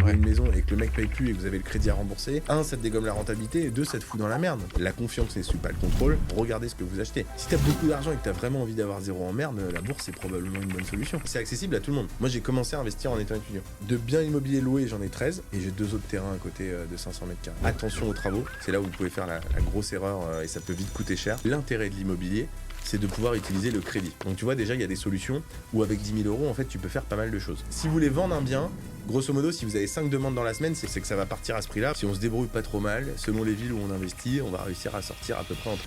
louez une maison et que le mec paye plus et que vous avez le crédit à rembourser, un, ça te dégomme la rentabilité et deux, ça te fout dans la merde. La confiance n'exclut pas le contrôle, regardez ce que vous achetez. Si t'as beaucoup d'argent et que t'as vraiment envie d'avoir zéro en merde, la bourse c'est probablement une bonne solution. C'est accessible à tout le monde. Moi j'ai commencé à investir en étant étudiant. De biens immobiliers loués, j'en ai 13 et j'ai 2 autres terrains à côté de 500 mètres carrés. Attention aux travaux, c'est là où vous pouvez faire la grosse erreur et ça peut vite coûter cher. L'intérêt de l'immobilier, c'est de pouvoir utiliser le crédit. Donc tu vois déjà il y a des solutions où avec 10 000 euros en fait tu peux faire pas mal de choses. Si vous voulez vendre un bien, grosso modo si vous avez 5 demandes dans la semaine, c'est que ça va partir à ce prix-là. Si on se débrouille pas trop mal, selon les villes où on investit, on va réussir à sortir à peu près entre...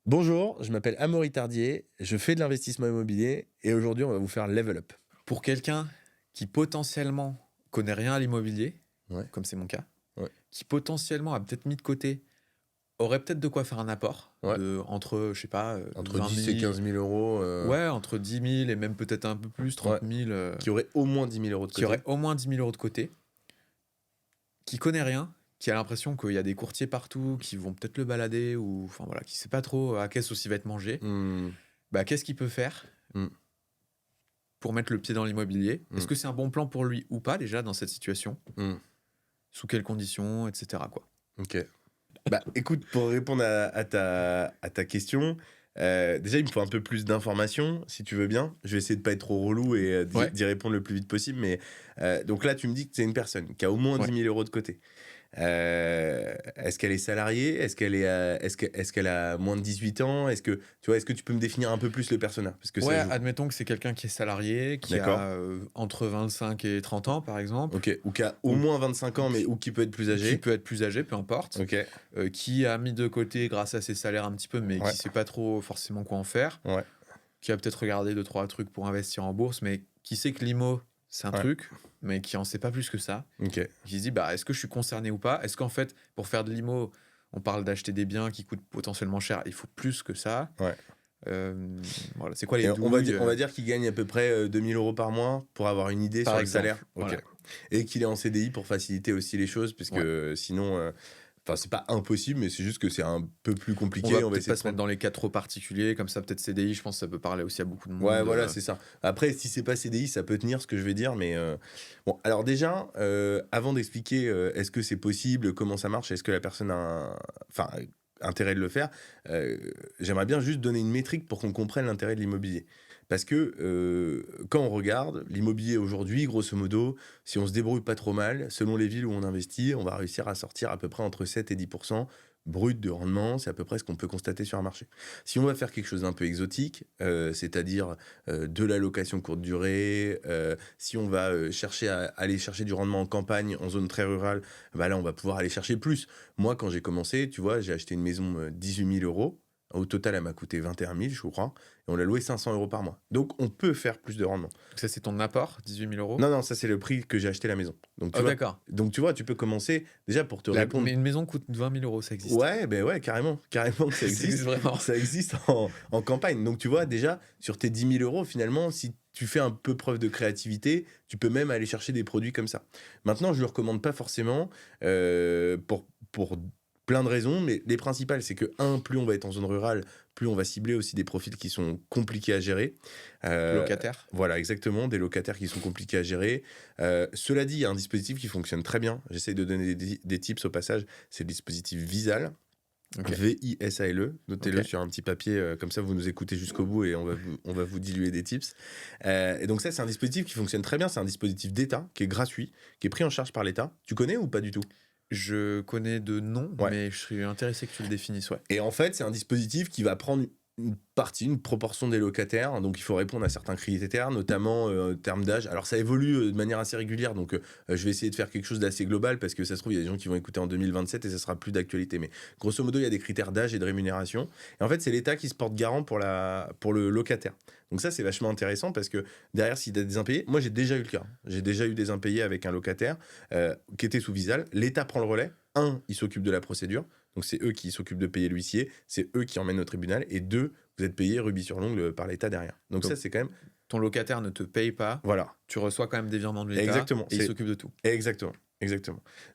Bonjour, je m'appelle Amaury Tardier, je fais de l'investissement immobilier et aujourd'hui on va vous faire level up. Pour quelqu'un qui potentiellement connaît rien à l'immobilier, Ouais. comme c'est mon cas, Ouais. qui potentiellement a peut-être mis de côté, aurait peut-être de quoi faire un apport Ouais. entre, je sais pas, Entre 20 10 000, et 15 000 euros. Ouais, entre 10 000 et même peut-être un peu plus, 30 000. Qui aurait au moins 10 000 euros de côté. Qui aurait au moins 10 000 euros de côté, qui connaît rien, qui a l'impression qu'il y a des courtiers partout, qui vont peut-être le balader, ou enfin voilà, qui sait pas trop à quelle sauce il va être mangé. Bah, qu'est-ce qu'il peut faire pour mettre le pied dans l'immobilier? Est-ce que c'est un bon plan pour lui ou pas déjà dans cette situation? Sous quelles conditions, etc. quoi. Ok. Bah écoute, pour répondre à ta question, déjà il me faut un peu plus d'informations, si tu veux bien. Je vais essayer de pas être trop relou et d'y répondre le plus vite possible. Mais donc là, tu me dis que c'est une personne qui a au moins 10 000 euros de côté. Est-ce qu'elle est salariée? Est-ce qu'elle a moins de 18 ans? Est-ce que tu peux me définir un peu plus le personnage? Parce que ouais, ça joue. admettons que c'est quelqu'un qui est salarié, qui a entre 25 et 30 ans, par exemple. Ok, ou qui a au moins 25 ans, mais ou qui peut être plus âgé. Qui peut être plus âgé, peu importe. Ok. Qui a mis de côté grâce à ses salaires un petit peu, mais qui sait pas trop forcément quoi en faire. Ouais. Qui a peut-être regardé 2-3 trucs pour investir en bourse, mais qui sait que l'IMO, c'est un truc, mais qui en sait pas plus que ça. Ok. Qui se dit, bah, est-ce que je suis concerné ou pas? Est-ce qu'en fait, pour faire de l'IMO, on parle d'acheter des biens qui coûtent potentiellement cher, il faut plus que ça. Ouais. Voilà, c'est quoi les douilles, on va dire qu'il gagne à peu près 2 000 euros par mois pour avoir une idée sur le salaire. Ok. Voilà. Et qu'il est en CDI pour faciliter aussi les choses, parce que sinon, c'est pas impossible, mais c'est juste que c'est un peu plus compliqué. On va peut-être pas se mettre dans les cas trop particuliers, comme ça peut-être CDI, je pense que ça peut parler aussi à beaucoup de monde. Ouais, voilà, c'est ça. Après, si c'est pas CDI, ça peut tenir ce que je vais dire, mais bon. Alors déjà, avant d'expliquer est-ce que c'est possible, comment ça marche, est-ce que la personne a intérêt de le faire, j'aimerais bien juste donner une métrique pour qu'on comprenne l'intérêt de l'immobilier. Parce que quand on regarde l'immobilier aujourd'hui, grosso modo, si on se débrouille pas trop mal, selon les villes où on investit, on va réussir à sortir à peu près entre 7 et 10% brut de rendement. C'est à peu près ce qu'on peut constater sur un marché. Si on va faire quelque chose d'un peu exotique, c'est-à-dire de la location courte durée, si on va aller chercher du rendement en campagne, en zone très rurale, bah là, on va pouvoir aller chercher plus. Moi, quand j'ai commencé, tu vois, j'ai acheté une maison 18 000 euros. Au total, elle m'a coûté 21 000, je crois. Et on l'a loué 500 euros par mois. Donc, on peut faire plus de rendement. Donc ça, c'est ton apport, 18 000 euros? Non, ça, c'est le prix que j'ai acheté la maison. Donc, d'accord. Donc, tu vois, tu peux commencer déjà pour te répondre. Mais une maison coûte 20 000 euros, ça existe? Ouais, carrément que ça existe. Vraiment. Ça existe en campagne. Donc, tu vois, déjà, sur tes 10 000 euros, finalement, si tu fais un peu preuve de créativité, tu peux même aller chercher des produits comme ça. Maintenant, je ne le recommande pas forcément pour plein de raisons, mais les principales, c'est que, plus on va être en zone rurale, plus on va cibler aussi des profils qui sont compliqués à gérer. Locataires. Voilà, exactement, des locataires qui sont compliqués à gérer. Cela dit, il y a un dispositif qui fonctionne très bien. J'essaie de donner des tips au passage. C'est le dispositif Visal. VISALE, notez-le sur un petit papier, comme ça vous nous écoutez jusqu'au bout et on va vous diluer des tips. Et donc ça, c'est un dispositif qui fonctionne très bien. C'est un dispositif d'État qui est gratuit, qui est pris en charge par l'État. Tu connais ou pas du tout? Je connais de nom, mais je serais intéressé que tu le définisses. Ouais. Et en fait, c'est un dispositif qui va prendre une proportion des locataires, donc il faut répondre à certains critères, notamment en termes d'âge. Alors ça évolue de manière assez régulière, donc je vais essayer de faire quelque chose d'assez global, parce que ça se trouve, il y a des gens qui vont écouter en 2027 et ça sera plus d'actualité. Mais grosso modo, il y a des critères d'âge et de rémunération. Et en fait, c'est l'État qui se porte garant pour le locataire. Donc ça, c'est vachement intéressant, parce que derrière, s'il y a des impayés, moi j'ai déjà eu le cas. J'ai déjà eu des impayés avec un locataire qui était sous Visal. L'État prend le relais. Il s'occupe de la procédure. Donc, c'est eux qui s'occupent de payer l'huissier, c'est eux qui emmènent au tribunal, et 2, vous êtes payé rubis sur l'ongle par l'État derrière. Donc ça, c'est quand même... Ton locataire ne te paye pas, voilà. Tu reçois quand même des virements de l'État. Exactement. Et il s'occupe de tout. Exactement.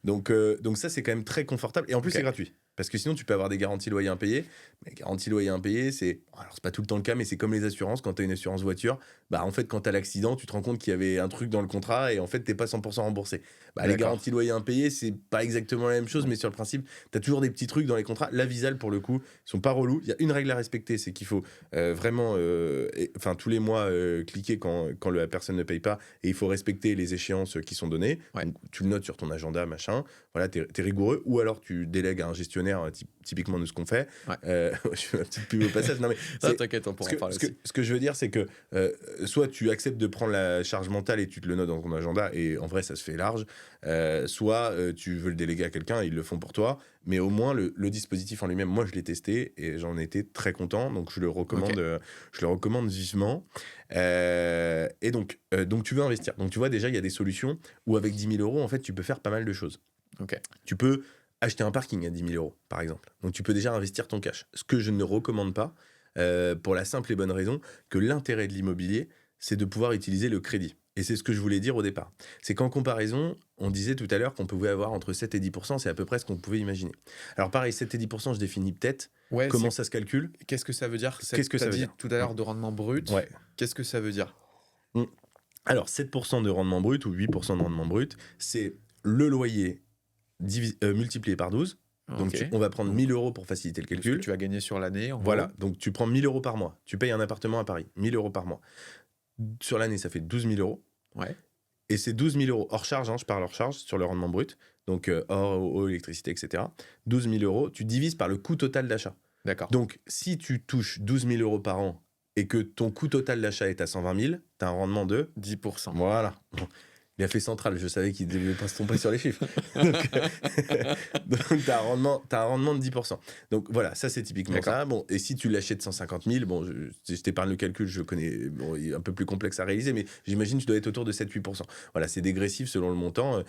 Donc ça, c'est quand même très confortable, et en plus, c'est gratuit. Parce que sinon, tu peux avoir des garanties loyers impayés. Mais garanties loyers impayés, alors c'est pas tout le temps le cas, mais c'est comme les assurances. Quand tu as une assurance voiture, bah en fait, quand tu as l'accident, tu te rends compte qu'il y avait un truc dans le contrat et en fait, t'es pas 100% remboursé. Bah, les D'accord. garanties loyers impayés, c'est pas exactement la même chose, mais sur le principe, tu as toujours des petits trucs dans les contrats. La Visal, pour le coup, ils sont pas relous. Il y a une règle à respecter, c'est qu'il faut vraiment, tous les mois, cliquer quand la personne ne paye pas et il faut respecter les échéances qui sont données. Ouais. Donc, tu le notes sur ton agenda, machin. Voilà, t'es rigoureux. Ou alors, tu délègues à un gestionnaire, typiquement de ce qu'on fait. Ouais. Je fais ma petite pub au passage. Non, mais T'inquiète, on pourra en parler aussi. ce que je veux dire, c'est que soit tu acceptes de prendre la charge mentale et tu te le notes dans ton agenda, et en vrai, ça se fait large. Soit tu veux le déléguer à quelqu'un et ils le font pour toi. Mais au moins, le dispositif en lui-même, moi, je l'ai testé et j'en étais très content. Donc, je le recommande vivement. Et donc, tu veux investir. Donc, tu vois, déjà, il y a des solutions où, avec 10 000 euros, en fait, tu peux faire pas mal de choses. Ok. Tu peux acheter un parking à 10 000 euros, par exemple. Donc, tu peux déjà investir ton cash. Ce que je ne recommande pas, pour la simple et bonne raison que l'intérêt de l'immobilier, c'est de pouvoir utiliser le crédit. Et c'est ce que je voulais dire au départ. C'est qu'en comparaison, on disait tout à l'heure qu'on pouvait avoir entre 7 et 10%, c'est à peu près ce qu'on pouvait imaginer. Alors pareil, 7 et 10%, je définis peut-être. Ouais, Comment ça se calcule? Qu'est-ce que ça veut dire? Qu'est-ce que ça T'as veut dit dire? tout à l'heure de rendement brut. Ouais. Qu'est-ce que ça veut dire? Alors, 7% de rendement brut ou 8% de rendement brut, c'est le loyer multiplié par 12. Donc, Ok. on va prendre 1 000 euros pour faciliter le Ce que calcul. tu vas gagner sur l'année. Voilà, donc tu prends 1 000 euros par mois. Tu payes un appartement à Paris, 1 000 euros par mois. Sur l'année, ça fait 12 000 euros. Ouais. Et c'est 12 000 euros hors charge, je parle hors charge, sur le rendement brut. Donc, hors eau, électricité, etc. 12 000 euros, tu divises par le coût total d'achat. D'accord. Donc, si tu touches 12 000 euros par an et que ton coût total d'achat est à 120 000, tu as un rendement de 10%. Voilà. Bon. Il a fait central, je savais qu'il ne devait pas se tromper sur les chiffres. Donc tu as un rendement de 10%. Donc voilà, ça c'est typiquement ça. Bon, et si tu l'achètes 150 000, bon, je t'épargne le calcul, je connais, bon, il est un peu plus complexe à réaliser, mais j'imagine que tu dois être autour de 7-8%. Voilà, c'est dégressif selon le montant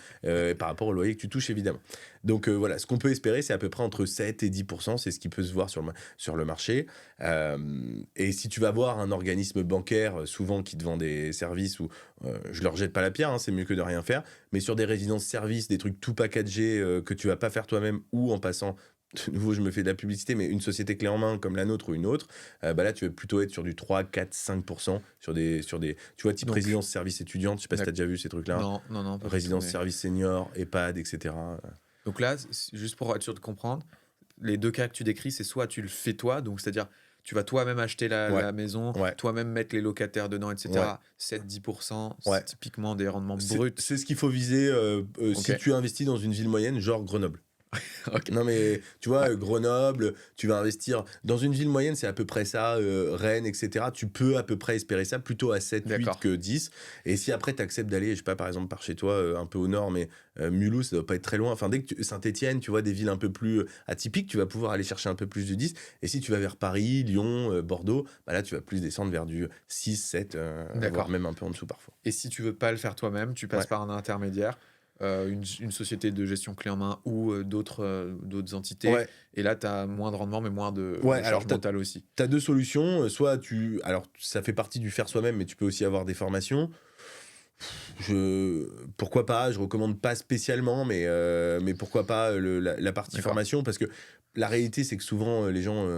par rapport au loyer que tu touches, évidemment. Donc voilà, ce qu'on peut espérer, c'est à peu près entre 7 et 10%, c'est ce qui peut se voir sur le marché. Et si tu vas voir un organisme bancaire, souvent qui te vend des services où je leur jette pas la pierre, hein, c'est mieux que de rien faire, mais sur des résidences-services, des trucs tout packagés que tu vas pas faire toi-même ou en passant, de nouveau je me fais de la publicité, mais une société clé en main comme la nôtre ou une autre, bah là tu vas plutôt être sur du 3, 4, 5% sur des tu vois, type Donc, résidence-service étudiante, je sais pas si tu as déjà vu ces trucs-là. Non. Pas Résidence-service senior, EHPAD, etc. Donc là, juste pour être sûr de comprendre, les deux cas que tu décris, c'est soit tu le fais toi, donc c'est-à-dire tu vas toi-même acheter la maison, toi-même mettre les locataires dedans, etc. 7-10%, c'est typiquement des rendements bruts. C'est ce qu'il faut viser si tu investis dans une ville moyenne, genre Grenoble. Okay. Non mais tu vois, Grenoble, tu vas investir dans une ville moyenne, c'est à peu près ça, Rennes, etc. Tu peux à peu près espérer ça, plutôt à 7, 8 que 10. Et si après tu acceptes d'aller, je sais pas, par exemple par chez toi, un peu au nord, mais Mulhouse, ça doit pas être très loin. Enfin, dès que Saint-Étienne, tu vois, des villes un peu plus atypiques, tu vas pouvoir aller chercher un peu plus du 10. Et si tu vas vers Paris, Lyon, Bordeaux, bah là tu vas plus descendre vers du 6, 7, voire même un peu en dessous parfois. Et si tu veux pas le faire toi-même, tu passes par un intermédiaire. Une société de gestion clé en main ou d'autres entités. Et là, tu as moins de rendement, mais moins de charge mentale aussi. Tu as deux solutions. Soit alors, ça fait partie du faire soi-même, mais tu peux aussi avoir des formations. Pourquoi pas, je recommande pas spécialement, mais pourquoi pas la partie formation, parce que la réalité, c'est que souvent, les gens,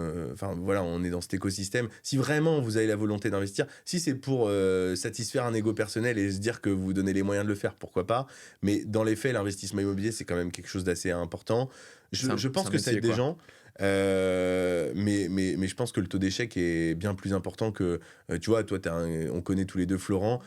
voilà, on est dans cet écosystème. Si vraiment vous avez la volonté d'investir, si c'est pour satisfaire un ego personnel et se dire que vous donnez les moyens de le faire, pourquoi pas. Mais dans les faits, l'investissement immobilier, c'est quand même quelque chose d'assez important. Je pense que ça aide des gens. Mais je pense que le taux d'échec est bien plus important que tu vois, toi on connaît tous les deux Florent,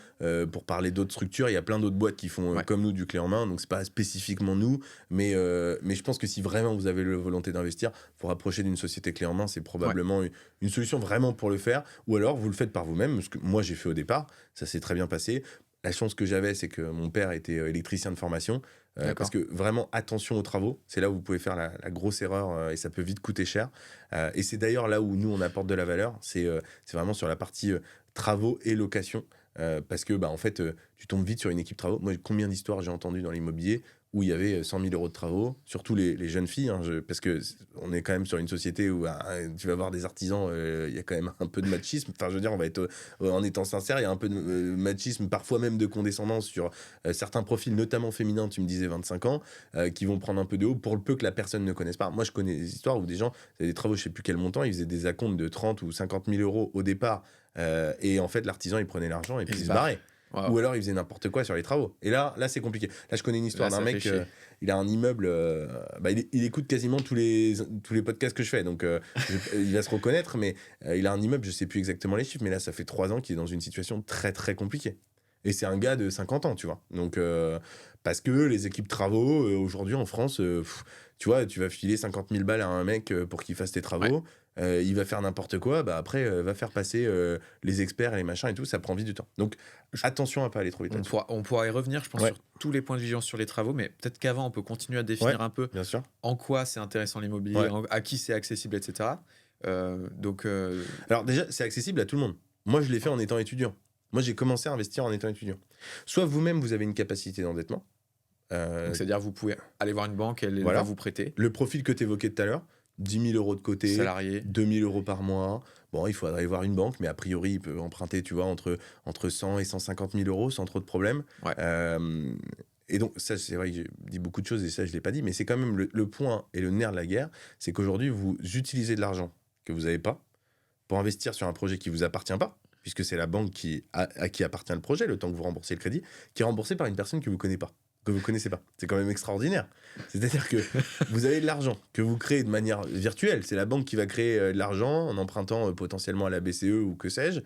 pour parler d'autres structures, il y a plein d'autres boîtes qui font comme nous du clé en main, donc c'est pas spécifiquement nous, mais je pense que si vraiment vous avez la volonté d'investir, vous rapprocher d'une société clé en main, c'est probablement une solution vraiment pour le faire, ou alors vous le faites par vous-même, ce que moi j'ai fait au départ, ça s'est très bien passé. La chance que j'avais, c'est que mon père était électricien de formation. Parce que vraiment, attention aux travaux. C'est là où vous pouvez faire la grosse erreur et ça peut vite coûter cher. Et c'est d'ailleurs là où nous, on apporte de la valeur. C'est vraiment sur la partie travaux et location. Parce que, en fait, tu tombes vite sur une équipe travaux. Moi, combien d'histoires j'ai entendues dans l'immobilier où il y avait 100 000 euros de travaux, surtout les jeunes filles, hein, parce qu'on est quand même sur une société où tu vas voir des artisans, il y a quand même un peu de machisme. Enfin, je veux dire, on va être, en étant sincère, il y a un peu de machisme, parfois même de condescendance sur certains profils, notamment féminins, tu me disais 25 ans, qui vont prendre un peu de haut pour le peu que la personne ne connaisse pas. Moi, je connais des histoires où des gens faisaient des travaux, je sais plus quel montant, ils faisaient des acomptes de 30 ou 50 000 euros au départ, et en fait, l'artisan, il prenait l'argent et puis il se barrait. Wow. Ou alors il faisait n'importe quoi sur les travaux. Et là c'est compliqué. Là, je connais une histoire d'un mec, il a un immeuble, il écoute quasiment tous les podcasts que je fais, donc il va se reconnaître, mais il a un immeuble, je sais plus exactement les chiffres, mais là, ça fait 3 ans qu'il est dans une situation très, très compliquée. Et c'est un gars de 50 ans, tu vois. Donc, parce que les équipes travaux, aujourd'hui en France, tu vois, tu vas filer 50 000 balles à un mec pour qu'il fasse tes travaux. Ouais. Il va faire n'importe quoi, après va faire passer les experts et les machins et tout, ça prend vite du temps. Donc attention à pas aller trop vite. On pourra y revenir, je pense, sur tous les points de vigilance sur les travaux, mais peut-être qu'avant on peut continuer à définir un peu bien sûr. En quoi c'est intéressant l'immobilier, à qui c'est accessible, etc. Alors déjà, c'est accessible à tout le monde. Moi, je l'ai fait en étant étudiant. Moi, j'ai commencé à investir en étant étudiant. Soit vous-même, vous avez une capacité d'endettement. Donc, c'est-à-dire vous pouvez aller voir une banque, elle va vous prêter. Le profil que tu évoquais tout à l'heure, 10 000 euros de côté, salarié, 2 000 euros par mois. Bon, il faudrait aller voir une banque, mais a priori, il peut emprunter, tu vois, entre 100 et 150 000 euros sans trop de problème. Ouais. Et donc, ça, c'est vrai que j'ai dit beaucoup de choses et ça, je ne l'ai pas dit, mais c'est quand même le point et le nerf de la guerre, c'est qu'aujourd'hui, vous utilisez de l'argent que vous n'avez pas pour investir sur un projet qui ne vous appartient pas, puisque c'est la banque à qui appartient le projet, le temps que vous remboursez le crédit, qui est remboursé par une personne que vous connaissez pas. C'est quand même extraordinaire. C'est-à-dire que vous avez de l'argent que vous créez de manière virtuelle. C'est la banque qui va créer de l'argent en empruntant potentiellement à la BCE ou que sais-je.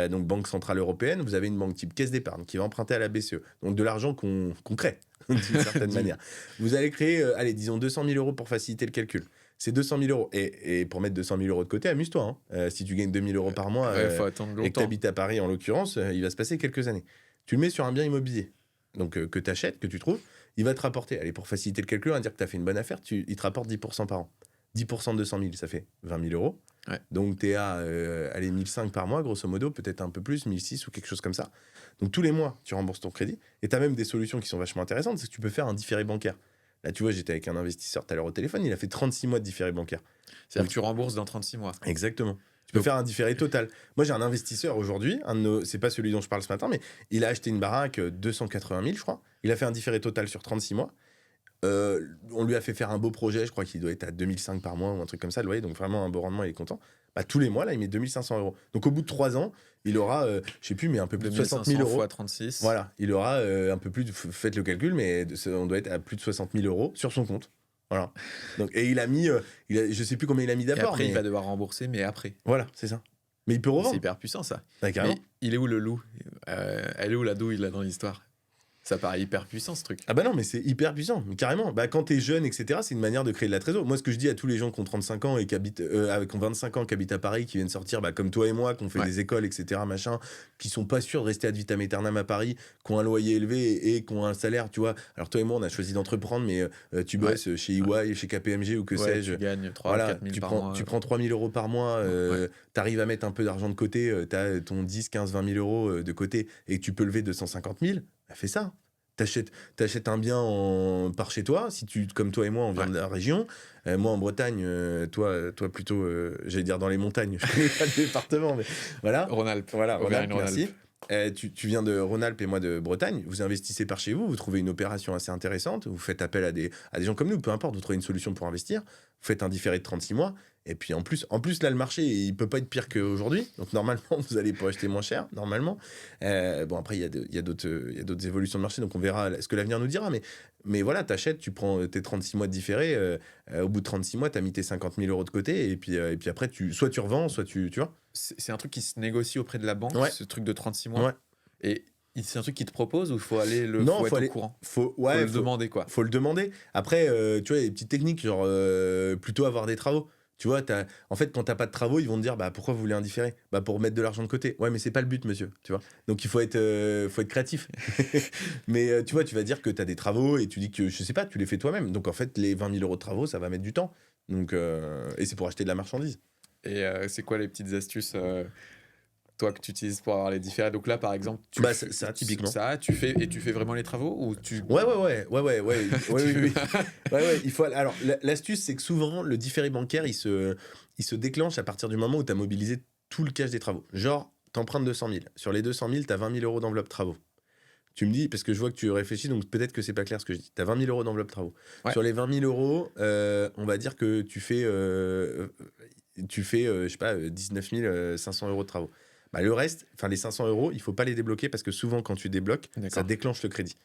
Donc Banque Centrale Européenne, vous avez une banque type caisse d'épargne qui va emprunter à la BCE. Donc de l'argent qu'on crée, d'une certaine manière. Vous allez créer, disons 200 000 euros pour faciliter le calcul. C'est 200 000 euros. Et pour mettre 200 000 euros de côté, amuse-toi. Si tu gagnes 2 000 euros par mois faut attendre longtemps. Et que tu habites à Paris, en l'occurrence, il va se passer quelques années. Tu le mets sur un bien immobilier, donc que tu achètes, que tu trouves, il va te rapporter. Allez, pour faciliter le calcul, on va dire que tu as fait une bonne affaire, il te rapporte 10% par an. 10% de 200 000, ça fait 20 000 euros. Ouais. Donc tu es à 1 500 par mois, grosso modo, peut-être un peu plus, 1 600 ou quelque chose comme ça. Donc tous les mois, tu rembourses ton crédit. Et tu as même des solutions qui sont vachement intéressantes, c'est que tu peux faire un différé bancaire. Là, tu vois, j'étais avec un investisseur tout à l'heure au téléphone, il a fait 36 mois de différé bancaire. C'est-à-dire que tu rembourses dans 36 mois. Exactement. Tu peux faire un différé total. Moi, j'ai un investisseur aujourd'hui, c'est pas celui dont je parle ce matin, mais il a acheté une baraque 280 000, je crois. Il a fait un différé total sur 36 mois. On lui a fait faire un beau projet, je crois qu'il doit être à 2005 par mois ou un truc comme ça, le loyer, donc vraiment un beau rendement, il est content. Tous les mois, là, il met 2500 euros. Donc au bout de 3 ans, il aura, je sais plus, mais un peu plus de 60 000 euros. Fois 36. Voilà, il aura un peu plus, faites le calcul, mais on doit être à plus de 60 000 euros sur son compte. Voilà. Donc, et il a mis, je sais plus combien il a mis d'apport. Et après, il va devoir rembourser, mais après. Voilà, c'est ça. Mais il peut revendre. C'est hyper puissant, ça. Mais il est où le loup elle est où la douille, là, dans l'histoire? Ça paraît hyper puissant, ce truc. Ah bah non, mais c'est hyper puissant, mais carrément. Quand t'es jeune, etc., c'est une manière de créer de la trésor. Moi, ce que je dis à tous les gens qui ont 35 ans et qui habitent, qui ont 25 ans, qui habitent à Paris, qui viennent sortir, comme toi et moi, qui ont fait des écoles, etc., machin, qui sont pas sûrs de rester ad vitam aeternam à Paris, qui ont un loyer élevé et qui ont un salaire, tu vois. Alors toi et moi, on a choisi d'entreprendre, mais tu bosses chez EY, chez KPMG ou que sais-je. Tu gagnes 3 000, 4 000 par mois. Tu prends 3 000 euros par mois, t'arrives à mettre un peu d'argent de côté, t'as ton 10, 15, 20 000 euros de côté et tu peux lever 250 000, fais ça. T'achètes un bien par chez toi, si comme toi et moi, on vient de la région. Moi, en Bretagne, toi plutôt, j'allais dire dans les montagnes, je connais pas le département, mais voilà. Rhône-Alpes. Voilà, Rhône-Alpes, merci. Tu viens de Rhône-Alpes et moi de Bretagne, vous investissez par chez vous, vous trouvez une opération assez intéressante, vous faites appel à des gens comme nous, peu importe, vous trouvez une solution pour investir, vous faites un différé de 36 mois, et puis en plus là, le marché, il peut pas être pire qu'aujourd'hui, donc normalement, vous allez pouvoir acheter moins cher, normalement. Bon, après, il y a d'autres évolutions de marché, donc on verra ce que l'avenir nous dira, mais voilà, t'achètes, tu prends tes 36 mois de différé, au bout de 36 mois, t'as mis tes 50 000 euros de côté, et puis après, soit tu revends, soit tu vois. C'est un truc qui se négocie auprès de la banque, ce truc de 36 mois. Ouais. Et c'est un truc qui te propose ou il faut aller faut être au courant? Faut le demander, quoi. Faut le demander. Après, tu vois, il y a des petites techniques, genre plutôt avoir des travaux. Tu vois, en fait, quand t'as pas de travaux, ils vont te dire pourquoi vous voulez un différé? Pour mettre de l'argent de côté. Ouais, mais c'est pas le but, monsieur. Tu vois. Donc il faut être créatif. Mais tu vois, tu vas dire que t'as des travaux et tu dis que, je sais pas, tu les fais toi-même. Donc en fait, les 20 000 euros de travaux, ça va mettre du temps. Donc, et c'est pour acheter de la marchandise. Et c'est quoi les petites astuces toi, que tu utilises pour avoir les différés. Donc là, par exemple, Ça, typiquement. tu fais vraiment les travaux ou tu... Ouais. Il faut... Alors, l'astuce, c'est que souvent, le différé bancaire, il se déclenche à partir du moment où tu as mobilisé tout le cash des travaux. Genre, t'empruntes 200 000. Sur les 200 000, tu as 20 000 euros d'enveloppe travaux. Tu me dis, parce que je vois que tu réfléchis, donc peut-être que c'est pas clair ce que je dis. Tu as 20 000 euros d'enveloppe travaux. Ouais. Sur les 20 000 euros, on va dire que tu fais, je sais pas, 19 500 euros de travaux. Bah, le reste, enfin les 500 euros, il faut pas les débloquer parce que souvent, quand tu débloques, ça déclenche le crédit.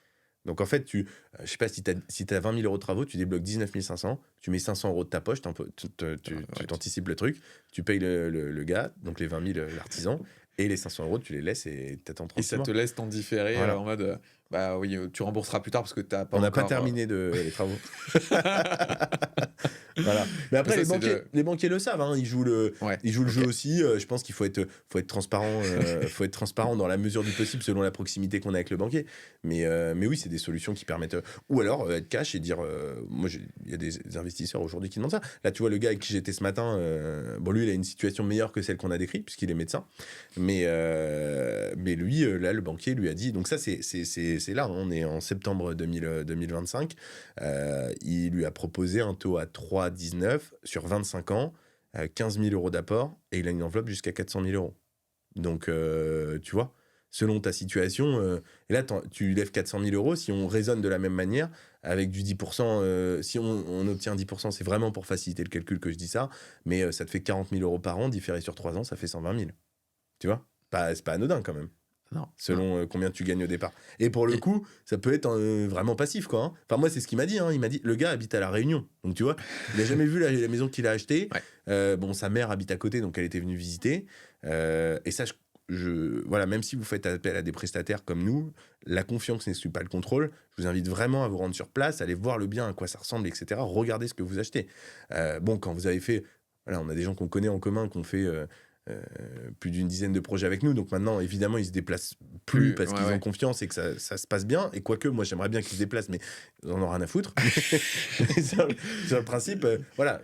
Donc en fait, je sais pas si tu as 20 000 euros de travaux, tu débloques 19 500, tu mets 500 euros de ta poche, tu t'anticipes le truc, tu payes le gars, donc les 20 000, l'artisan, et les 500 euros, tu les laisses et t'attends 30 mois. Et ça te laisse t'en différer en mode, bah oui, tu rembourseras plus tard parce que t'as pas On n'a pas terminé les travaux. Voilà. Mais après, les banquiers le savent, hein, ils jouent le jeu aussi. Je pense qu'il faut être transparent, faut être transparent dans la mesure du possible selon la proximité qu'on a avec le banquier. Mais oui, c'est des solutions qui permettent. Ou alors être cash et dire, moi, il y a des investisseurs aujourd'hui qui demandent ça. Là, tu vois, le gars avec qui j'étais ce matin, bon, lui, il a une situation meilleure que celle qu'on a décrite puisqu'il est médecin. Mais lui, là, le banquier lui a dit. Donc ça, c'est là, on est en septembre 2025. Il lui a proposé un taux à 3,19 sur 25 ans, 15 000 euros d'apport, et il a une enveloppe jusqu'à 400 000 euros. Donc, tu vois, selon ta situation, et là, tu lèves 400 000 euros, si on raisonne de la même manière, avec du 10%, si on obtient 10%, c'est vraiment pour faciliter le calcul que je dis ça, mais ça te fait 40 000 euros par an, différé sur 3 ans, ça fait 120 000. Tu vois, c'est pas anodin quand même. Non. Selon combien tu gagnes au départ. Et pour le coup, ça peut être vraiment passif, quoi. Hein. Enfin, moi, c'est ce qu'il m'a dit. Hein. Il m'a dit, le gars habite à La Réunion. Donc, tu vois, il n'a jamais vu la maison qu'il a achetée. Ouais. Bon, sa mère habite à côté, donc elle était venue visiter. Et ça, voilà, même si vous faites appel à des prestataires comme nous, la confiance n'exclut pas le contrôle. Je vous invite vraiment à vous rendre sur place, aller voir le bien, à quoi ça ressemble, etc. Regardez ce que vous achetez. Bon, quand vous avez fait... Voilà, on a des gens qu'on connaît en commun, qu'on fait... plus d'une dizaine de projets avec nous, donc maintenant évidemment ils se déplacent plus parce qu'ils ont confiance et que ça se passe bien, et quoique moi j'aimerais bien qu'ils se déplacent, mais ils en ont rien à foutre. sur le principe, voilà,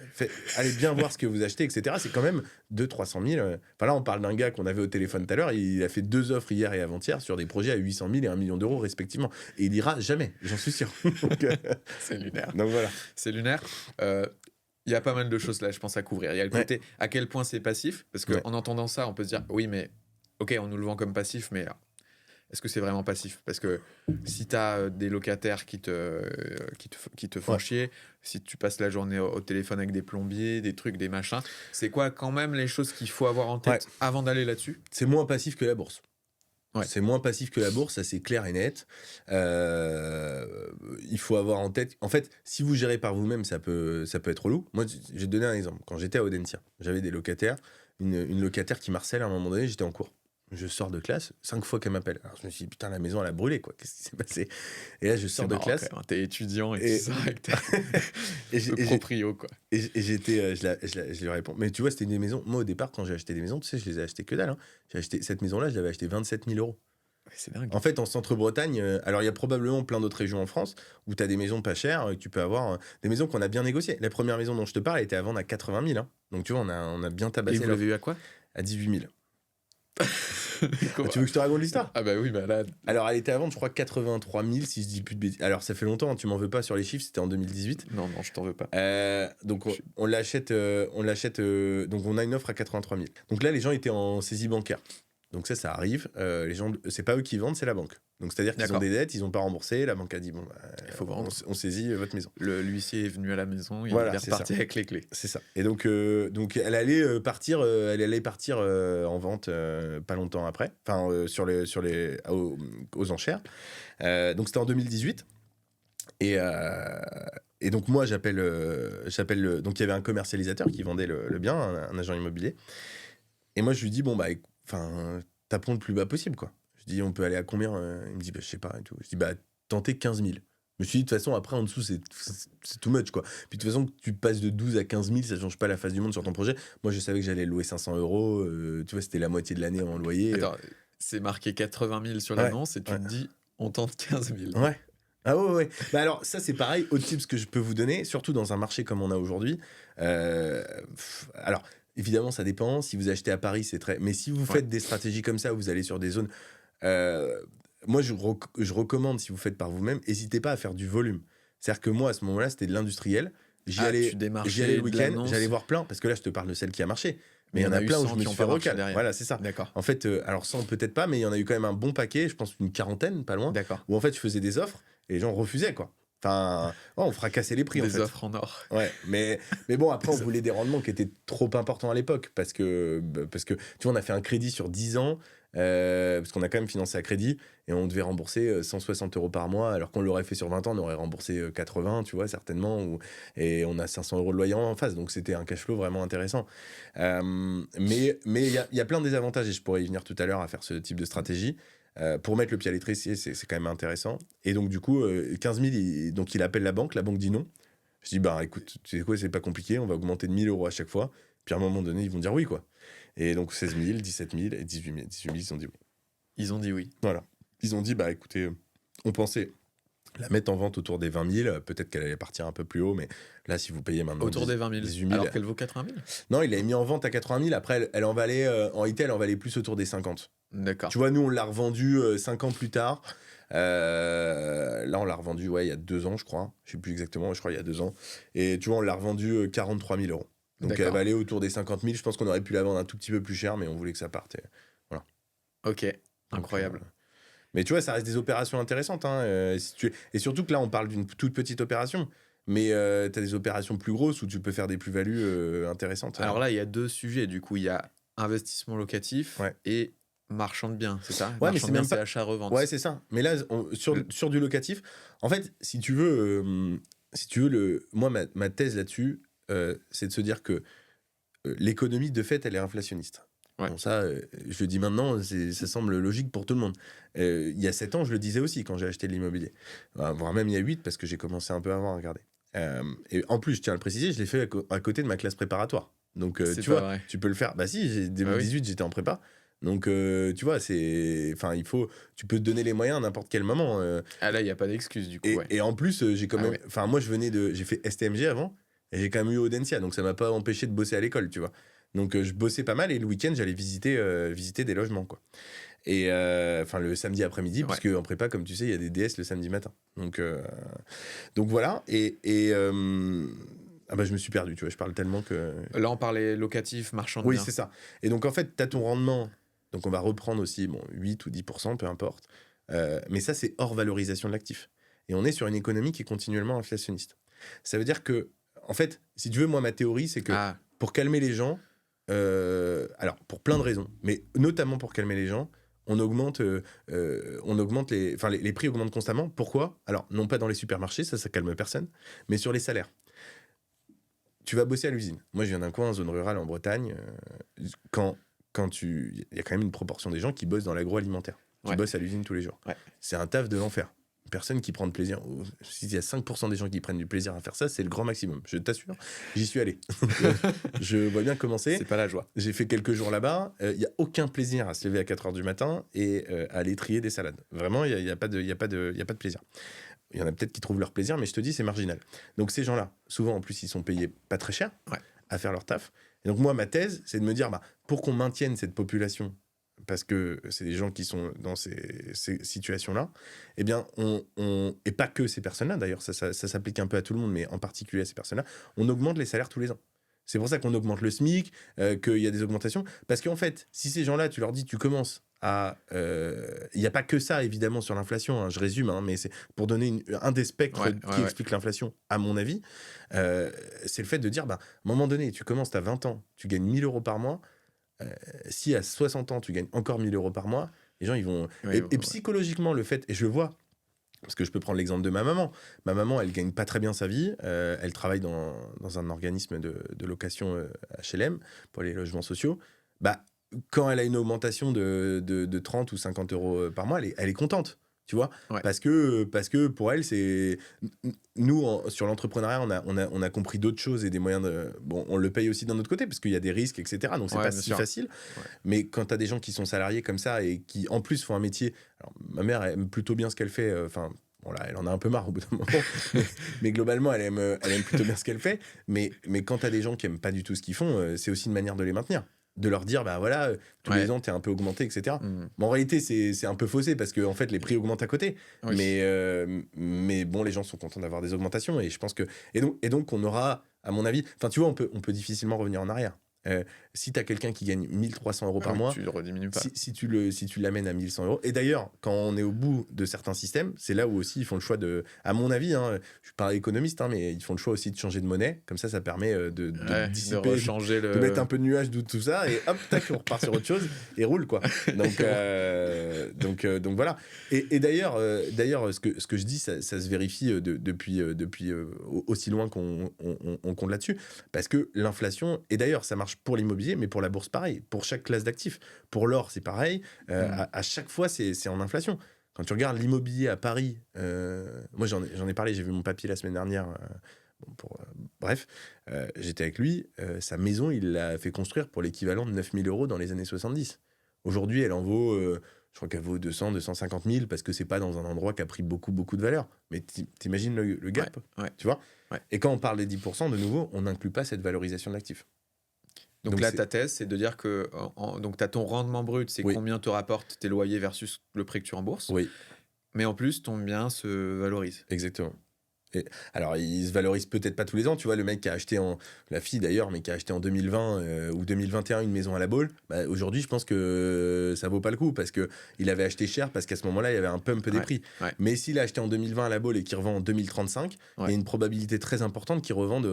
allez bien voir ce que vous achetez, etc. C'est quand même 200 000 300 000. Enfin là on parle d'un gars qu'on avait au téléphone tout à l'heure, il a fait 2 offres hier et avant-hier sur des projets à 800 000 et 1 million d'euros respectivement, et il ira jamais, j'en suis sûr. Donc, c'est lunaire. Donc voilà. C'est lunaire. Il y a pas mal de choses là, je pense, à couvrir. Il y a le côté à quel point c'est passif, parce qu'en entendant ça, on peut se dire oui, mais ok, on nous le vend comme passif, mais est-ce que c'est vraiment passif? Parce que si tu as des locataires qui te font chier, si tu passes la journée au téléphone avec des plombiers, des trucs, des machins, c'est quoi quand même les choses qu'il faut avoir en tête avant d'aller là-dessus? C'est moins passif que la bourse. Ouais. C'est moins passif que la bourse, ça c'est clair et net. Il faut avoir en tête... En fait, si vous gérez par vous-même, ça peut être relou. Moi, je vais te donner un exemple. Quand j'étais à Audencia, j'avais des locataires, une locataire qui m'harcèle à un moment donné, j'étais en cours. Je sors de classe, 5 fois qu'elle m'appelle. Alors je me suis dit, putain, la maison, elle a brûlé, quoi. Qu'est-ce qui s'est passé? Et là, je sors de classe. T'es étudiant et tu sors avec le proprio, quoi. Et je lui réponds, mais tu vois, c'était une maison. Moi, au départ, quand j'ai acheté des maisons, tu sais, je les ai achetées que dalle. Hein. Cette maison-là, je l'avais achetée 27 000 euros. C'est dingue. En fait, en centre-Bretagne, alors il y a probablement plein d'autres régions en France où tu as des maisons pas chères, et tu peux avoir des maisons qu'on a bien négociées. La première maison dont je te parle était à vendre à 80 000. Hein. Donc tu vois, on a bien tabassé. Et vous l'avez eu à quoi? À 18 000. Tu veux que je te raconte l'histoire? Ah bah oui, bah là... Alors elle était à vendre, je crois, 83 000 si je dis plus de bêtises. Alors ça fait longtemps, hein, tu m'en veux pas sur les chiffres, c'était en 2018. Non, je t'en veux pas. Donc on l'achète, donc on a une offre à 83 000. Donc là les gens étaient en saisie bancaire. Donc ça arrive, les gens, c'est pas eux qui vendent, c'est la banque. Donc c'est-à-dire qu'ils ont des dettes, ils n'ont pas remboursé, la banque a dit bon, il faut vendre. On saisit votre maison. L'huissier est venu à la maison, il est reparti avec les clés. C'est ça. Et donc elle allait partir, en vente pas longtemps après, enfin aux enchères. Donc c'était en 2018. Et donc moi j'appelle donc il y avait un commercialisateur qui vendait le bien, un agent immobilier. Et moi je lui dis bon bah tapons le plus bas possible, quoi. Je dis on peut aller à combien? Il me dit bah je sais pas et tout. Je dis bah tentez 15 000. Je me suis dit de toute façon après en dessous c'est too much, quoi. Puis de toute façon que tu passes de 12 à 15 000, ça change pas la face du monde sur ton projet. Moi je savais que j'allais louer 500 euros, tu vois, c'était la moitié de l'année en loyer. Attends, c'est marqué 80 000 sur l'annonce et tu te dis on tente 15 000. Ouais. Ah ouais. Bah alors ça c'est pareil, autre tips que je peux vous donner, surtout dans un marché comme on a aujourd'hui. Alors évidemment, ça dépend. Si vous achetez à Paris, c'est très. Mais si vous faites des stratégies comme ça, vous allez sur des zones. Moi, je recommande, si vous faites par vous-même, n'hésitez pas à faire du volume. C'est-à-dire que moi, à ce moment-là, c'était de l'industriel. J'y allais le week-end, j'allais voir plein, parce que là, je te parle de celle qui a marché. Mais il y en a plein où je me suis fait recal. Voilà, c'est ça. D'accord. En fait, alors 100 peut-être pas, mais il y en a eu quand même un bon paquet, je pense une quarantaine, pas loin. D'accord. Où en fait, je faisais des offres et les gens refusaient, quoi. Enfin, on fracassait les prix, en fait. Des offres en or. Ouais, mais bon, après, on voulait des rendements qui étaient trop importants à l'époque, parce que, tu vois, on a fait un crédit sur 10 ans, parce qu'on a quand même financé à crédit, et on devait rembourser 160 € par mois, alors qu'on l'aurait fait sur 20 ans, on aurait remboursé 80, tu vois, certainement, et on a 500 € de loyer en face, donc c'était un cash flow vraiment intéressant. Mais il y a plein de désavantages, et je pourrais y venir tout à l'heure à faire ce type de stratégie. Pour mettre le pied à l'étrier, c'est quand même intéressant. Et donc, du coup, 15 000, donc il appelle la banque dit non. Je dis, bah écoute, tu sais quoi, c'est pas compliqué, on va augmenter de 1 000 € à chaque fois. Puis à un moment donné, ils vont dire oui, quoi. Et donc 16 000, 17 000 et 18 000, ils ont dit oui. Ils ont dit oui. Voilà. Ils ont dit, bah écoutez, on pensait la mettre en vente autour des 20 000, peut-être qu'elle allait partir un peu plus haut, mais là, si vous payez maintenant. Autour des 20 000, 18 000, alors qu'elle vaut 80 000 ? Non, il l'avait mis en vente à 80 000, après, elle en valait, en retail, elle en valait plus autour des 50. D'accord. Tu vois, nous, on l'a revendu 5 ans plus tard. Là, on l'a revendu il y a 2 ans, je crois. Je sais plus exactement, je crois il y a 2 ans. Et tu vois, on l'a revendu 43 000 €. Donc, elle valait autour des 50 000. Je pense qu'on aurait pu la vendre un tout petit peu plus cher, mais on voulait que ça parte. Voilà. Ok, incroyable. Mais tu vois, ça reste des opérations intéressantes. Hein, et surtout que là, on parle d'une toute petite opération. Mais tu as des opérations plus grosses où tu peux faire des plus-values intéressantes. Alors là, il y a 2 sujets. Du coup, il y a investissement locatif et marchand de biens, c'est ça ? Ouais, marchand de biens, c'est achat-revente. Ouais, c'est ça. Mais là, sur du locatif, en fait, si tu veux, moi, ma thèse là-dessus, c'est de se dire que l'économie, de fait, elle est inflationniste. Ouais. Bon, ça, je le dis maintenant, ça semble logique pour tout le monde. Il y a 7 ans, je le disais aussi quand j'ai acheté de l'immobilier. Voire même il y a 8, parce que j'ai commencé un peu avant à regarder. Et en plus, je tiens à le préciser, je l'ai fait à côté de ma classe préparatoire. Donc, tu vois, vrai. Tu peux le faire. Bah si, 2018, j'étais en prépa. Donc, tu vois, tu peux te donner les moyens à n'importe quel moment. Ah là, il n'y a pas d'excuse, du coup. Et en plus, j'ai quand même... Enfin, moi, j'ai fait STMG avant, et j'ai quand même eu Audencia, donc ça m'a pas empêché de bosser à l'école, tu vois. Donc, je bossais pas mal, et le week-end, j'allais visiter des logements, quoi. Et le samedi après-midi, puisque en prépa, comme tu sais, il y a des DS le samedi matin. Donc voilà. Je me suis perdu, tu vois, je parle tellement que... Là, on parlait locatif, marchand de biens. Oui, c'est ça. Et donc, en fait, tu as ton rendement. Donc, on va reprendre aussi 8 ou 10%, peu importe. Mais ça, c'est hors valorisation de l'actif. Et on est sur une économie qui est continuellement inflationniste. Ça veut dire que, en fait, si tu veux, moi, ma théorie, c'est que pour calmer les gens, alors, pour plein de raisons, mais notamment pour calmer les gens, on augmente les prix augmentent constamment. Pourquoi ? Alors, non pas dans les supermarchés, ça calme personne, mais sur les salaires. Tu vas bosser à l'usine. Moi, je viens d'un coin, zone rurale en Bretagne. Il y a quand même une proportion des gens qui bossent dans l'agroalimentaire, qui bossent à l'usine tous les jours. Ouais. C'est un taf de l'enfer. Personne qui prend de plaisir. S'il y a 5% des gens qui prennent du plaisir à faire ça, c'est le grand maximum. Je t'assure, j'y suis allé. Je vois bien commencer. C'est pas la joie. J'ai fait quelques jours là-bas. Il n'y a aucun plaisir à se lever à 4h du matin et à aller trier des salades. Vraiment, il n'y a pas de plaisir. Il y en a peut-être qui trouvent leur plaisir, mais je te dis, c'est marginal. Donc ces gens-là, souvent, en plus, ils sont payés pas très cher à faire leur taf. Et donc moi, ma thèse, c'est de me dire, pour qu'on maintienne cette population, parce que c'est des gens qui sont dans ces situations-là, eh bien, et pas que ces personnes-là, d'ailleurs, ça s'applique un peu à tout le monde, mais en particulier à ces personnes-là, on augmente les salaires tous les ans. C'est pour ça qu'on augmente le SMIC, qu'il y a des augmentations. Parce qu'en fait, si ces gens-là, tu leur dis, tu commences à... Il n'y a pas que ça, évidemment, sur l'inflation, hein, je résume, hein, mais c'est pour donner un des spectres qui explique l'inflation, à mon avis, c'est le fait de dire, à un moment donné, tu commences, tu as 20 ans, tu gagnes 1 000 € par mois, si à 60 ans, tu gagnes encore 1 000 € par mois, les gens, ils vont... Et psychologiquement, le fait, et je le vois, parce que je peux prendre l'exemple de ma maman. Ma maman, elle gagne pas très bien sa vie. Elle travaille dans un organisme de location HLM pour les logements sociaux. Quand elle a une augmentation de 30 ou 50 € par mois, elle est contente. Tu vois, parce que pour elle, c'est... Nous, sur l'entrepreneuriat, on a compris d'autres choses et des moyens de... Bon, on le paye aussi d'un autre côté, parce qu'il y a des risques, etc. Donc, c'est pas si facile. Ouais. Mais quand tu as des gens qui sont salariés comme ça et qui, en plus, font un métier... Alors, ma mère aime plutôt bien ce qu'elle fait. Bon, là, elle en a un peu marre au bout d'un moment. Mais globalement, elle aime plutôt bien ce qu'elle fait. Mais quand tu as des gens qui aiment pas du tout ce qu'ils font, c'est aussi une manière de les maintenir. De leur dire, bah voilà, tous les ans, t'es un peu augmenté, etc. Mais en réalité, c'est un peu faussé parce que en fait, les prix augmentent à côté. Oui. Mais bon, les gens sont contents d'avoir des augmentations. Et je pense que. Et donc, on aura, à mon avis. Enfin, tu vois, on peut difficilement revenir en arrière. Si tu as quelqu'un qui gagne 1 300 € par mois, tu le rediminues pas. Si tu l'amènes à 1 100 €. Et d'ailleurs, quand on est au bout de certains systèmes, c'est là où aussi ils font le choix de. À mon avis, je suis pas économiste, mais ils font le choix aussi de changer de monnaie. Comme ça permet de dissiper, de mettre un peu de nuage de tout ça. Et hop, tac, on repart sur autre chose et roule, quoi. Donc voilà. Et d'ailleurs, ce que je dis, ça se vérifie depuis aussi loin qu'on compte là-dessus. Parce que l'inflation, et d'ailleurs, ça marche pour l'immobilier, mais pour la bourse, pareil. Pour chaque classe d'actifs. Pour l'or, c'est pareil. À chaque fois, c'est en inflation. Quand tu regardes l'immobilier à Paris, moi, j'en ai parlé, j'ai vu mon papy la semaine dernière. Bref, j'étais avec lui. Sa maison, il l'a fait construire pour l'équivalent de 9 000 € dans les années 70. Aujourd'hui, elle en vaut... je crois qu'elle vaut 200, 250 000 parce que c'est pas dans un endroit qui a pris beaucoup, beaucoup de valeur. Mais t'imagines le gap, tu vois. Et quand on parle des 10%, de nouveau, on n'inclut pas cette valorisation de l'actif. Donc là, ta thèse, c'est de dire que tu as ton rendement brut, c'est combien te rapportent tes loyers versus le prix que tu rembourses. Oui. Mais en plus, ton bien se valorise. Exactement. Alors, il se valorise peut-être pas tous les ans. Tu vois, le mec qui a acheté la fille d'ailleurs, mais qui a acheté en 2020 ou 2021 une maison à la Baule, bah, aujourd'hui, je pense que ça vaut pas le coup parce qu'il avait acheté cher parce qu'à ce moment-là, il y avait un pump des prix. Ouais. Mais s'il a acheté en 2020 à la Baule et qu'il revend en 2035, il y a une probabilité très importante qu'il revende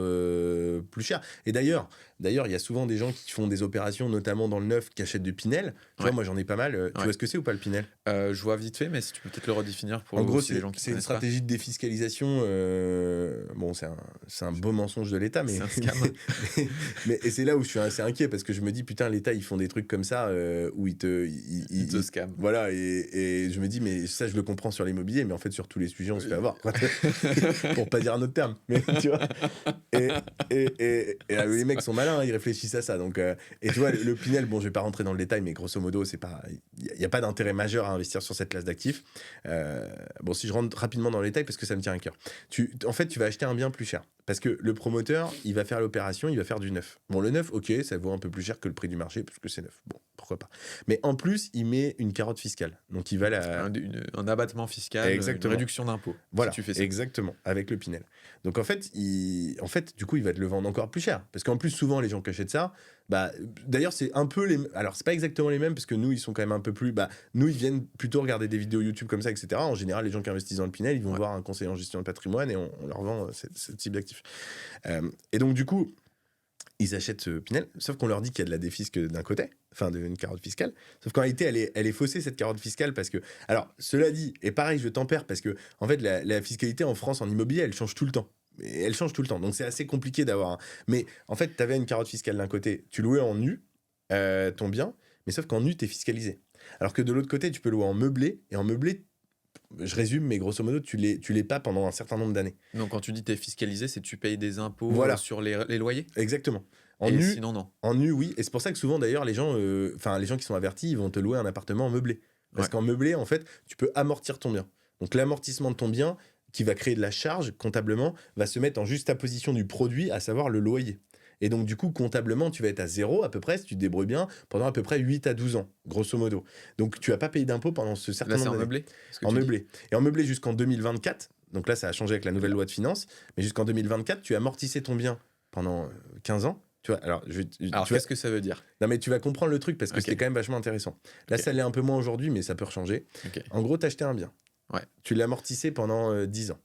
plus cher. Et d'ailleurs, il y a souvent des gens qui font des opérations, notamment dans le neuf, qui achètent du Pinel. Tu vois, moi, j'en ai pas mal. Tu vois ce que c'est ou pas le Pinel ? Je vois vite fait, mais si tu peux peut-être le redéfinir pour en gros, les gens qui c'est une stratégie de défiscalisation. Bon, c'est un beau mensonge de l'État, mais c'est un scam. et c'est là où je suis assez inquiet parce que je me dis putain, l'État ils font des trucs comme ça où ils te scam. Voilà, et je me dis mais ça je le comprends sur l'immobilier, mais en fait sur tous les sujets on se fait avoir, quoi. Pour pas dire un autre terme, mais tu vois. Et les mecs sont malins, ils réfléchissent à ça. Donc et tu vois le Pinel, bon je vais pas rentrer dans le détail, mais grosso modo c'est pas, il y a pas d'intérêt majeur à investir sur cette classe d'actifs. Bon, si je rentre rapidement dans le détail parce que ça me tient à cœur. En fait, tu vas acheter un bien plus cher. Parce que le promoteur, il va faire l'opération, il va faire du neuf. Bon, le neuf, ok, ça vaut un peu plus cher que le prix du marché, parce que c'est neuf. Bon, pourquoi pas. Mais en plus, il met une carotte fiscale. Donc, il va un abattement fiscal, une réduction d'impôt. Voilà, si tu fais ça. Exactement, avec le Pinel. Donc, en fait, du coup, il va te le vendre encore plus cher. Parce qu'en plus, souvent, les gens qui achètent ça, bah, d'ailleurs, c'est un peu les... Alors, c'est pas exactement les mêmes, parce que nous, ils sont quand même un peu plus... Bah, nous, ils viennent plutôt regarder des vidéos YouTube comme ça, etc. En général, les gens qui investissent dans le Pinel, ils vont voir un conseiller en gestion de patrimoine et on leur vend ce type d'actifs. Et donc, du coup, ils achètent ce Pinel, sauf qu'on leur dit qu'il y a de la défisque d'un côté, enfin, d'une carotte fiscale. Sauf qu'en réalité, elle est faussée, cette carotte fiscale, parce que... Alors, cela dit, et pareil, je tempère, parce que, en fait, la fiscalité en France, en immobilier, elle change tout le temps. Elle change tout le temps, donc c'est assez compliqué d'avoir Mais en fait, tu avais une carotte fiscale d'un côté, tu louais en nu ton bien, mais sauf qu'en nu, tu es fiscalisé. Alors que de l'autre côté, tu peux louer en meublé, et en meublé, je résume, mais grosso modo, tu l'es pas pendant un certain nombre d'années. Donc quand tu dis tu es fiscalisé, c'est que tu payes des impôts sur les loyers ? Exactement. Sinon, non. En nu, oui. Et c'est pour ça que souvent, d'ailleurs, les gens qui sont avertis, ils vont te louer un appartement en meublé. Parce qu'en meublé, en fait, tu peux amortir ton bien. Donc l'amortissement de ton bien, qui va créer de la charge comptablement, va se mettre en juxtaposition du produit, à savoir le loyer. Et donc, du coup, comptablement, tu vas être à 0 à peu près, si tu te débrouilles bien, pendant à peu près 8 à 12 ans, grosso modo. Donc, tu vas pas payer d'impôts pendant ce certain nombre d'années. Là, c'est en meublé ? En meublé. Et en meublé jusqu'en 2024. Donc là, ça a changé avec la nouvelle loi de finances. Mais jusqu'en 2024, tu amortissais ton bien pendant 15 ans. Tu vois, alors, qu'est-ce que ça veut dire ? Non, mais tu vas comprendre le truc parce que c'était quand même vachement intéressant. Là, ça l'est un peu moins aujourd'hui, mais ça peut rechanger. En gros, tu achetais un bien. Tu l'amortissais pendant 10 ans.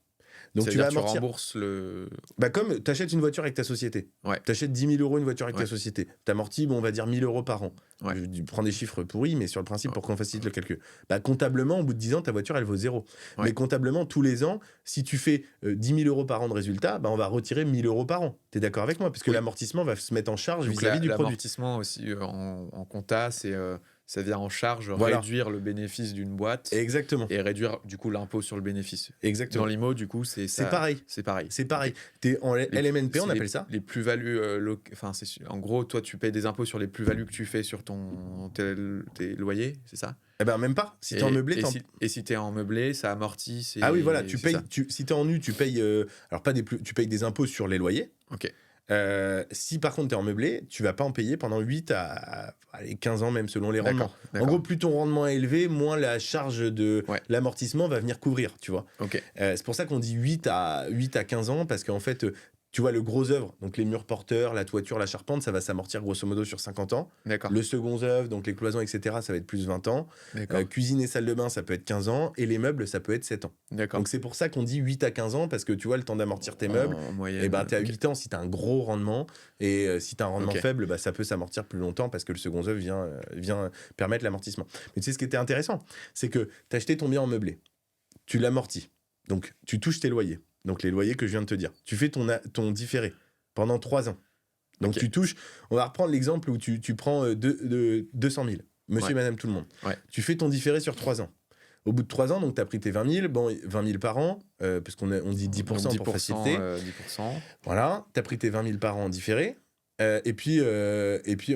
Donc tu rembourses le... Bah comme tu achètes une voiture avec ta société. Tu achètes 10 000 € une voiture avec ta société. Tu amortis, on va dire 1 000 € par an. Je prends des chiffres pourris, mais sur le principe pour qu'on facilite le calcul. Bah, comptablement, au bout de 10 ans, ta voiture, elle vaut 0. Mais comptablement, tous les ans, si tu fais 10 000 € par an de résultat, bah, on va retirer 1 000 € par an. Tu es d'accord avec moi ? Parce que l'amortissement va se mettre en charge vis-à-vis du produit. L'amortissement aussi en compta, c'est ça vient en charge Voilà. réduire le bénéfice d'une boîte Exactement. et réduire du coup l'impôt sur le bénéfice. Exactement. Dans l'IMO, du coup, c'est pareil. C'est pareil. C'est pareil. T'es en LMNP, on appelle les, ça. Les plus-values, en gros, toi, tu payes des impôts sur les plus-values que tu fais sur tes loyers, c'est ça? Eh ben, même pas. Si t'es en meublé, et si t'es en meublé, ça amortit. Ah oui, voilà. Tu payes. Si t'es en nu, tu payes. Alors, pas tu payes des impôts sur les loyers. Ok. Si par contre tu es en meublé, tu vas pas en payer pendant 8 à 15 ans, même selon les rendements. D'accord. En gros, plus ton rendement est élevé, moins la charge de l'amortissement va venir couvrir, tu vois. Ok. C'est pour ça qu'on dit 8 à 15 ans, parce qu'en fait, tu vois, le gros œuvre, donc les murs porteurs, la toiture, la charpente, ça va s'amortir grosso modo sur 50 ans. D'accord. Le second œuvre, donc les cloisons, etc., ça va être plus 20 ans. Cuisine et salle de bain, ça peut être 15 ans. Et les meubles, ça peut être 7 ans. D'accord. Donc c'est pour ça qu'on dit 8 à 15 ans, parce que tu vois, le temps d'amortir tes meubles, en moyenne, et ben t'es à 8 ans si t'as un gros rendement. Et si t'as un rendement faible, bah, ça peut s'amortir plus longtemps, parce que le second œuvre vient permettre l'amortissement. Mais tu sais, ce qui était intéressant, c'est que t'as acheté ton bien en meublé. Tu l'amortis. Donc tu touches tes loyers. Donc les loyers que je viens de te dire. Tu fais ton différé pendant 3 ans. Donc tu touches, on va reprendre l'exemple où tu prends 200 000, monsieur et madame tout le monde. Tu fais ton différé sur 3 ans. Au bout de 3 ans, donc tu as pris tes 20 000, bon, 20 000 par an, parce qu'on dit 10%, pour faciliter. 10%. Voilà, tu as pris tes 20 000 par an en différé. Et puis,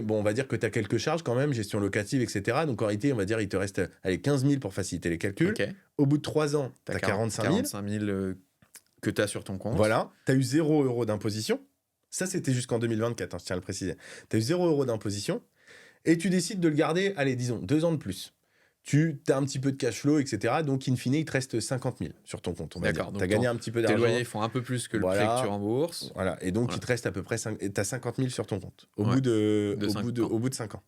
bon, on va dire que tu as quelques charges quand même, gestion locative, etc. Donc en réalité, on va dire il te reste 15 000 pour faciliter les calculs. Au bout de 3 ans, tu as 45 000. 45 000 que tu as sur ton compte. Voilà, tu as eu 0 € d'imposition. Ça, c'était jusqu'en 2024, je tiens à le préciser. Tu as eu 0 € d'imposition et tu décides de le garder, allez, disons, 2 ans de plus. Tu as un petit peu de cash flow, etc. Donc, in fine, il te reste 50 000 sur ton compte. D'accord. Tu as gagné un petit peu d'argent. Tes loyers font un peu plus que le prêt que tu rembourses. Voilà. Et donc, il te reste à peu près tu as 50 000 sur ton compte au bout de 5 ans.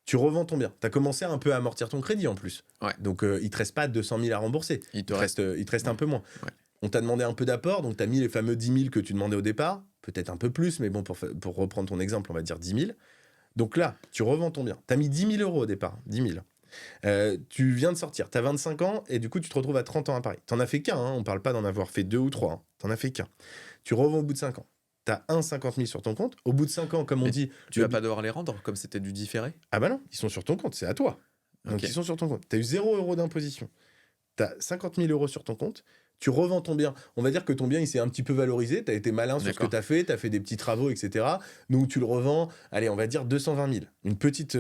Tu revends ton bien. Tu as commencé un peu à amortir ton crédit en plus. Donc, il te reste pas 200 000 à rembourser. Il te reste un peu moins. On t'a demandé un peu d'apport, donc tu as mis les fameux 10 000 que tu demandais au départ, peut-être un peu plus, mais bon, pour reprendre ton exemple, on va dire 10 000. Donc là, tu revends ton bien. Tu as mis 10 000 € au départ, 10 000. Tu viens de sortir, tu as 25 ans, et du coup, tu te retrouves à 30 ans à Paris. Tu n'en as fait qu'un, on ne parle pas d'en avoir fait 2 ou 3, tu n'en as fait qu'un. Tu revends au bout de 5 ans. Tu as 50 000 sur ton compte. Au bout de 5 ans, comme on dit... Tu vas pas devoir les rendre, comme c'était du différé? Ah bah non, ils sont sur ton compte, c'est à toi. Donc ils sont sur ton compte. Tu as eu 0 € d'imposition. Tu as 50 000 € sur ton compte. Tu revends ton bien. On va dire que ton bien, il s'est un petit peu valorisé. Tu as été malin sur ce que tu as fait des petits travaux, etc. Donc, tu le revends, allez, on va dire 220 000. Une petite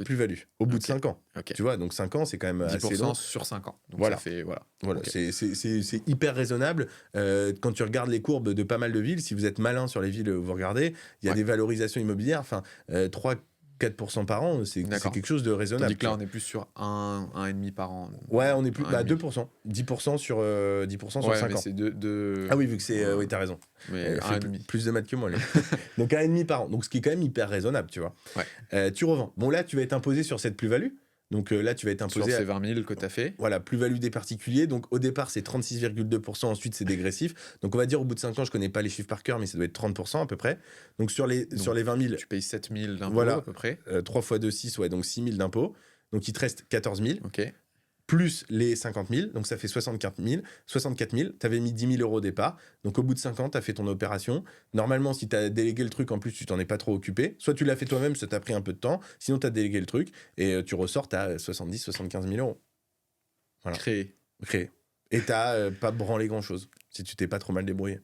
plus-value au bout de 5 ans. Tu vois, donc 5 ans, c'est quand même assez long. 10% sur 5 ans. Donc voilà. Ça fait, voilà. C'est hyper raisonnable. Quand tu regardes les courbes de pas mal de villes, si vous êtes malin sur les villes où vous regardez, il y a des valorisations immobilières. Enfin, 3-4% par an, c'est quelque chose de raisonnable. Tandis que là, on est plus sur 1,5 par an. Ouais, on est plus 2%. 10% sur 5 ans. C'est de... Ah oui, vu que c'est... oui, t'as raison. Mais plus de maths que moi. Donc 1,5 par an. Donc ce qui est quand même hyper raisonnable, tu vois. Tu revends. Bon, là, tu vas être imposé sur cette plus-value. Donc là, tu vas être imposé... Sur ces 20 000 que tu as fait. Voilà, plus-value des particuliers. Donc au départ, c'est 36,2%. Ensuite, c'est dégressif. Donc on va dire au bout de 5 ans, je connais pas les chiffres par cœur, mais ça doit être 30% à peu près. Donc sur les 20 000... Tu payes 7 000 d'impôts à peu près. 3 fois 2, 6, ouais, donc 6 000 d'impôts. Donc il te reste 14 000. Plus les 50 000, donc ça fait 64 000. 64 000, tu avais mis 10 000 € au départ. Donc au bout de 5 ans, tu as fait ton opération. Normalement, si tu as délégué le truc, en plus, tu t'en es pas trop occupé. Soit tu l'as fait toi-même, ça t'a pris un peu de temps. Sinon, tu as délégué le truc et tu ressors, tu as 70 75 000 €. Voilà. Créé. Et tu n'as pas branlé grand-chose, si tu t'es pas trop mal débrouillé.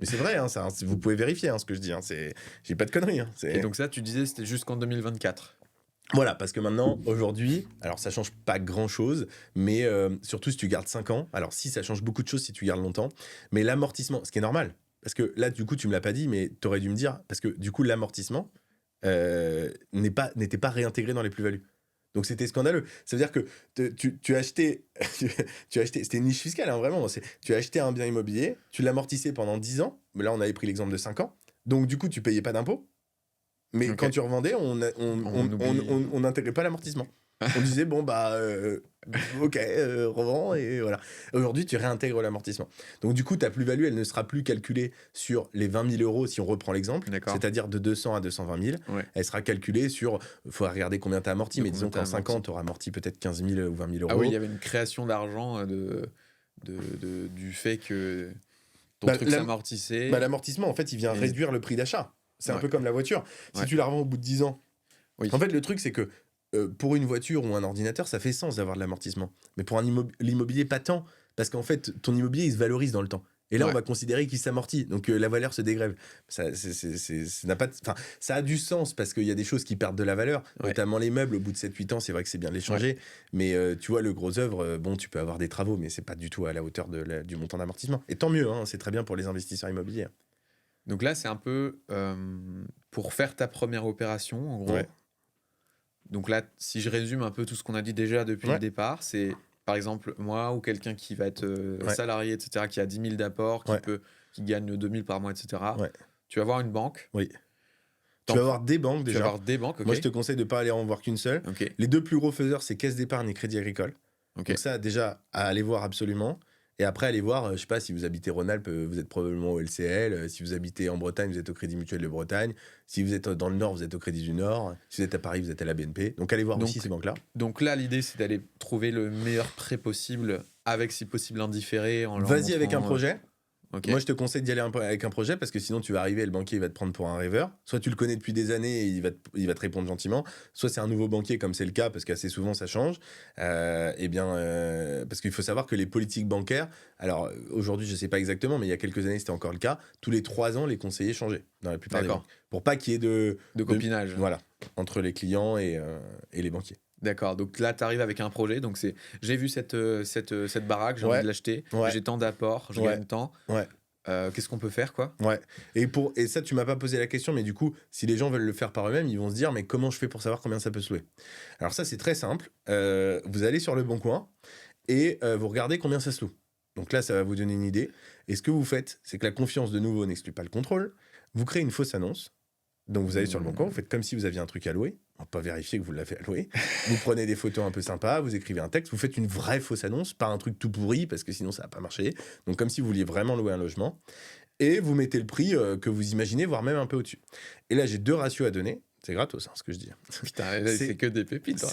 Mais c'est vrai, hein, ça, vous pouvez vérifier ce que je dis. J'ai pas de conneries. Et donc ça, tu disais, c'était jusqu'en 2024. Voilà, parce que maintenant, aujourd'hui, alors ça change pas grand-chose, mais surtout si tu gardes 5 ans, alors si ça change beaucoup de choses si tu gardes longtemps, mais l'amortissement, ce qui est normal, parce que là, du coup, tu me l'as pas dit, mais tu aurais dû me dire, parce que du coup, l'amortissement n'était pas réintégré dans les plus-values. Donc c'était scandaleux. Ça veut dire que tu as acheté, c'était une niche fiscale, hein, vraiment, tu as acheté un bien immobilier, tu l'amortissais pendant 10 ans, mais là, on avait pris l'exemple de 5 ans, donc du coup, tu payais pas d'impôts. Mais quand tu revendais, on n'intégrait pas l'amortissement. On disait, bon, bah, revends, et voilà. Aujourd'hui, tu réintègres l'amortissement. Donc, du coup, ta plus-value, elle ne sera plus calculée sur les 20 000 € si on reprend l'exemple, c'est-à-dire de 200 à 220 000. Elle sera calculée sur, il faudra regarder combien tu as amorti, mais disons qu'en 5 ans, tu auras amorti peut-être 15 000 ou 20 000 €. Ah oui, il y avait une création d'argent du fait que ton truc s'amortissait. L'amortissement, en fait, il vient réduire le prix d'achat. C'est un peu comme la voiture. Si tu la revends au bout de 10 ans, en fait, le truc, c'est que pour une voiture ou un ordinateur, ça fait sens d'avoir de l'amortissement. Mais pour l'immobilier, pas tant. Parce qu'en fait, ton immobilier, il se valorise dans le temps. Et là, on va considérer qu'il s'amortit. Donc, la valeur se dégrève. Ça n'a pas ça a du sens parce qu'il y a des choses qui perdent de la valeur. Notamment les meubles, au bout de 7-8 ans, c'est vrai que c'est bien de les changer. Mais tu vois, le gros œuvre, bon, tu peux avoir des travaux, mais c'est pas du tout à la hauteur du montant d'amortissement. Et tant mieux, hein, c'est très bien pour les investisseurs immobiliers. Donc là, c'est un peu pour faire ta première opération, en gros. Donc là, si je résume un peu tout ce qu'on a dit déjà depuis le départ, c'est... Par exemple, moi ou quelqu'un qui va être salarié, etc., qui a 10 000 d'apport, qui gagne 2 000 par mois, etc., tu vas voir une banque. Oui. Tu vas avoir des banques déjà. Tu vas avoir des banques, Moi, je te conseille de ne pas aller en voir qu'une seule. Les deux plus gros faiseurs, c'est Caisse d'épargne et Crédit Agricole. Donc ça, déjà, à aller voir absolument. Et après, allez voir, je sais pas, si vous habitez Rhône-Alpes, vous êtes probablement au LCL. Si vous habitez en Bretagne, vous êtes au Crédit Mutuel de Bretagne. Si vous êtes dans le Nord, vous êtes au Crédit du Nord. Si vous êtes à Paris, vous êtes à la BNP. Donc, allez voir aussi ces banques-là. Donc là, l'idée, c'est d'aller trouver le meilleur prêt possible, avec, si possible, un différé. Vas-y avec un projet. Moi, je te conseille d'y aller avec un projet parce que sinon, tu vas arriver et le banquier il va te prendre pour un rêveur. Soit tu le connais depuis des années et il va te répondre gentiment. Soit c'est un nouveau banquier, comme c'est le cas, parce qu'assez souvent, ça change. Parce qu'il faut savoir que les politiques bancaires, alors aujourd'hui, je ne sais pas exactement, mais il y a quelques années, c'était encore le cas. Tous les 3 ans, les conseillers changeaient dans la plupart des banques. Pour pas qu'il y ait de copinage. Voilà, entre les clients et les banquiers. D'accord, donc là tu arrives avec un projet, donc c'est j'ai vu cette baraque, j'ai envie de l'acheter, j'ai tant d'apports, je gagne tant. Qu'est-ce qu'on peut faire, quoi? Et ça, tu m'as pas posé la question, mais du coup, si les gens veulent le faire par eux-mêmes, ils vont se dire, mais comment je fais pour savoir combien ça peut se louer? Alors ça, c'est très simple. Vous allez sur Le Bon Coin et vous regardez combien ça se loue. Donc là, ça va vous donner une idée. Et ce que vous faites, c'est que la confiance, de nouveau, n'exclut pas le contrôle. Vous créez une fausse annonce. Donc vous allez sur Le Bon Coin, vous faites comme si vous aviez un truc à louer. On va pas vérifier que vous l'avez alloué. Vous prenez des photos un peu sympas, vous écrivez un texte, vous faites une vraie fausse annonce, pas un truc tout pourri, parce que sinon ça va pas marcher. Donc comme si vous vouliez vraiment louer un logement. Et vous mettez le prix que vous imaginez, voire même un peu au-dessus. Et là, j'ai 2 ratios à donner. C'est gratos, ce que je dis. Putain, c'est que des pépites.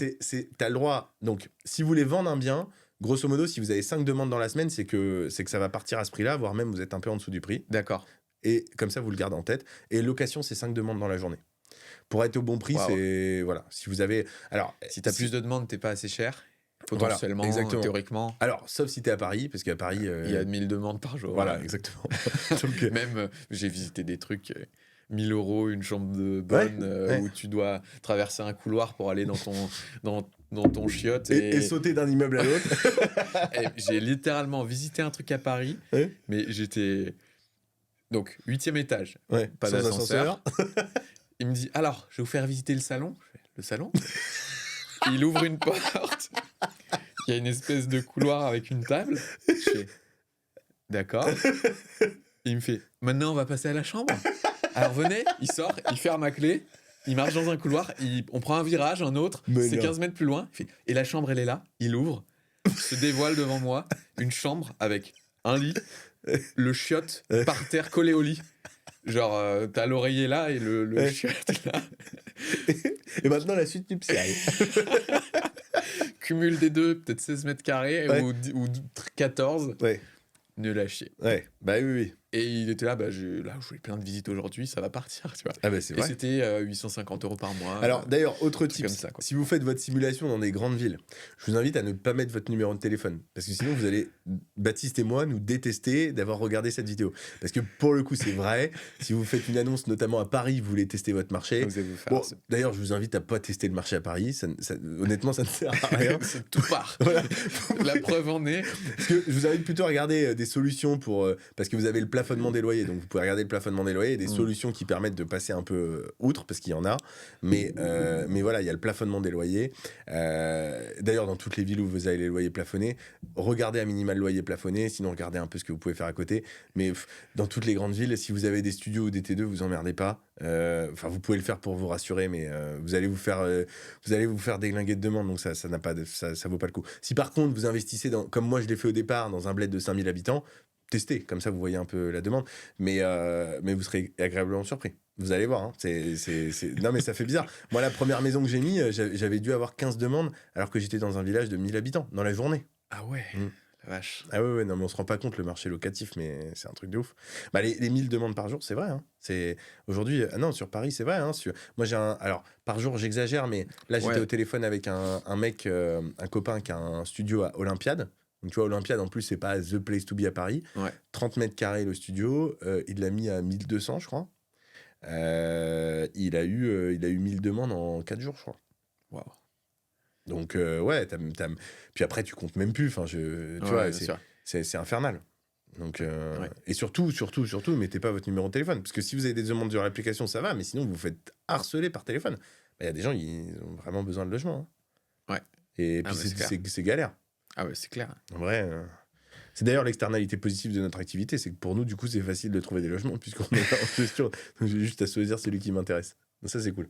T'as le droit. Donc, si vous voulez vendre un bien, grosso modo, si vous avez 5 demandes dans la semaine, c'est que ça va partir à ce prix-là, voire même vous êtes un peu en dessous du prix. D'accord. Et comme ça, vous le gardez en tête. Et location, c'est 5 demandes dans la journée. Pour être au bon prix, c'est... Voilà. Si vous avez... Alors, si tu as plus de demandes, t'es pas assez cher, potentiellement, théoriquement. Alors, sauf si tu es à Paris, parce qu'à Paris... Il y a 1000 demandes par jour. Voilà, exactement. Donc, même, j'ai visité des trucs... 1 000 €, une chambre de bonne, où tu dois traverser un couloir pour aller dans ton chiotte. Et sauter d'un immeuble à l'autre. J'ai littéralement visité un truc à Paris, mais j'étais... Donc, 8e étage, pas d'ascenseur. Il me dit, alors, je vais vous faire visiter le salon. Je fais, le salon? Il ouvre une porte. Il y a une espèce de couloir avec une table. Je fais, d'accord. Il me fait, maintenant, on va passer à la chambre. Alors, venez. Il sort, il ferme à clé. Il marche dans un couloir. On prend un virage, un autre. C'est 15 mètres plus loin. Il fait, et la chambre, elle est là. Il ouvre. Se dévoile devant moi. Une chambre avec un lit. Le chiotte par terre collé au lit. Genre, t'as l'oreiller là et le chiotte là. Et maintenant, la suite nuptiale. Cumul des deux, peut-être 16 mètres carrés ou 14. Ne lâcher. Bah oui. Et il était là, je voulais plein de visites aujourd'hui, ça va partir, tu vois. Ah bah c'est vrai. Et c'était 850 € par mois. Alors d'ailleurs, autre tip, comme ça, quoi. Si vous faites votre simulation dans des grandes villes, je vous invite à ne pas mettre votre numéro de téléphone. Parce que sinon, vous allez, Baptiste et moi, nous détester d'avoir regardé cette vidéo. Parce que pour le coup, c'est vrai. Si vous faites une annonce, notamment à Paris, vous voulez tester votre marché. Bon, d'ailleurs, je vous invite à pas tester le marché à Paris. Honnêtement, ça ne sert à rien. C'est tout part. Voilà. La preuve en est. Parce que je vous invite plutôt à regarder des solutions parce que vous avez le plafonnement des loyers. Donc vous pouvez regarder le plafonnement des loyers et des solutions qui permettent de passer un peu outre, parce qu'il y en a. Mais voilà, il y a le plafonnement des loyers. D'ailleurs, dans toutes les villes où vous avez les loyers plafonnés, regardez à minima le loyer plafonné, sinon regardez un peu ce que vous pouvez faire à côté. Mais dans toutes les grandes villes, si vous avez des studios ou des T2, vous emmerdez pas. Enfin, vous pouvez le faire pour vous rassurer, mais vous allez vous faire déglinguer de demandes, donc ça vaut pas le coup. Si par contre vous investissez comme moi je l'ai fait au départ, dans un bled de 5000 habitants, testez, comme ça vous voyez un peu la demande, mais vous serez agréablement surpris. Vous allez voir, hein. Non mais ça fait bizarre. Moi, la première maison que j'ai mis, j'avais dû avoir 15 demandes alors que j'étais dans un village de 1000 habitants dans la journée. Ah ouais. La vache. Ah ouais, non, mais on se rend pas compte le marché locatif, mais c'est un truc de ouf. Bah, les 1000 demandes par jour, c'est vrai. Hein. Aujourd'hui, non, sur Paris, c'est vrai. Hein, moi, alors, par jour, j'exagère, mais là, j'étais Ouais. au téléphone avec un mec, un copain qui a un studio à Olympiade. Donc, tu vois, Olympiade, en plus, c'est pas the place to be à Paris. Ouais. 30 mètres carrés le studio, il l'a mis à 1200, je crois. Il a eu 1000 demandes en 4 jours, je crois. Waouh. Donc, ouais, puis après, tu comptes même plus. Enfin, tu vois, c'est infernal. Donc, et surtout, mettez pas votre numéro de téléphone. Parce que si vous avez des demandes sur l'application, ça va, mais sinon, vous vous faites harceler par téléphone. Il y a des gens, ils ont vraiment besoin de logement. Hein. Ouais. Et puis, c'est galère. Ah ouais, c'est clair. En vrai, c'est d'ailleurs l'externalité positive de notre activité, c'est que pour nous, du coup, c'est facile de trouver des logements, puisqu'on est en gestion. Donc, j'ai juste à choisir celui qui m'intéresse. Donc, ça, c'est cool.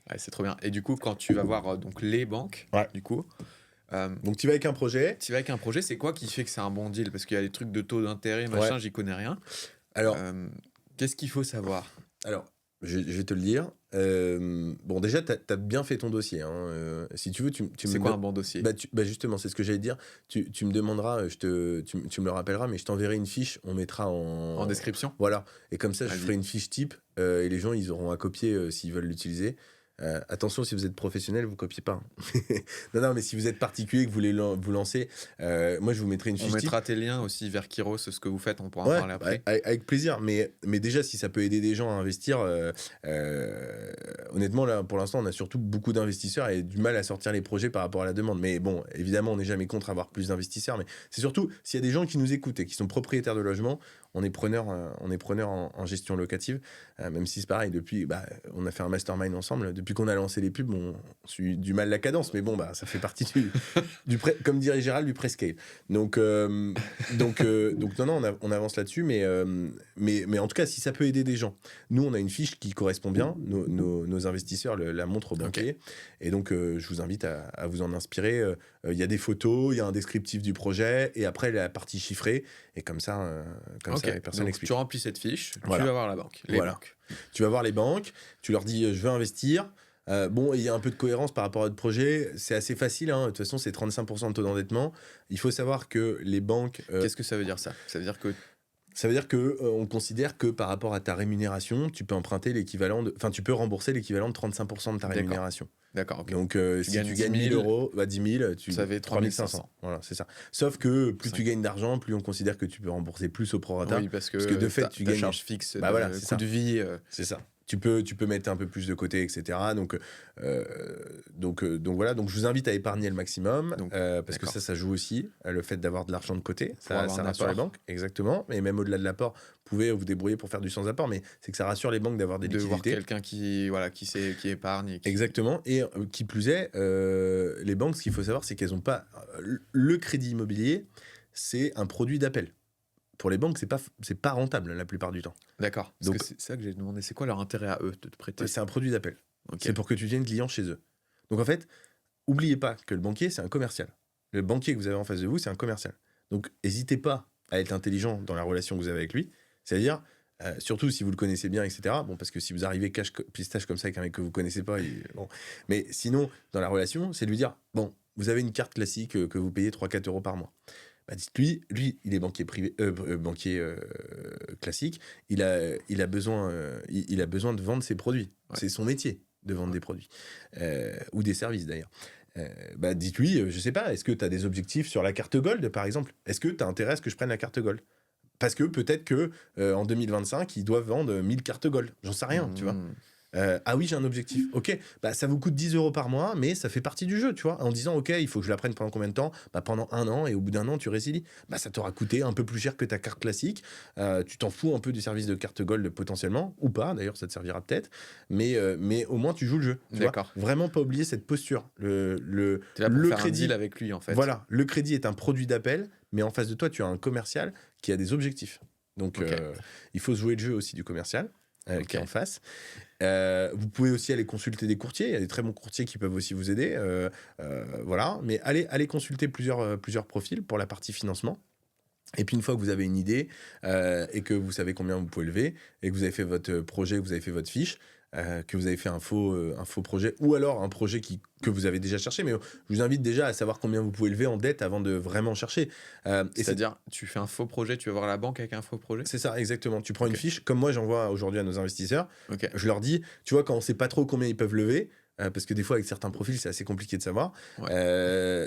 Ouais, c'est trop bien. Et du coup, quand tu vas voir donc les banques, du coup. Donc, tu vas avec un projet. C'est quoi qui fait que c'est un bon deal? Parce qu'il y a des trucs de taux d'intérêt, machin, j'y connais rien. Alors, qu'est-ce qu'il faut savoir? Alors, je vais te le dire. Bon, déjà, tu as bien fait ton dossier. Hein. Si tu veux, c'est quoi un bon dossier? Justement, c'est ce que j'allais te dire. Tu me demanderas, tu me le rappelleras, mais je t'enverrai une fiche. On mettra en description. Voilà. Et comme ça, je ferai une fiche type. Et les gens, ils auront à copier s'ils veulent l'utiliser. Attention, si vous êtes professionnel, vous copiez pas. non, mais si vous êtes particulier, que vous voulez vous lancer, moi je vous mettrai une fiche. On mettra tes liens aussi vers Kiros, ce que vous faites, on pourra en parler après. Avec plaisir, mais déjà si ça peut aider des gens à investir, honnêtement là pour l'instant on a surtout beaucoup d'investisseurs et du mal à sortir les projets par rapport à la demande. Mais bon, évidemment on n'est jamais contre avoir plus d'investisseurs, mais c'est surtout s'il y a des gens qui nous écoutent et qui sont propriétaires de logements, on est preneur en gestion locative, même si c'est pareil, depuis, on a fait un mastermind ensemble, depuis qu'on a lancé les pubs, on suit du mal la cadence, mais bon, ça fait partie comme dirait Gérald, du prescale. Donc non, on avance là-dessus, mais en tout cas, si ça peut aider des gens, nous, on a une fiche qui correspond bien, nos investisseurs la montrent aux banquiers, et donc je vous invite à vous en inspirer. Il y a des photos, il y a un descriptif du projet, et après la partie chiffrée, et comme ça, les personnes expliquent. Tu remplis cette fiche, tu vas voir la banque. Banques. Tu vas voir les banques, tu leur dis je veux investir. Il y a un peu de cohérence par rapport à votre projet. C'est assez facile. Hein. De toute façon, c'est 35% de taux d'endettement. Il faut savoir que les banques. Qu'est-ce que ça veut dire ça? Ça veut dire que on considère que par rapport à ta rémunération, tu peux emprunter l'équivalent tu peux rembourser l'équivalent de 35% de ta rémunération. D'accord. Okay. Donc, si tu gagnes 1000 euros, 10 000, ça fait 3500. Voilà, c'est ça. Sauf que plus tu gagnes d'argent, plus on considère que tu peux rembourser plus au prorata. Oui, parce que de fait, tu gagnes. Charge fixe, c'est coût de vie. C'est ça. Tu peux mettre un peu plus de côté, etc. Donc voilà. Donc je vous invite à épargner le maximum, parce que ça joue aussi, le fait d'avoir de l'argent de côté. Ça rassure les banques, exactement. Et même au-delà de l'apport, vous pouvez vous débrouiller pour faire du sans-apport, mais c'est que ça rassure les banques d'avoir des liquidités. De voir quelqu'un qui épargne. Exactement. Et qui plus est, les banques, ce qu'il faut savoir, c'est qu'elles n'ont pas... Le crédit immobilier, c'est un produit d'appel. Pour les banques, c'est pas rentable la plupart du temps. D'accord. Donc c'est ça que j'ai demandé. C'est quoi leur intérêt à eux de te prêter? C'est un produit d'appel. C'est pour que tu deviennes client chez eux. Donc en fait, oubliez pas que le banquier, c'est un commercial. Le banquier que vous avez en face de vous, c'est un commercial. Donc n'hésitez pas à être intelligent dans la relation que vous avez avec lui. C'est-à-dire, surtout si vous le connaissez bien, etc. Bon, parce que si vous arrivez pistache comme ça avec un mec que vous connaissez pas, bon. Mais sinon, dans la relation, c'est de lui dire, bon, vous avez une carte classique que vous payez 3-4 euros par mois. Dites-lui, lui, il est banquier privé, classique. Il a besoin de vendre ses produits. Ouais. C'est son métier de vendre des produits ou des services d'ailleurs. Dites-lui, je sais pas, est-ce que tu as des objectifs sur la carte Gold, par exemple? Est-ce que tu as intérêt à ce que je prenne la carte Gold? Parce que peut-être que en 2025, ils doivent vendre 1000 cartes Gold. J'en sais rien, tu vois. Ah oui, j'ai un objectif. Ok, ça vous coûte 10 euros par mois, mais ça fait partie du jeu, tu vois. En disant, ok, il faut que je la prenne pendant combien de temps? Pendant 1 an, et au bout d'1 an, tu résilies. Ça t'aura coûté un peu plus cher que ta carte classique. Tu t'en fous un peu du service de carte Gold potentiellement, ou pas, d'ailleurs, ça te servira peut-être. Mais au moins, tu joues le jeu. Tu vois. Vraiment pas oublier cette posture. T'es là pour faire crédit, un deal avec lui, en fait. Voilà, le crédit est un produit d'appel, mais en face de toi, tu as un commercial qui a des objectifs. Donc, il faut se jouer le jeu aussi du commercial. Qui est en face. Vous pouvez aussi aller consulter des courtiers. Il y a des très bons courtiers qui peuvent aussi vous aider. Voilà. Mais allez consulter plusieurs profils pour la partie financement. Et puis une fois que vous avez une idée et que vous savez combien vous pouvez lever et que vous avez fait votre projet, que vous avez fait votre fiche, que vous avez fait un faux projet, ou alors un projet que vous avez déjà cherché, mais je vous invite déjà à savoir combien vous pouvez lever en dette avant de vraiment chercher. C'est-à-dire, tu fais un faux projet, tu vas voir la banque avec un faux projet? C'est ça, exactement. Tu prends une Ok. fiche, comme moi j'envoie aujourd'hui à nos investisseurs, Ok. je leur dis, tu vois, quand on sait pas trop combien ils peuvent lever, parce que des fois avec certains profils c'est assez compliqué de savoir,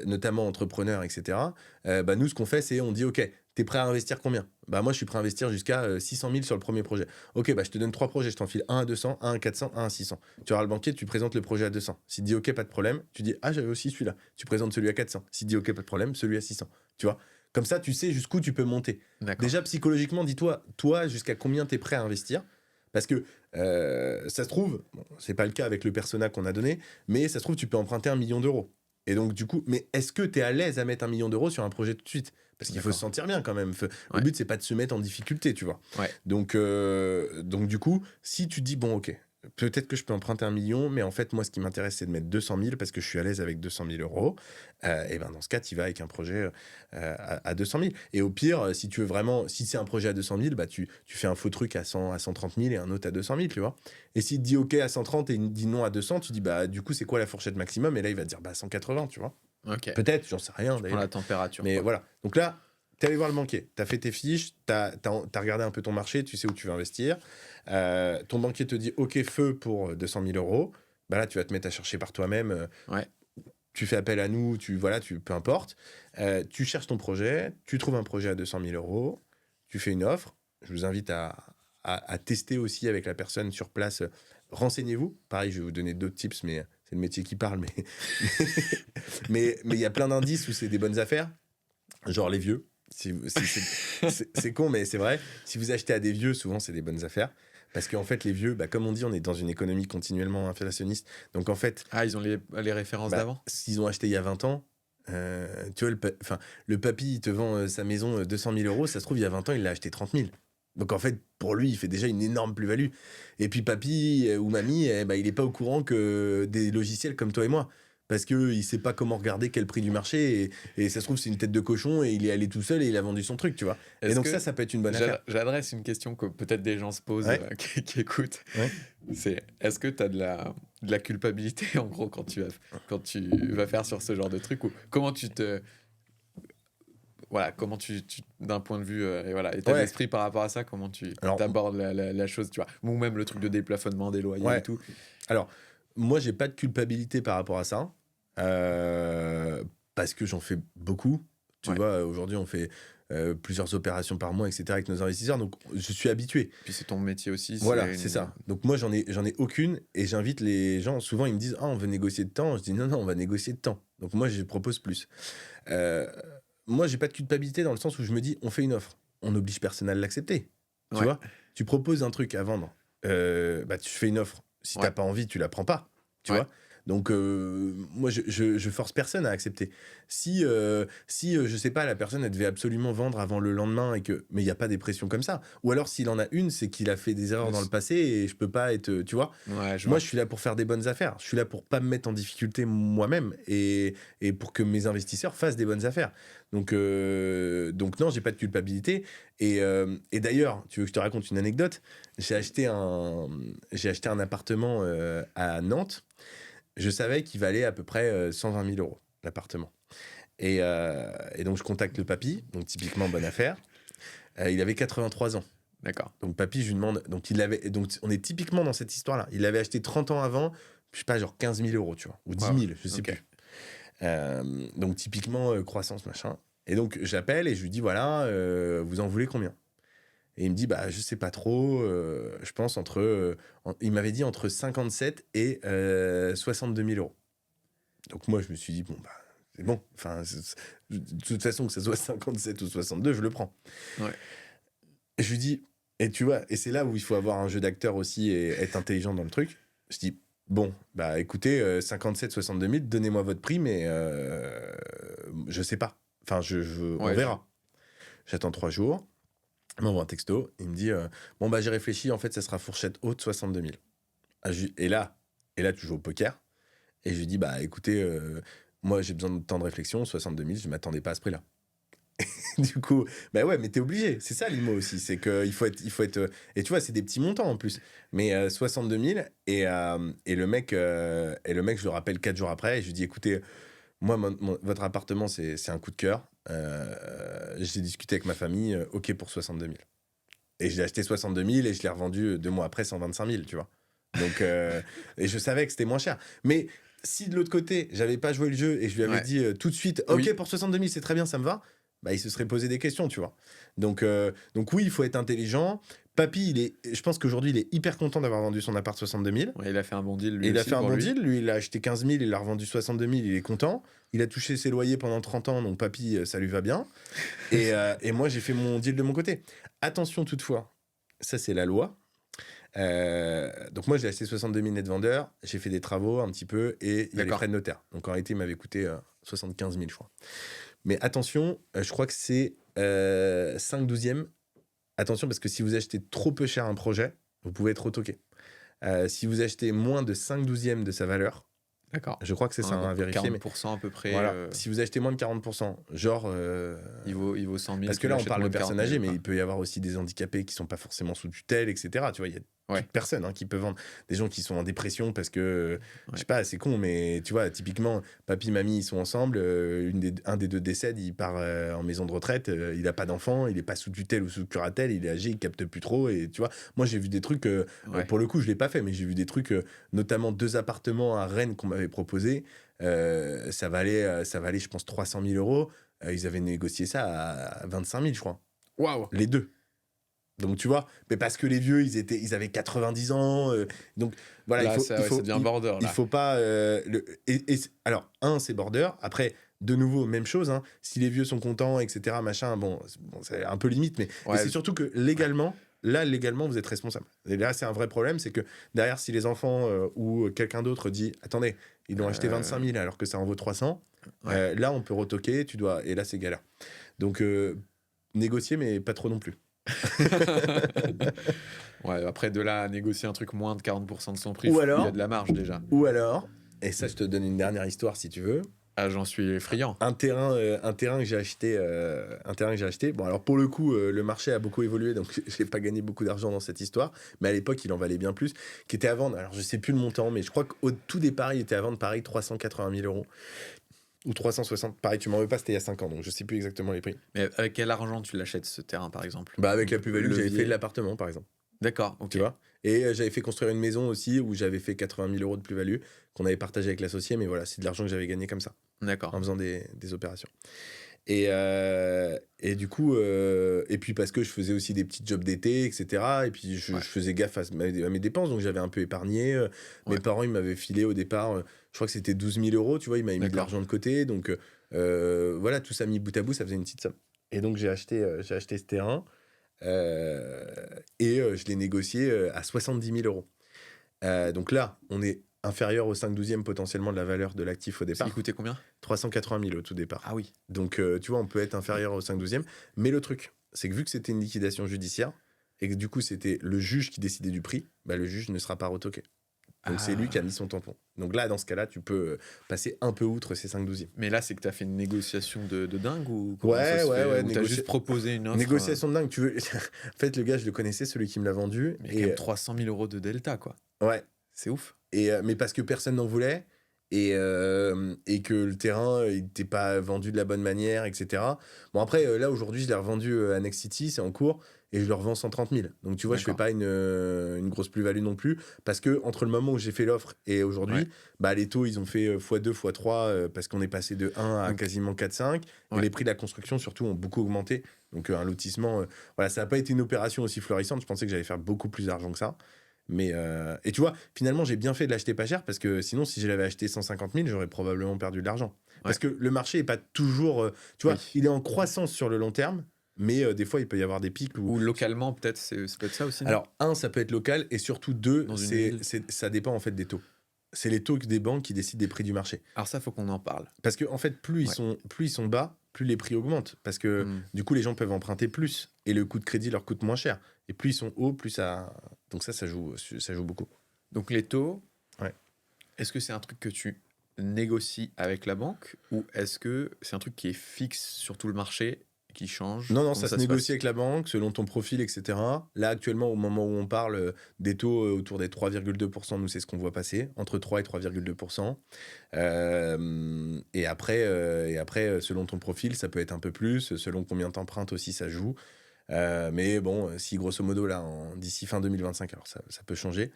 notamment entrepreneurs, etc. Nous ce qu'on fait c'est on dit ok, t'es prêt à investir combien? Moi je suis prêt à investir jusqu'à 600 000 sur le premier projet. Ok, je te donne 3 projets, je t'enfile un à 200, un à 400, un à 600. Tu auras le banquier, tu présentes le projet à 200. S'il dit ok, pas de problème, tu dis ah j'avais aussi celui-là. Tu présentes celui à 400. S'il dit ok, pas de problème, celui à 600. Tu vois? Comme ça tu sais jusqu'où tu peux monter. D'accord. Déjà psychologiquement, dis-toi, toi jusqu'à combien t'es prêt à investir? Parce que ça se trouve, c'est pas le cas avec le persona qu'on a donné, mais ça se trouve, tu peux emprunter 1 million d'euros. Et donc, du coup, mais est-ce que tu es à l'aise à mettre 1 million d'euros sur un projet tout de suite? Parce qu'il faut se sentir bien quand même. Le but, c'est pas de se mettre en difficulté, tu vois. Ouais. Donc, du coup, si tu dis, bon, ok, peut-être que je peux emprunter 1 million, mais en fait, moi, ce qui m'intéresse, c'est de mettre 200 000 parce que je suis à l'aise avec 200 000 euros. Et dans ce cas, tu vas avec un projet à 200 000. Et au pire, si tu veux vraiment, si c'est un projet à 200 000, tu fais un faux truc à 100, à 130 000 et un autre à 200 000, tu vois. Et s'il te dit OK à 130 et il dit non à 200, tu dis, du coup, c'est quoi la fourchette maximum? Et là, il va te dire, 180, tu vois. Ok. Peut-être, j'en sais rien. Prends la température. Mais voilà. Donc là, t'es allé voir le banquier, t'as fait tes fiches, t'as regardé un peu ton marché, tu sais où tu veux investir. Ton banquier te dit OK, feu pour 200 000 euros. Là, tu vas te mettre à chercher par toi-même. Tu fais appel à nous, peu importe. Tu cherches ton projet, tu trouves un projet à 200 000 euros, tu fais une offre. Je vous invite à tester aussi avec la personne sur place. Renseignez-vous. Pareil, je vais vous donner d'autres tips, mais c'est le métier qui parle. Mais il y a plein d'indices où c'est des bonnes affaires. Genre les vieux. C'est con, mais c'est vrai. Si vous achetez à des vieux, souvent, c'est des bonnes affaires. Parce qu'en fait, les vieux, comme on dit, on est dans une économie continuellement inflationniste. Donc en fait... ils ont les références d'avant? S'ils ont acheté il y a 20 ans, tu vois, le papy, il te vend sa maison 200 000 euros, ça se trouve, il y a 20 ans, il l'a acheté 30 000. Donc en fait, pour lui, il fait déjà une énorme plus-value. Et puis papy ou mamie, il n'est pas au courant que des logiciels comme toi et moi. Parce qu'il ne sait pas comment regarder quel prix du marché. Et ça se trouve, c'est une tête de cochon et il est allé tout seul et il a vendu son truc, tu vois. Et donc ça peut être une bonne affaire. J'adresse une question que peut-être des gens se posent qui écoutent. C'est, est-ce que tu as de la culpabilité, en gros, quand tu vas faire sur ce genre de truc? Ou comment tu te... Voilà, comment tu d'un point de vue état d'esprit par rapport à ça, comment tu abordes la chose, tu vois, ou même le truc de déplafonnement des loyers et tout. Alors, moi, j'ai pas de culpabilité par rapport à ça, parce que j'en fais beaucoup. Tu vois, aujourd'hui, on fait plusieurs opérations par mois, etc., avec nos investisseurs, donc je suis habitué. Puis c'est ton métier aussi. Voilà, c'est ça. Donc moi, j'en ai aucune, et j'invite les gens. Souvent, ils me disent, on veut négocier de temps. Je dis, non, on va négocier de temps. Donc moi, je propose plus. Moi, j'ai pas de culpabilité dans le sens où je me dis, on fait une offre, on oblige personne à l'accepter. Tu vois, tu proposes un truc à vendre, tu fais une offre. Si t'as pas envie, tu la prends pas. Tu vois. Donc moi, je force personne à accepter. Si je sais pas, la personne elle devait absolument vendre avant le lendemain mais il y a pas des pressions comme ça. Ou alors s'il en a une, c'est qu'il a fait des erreurs dans le passé et je peux pas être, tu vois. Moi, je suis là pour faire des bonnes affaires. Je suis là pour pas me mettre en difficulté moi-même et pour que mes investisseurs fassent des bonnes affaires. Donc non, j'ai pas de culpabilité. Et d'ailleurs, tu veux que je te raconte une anecdote? J'ai acheté un appartement à Nantes. Je savais qu'il valait à peu près 120 000 euros, l'appartement. Et donc, je contacte le papy, donc typiquement bonne affaire. Il avait 83 ans. D'accord. Donc, papy, je lui demande... Donc, on est typiquement dans cette histoire-là. Il l'avait acheté 30 ans avant, je sais pas, genre 15 000 euros, tu vois, ou 10 000, je sais plus. Donc, typiquement, croissance, machin. Et donc, j'appelle et je lui dis, voilà, vous en voulez combien? Et il me dit, je sais pas trop, je pense il m'avait dit entre 57 et 62 000 euros. Donc moi, je me suis dit, c'est bon. Enfin, de toute façon, que ça soit 57 ou 62, je le prends. Et je lui dis, et tu vois, et c'est là où il faut avoir un jeu d'acteur aussi et être intelligent dans le truc. Je dis, bon, écoutez, 57, 62 000, donnez-moi votre prix, mais je sais pas. Enfin, on verra. J'attends 3 jours. Il m'envoie un texto, il me dit j'ai réfléchi, en fait ça sera fourchette haute 62 000. Et là tu joues au poker et je lui dis écoutez, moi j'ai besoin de temps de réflexion, 62 000, je m'attendais pas à ce prix-là. Du coup, bah ouais, mais t'es obligé. C'est ça l'IMO aussi. C'est qu'il faut être. Et tu vois, c'est des petits montants en plus. Mais 62 000. Et le mec, je le rappelle 4 jours après. Et je lui dis écoutez, moi, votre appartement, c'est un coup de cœur. J'ai discuté avec ma famille. OK pour 62 000. Et je l'ai acheté 62 000 et je l'ai revendu 2 mois après 125 000, tu vois. Donc, et je savais que c'était moins cher. Mais si de l'autre côté, j'avais pas joué le jeu et je lui avais dit tout de suite, OK, Oui. pour 62 000, c'est très bien, ça me va, bah, il se serait posé des questions, tu vois. Donc oui, il faut être intelligent. Papy, je pense qu'aujourd'hui, il est hyper content d'avoir vendu son appart 62 000. Ouais, il a fait un bon deal, lui Et il a aussi, fait un pour bon lui. deal. Lui, il a acheté 15 000, il l'a revendu 62 000, il est content. Il a touché ses loyers pendant 30 ans, donc papy, ça lui va bien. Et moi, j'ai fait mon deal de mon côté. Attention toutefois, ça c'est la loi. Donc moi, j'ai acheté 62 000 net vendeurs, j'ai fait des travaux un petit peu et il y a les frais de notaire. Donc en réalité, il m'avait coûté 75 000, je crois. Mais attention, je crois que c'est 5/12e. Attention, parce que si vous achetez trop peu cher un projet, vous pouvez être retoqué. Si vous achetez moins de 5/12e de sa valeur, D'accord. je crois que c'est ça, à vérifier. 40% à peu près. Voilà. Si vous achetez moins de 40%, genre. Il vaut 100 000. Parce que là, on parle de personnes 40 000, âgées, mais il peut y avoir aussi des handicapés qui sont pas forcément sous tutelle, etc. Tu vois, il y a toute personne qui peut vendre. Des gens qui sont en dépression parce que, je sais pas, c'est con, mais tu vois, typiquement, papy, mamie, ils sont ensemble, un des deux décède, il part en maison de retraite, il a pas d'enfant, il est pas sous tutelle ou sous curatelle, il est âgé, il capte plus trop, et tu vois, moi j'ai vu des trucs, pour le coup, je l'ai pas fait, mais j'ai vu des trucs, notamment 2 appartements à Rennes qu'on m'avait proposé, ça valait, je pense, 300 000 euros. Ils avaient négocié ça à 25 000, je crois. Waouh! Les deux. Donc, tu vois, mais parce que les vieux, ils avaient 90 ans. Donc, voilà, là, ça devient border. Il faut pas. Alors, c'est border. Après, de nouveau, même chose. Hein, si les vieux sont contents, etc., machin, bon c'est un peu limite. Mais c'est surtout que légalement, vous êtes responsable. Et là, c'est un vrai problème. C'est que derrière, si les enfants ou quelqu'un d'autre dit attendez, ils l'ont acheté 25 000 alors que ça en vaut 300, là, on peut retoquer. Et là, c'est galère. Donc, négocier, mais pas trop non plus. Après de là à négocier un truc moins de 40% de son prix, il y a de la marge déjà. Ou alors, et ça je te donne une dernière histoire si tu veux. Ah, j'en suis friand. Un terrain que j'ai acheté. Bon, alors pour le coup, le marché a beaucoup évolué, donc j'ai pas gagné beaucoup d'argent dans cette histoire. Mais à l'époque, il en valait bien plus. Qui était à vendre. Alors je sais plus le montant, mais je crois qu'au tout départ, il était à vendre pareil 380 000 euros. Ou 360, pareil, tu m'en veux pas, c'était il y a 5 ans, donc je sais plus exactement les prix. Mais avec quel argent tu l'achètes ce terrain par exemple? Bah avec la plus-value que j'avais fait de l'appartement par exemple. D'accord, ok. Tu vois. Et j'avais fait construire une maison aussi où j'avais fait 80 000 euros de plus-value qu'on avait partagé avec l'associé, mais voilà, c'est de l'argent que j'avais gagné comme ça. D'accord. En faisant des opérations. Et du coup, et puis parce que je faisais aussi des petits jobs d'été, etc. Et puis je faisais gaffe à mes dépenses, donc j'avais un peu épargné. Mes parents, ils m'avaient filé au départ, je crois que c'était 12 000 euros, tu vois, ils m'avaient mis de l'argent de côté. Donc voilà, tout ça mis bout à bout, ça faisait une petite somme. Et donc j'ai acheté ce terrain et je l'ai négocié à 70 000 euros. Donc là, on est inférieur au 5/12e potentiellement de la valeur de l'actif au départ. Il coûtait combien? 380 000 au tout départ. Ah oui. Donc, tu vois, on peut être inférieur au 5/12e. Mais le truc, c'est que vu que c'était une liquidation judiciaire, et que du coup, c'était le juge qui décidait du prix, bah, le juge ne sera pas retoqué. Donc, c'est lui qui a mis son tampon. Donc là, dans ce cas-là, tu peux passer un peu outre ces 5/12e. Mais là, c'est que tu as fait une négociation de dingue ou ouais. Ou tu as juste proposé une offre? Négociation de dingue. Tu veux... en fait, le gars, je le connaissais, celui qui me l'a vendu. Mais il y a quand même 300 000 euros de delta, quoi. Ouais. C'est ouf. Mais parce que personne n'en voulait et que le terrain n'était pas vendu de la bonne manière, etc. Bon, après, là, aujourd'hui, je l'ai revendu à Next City, c'est en cours, et je le revends 130 000. Donc, tu vois, je fais pas une grosse plus-value non plus, parce que entre le moment où j'ai fait l'offre et aujourd'hui, bah, les taux, ils ont fait x2, x3, parce qu'on est passé de 1 à quasiment 4-5, et les prix de la construction, surtout, ont beaucoup augmenté. Donc, un lotissement, voilà, ça n'a pas été une opération aussi florissante. Je pensais que j'allais faire beaucoup plus d'argent que ça. Mais et tu vois, finalement, j'ai bien fait de l'acheter pas cher parce que sinon, si je l'avais acheté 150 000, j'aurais probablement perdu de l'argent. Parce que le marché est pas toujours. Tu vois, il est en croissance sur le long terme, mais des fois, il peut y avoir des pics. Ou localement, peut-être, ça peut être ça aussi. Non? Alors, ça peut être local, et surtout, ça dépend en fait des taux. C'est les taux des banques qui décident des prix du marché. Alors, ça, faut qu'on en parle. Parce que, en fait, plus ils sont bas, plus les prix augmentent. Parce que du coup, les gens peuvent emprunter plus et le coût de crédit leur coûte moins cher. Et plus ils sont hauts, plus ça. Donc, ça joue beaucoup. Donc, les taux, est-ce que c'est un truc que tu négocies avec la banque ou est-ce que c'est un truc qui est fixe sur tout le marché, qui change? Non, Comment ça se se négocie passe? avec la banque selon ton profil, etc. Là, actuellement, au moment où on parle, des taux autour des 3,2%, nous, c'est ce qu'on voit passer, entre 3 et 3,2%. Et après, selon ton profil, ça peut être un peu plus, selon combien t'empruntes aussi, ça joue. Mais bon, si grosso modo, là, d'ici fin 2025, alors ça peut changer.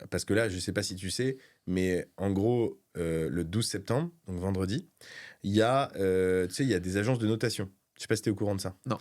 Parce que là, je sais pas si tu sais, mais en gros, le 12 septembre, donc vendredi, il y a, tu sais, il y a des agences de notation. Je sais pas si tu es au courant de ça. Non.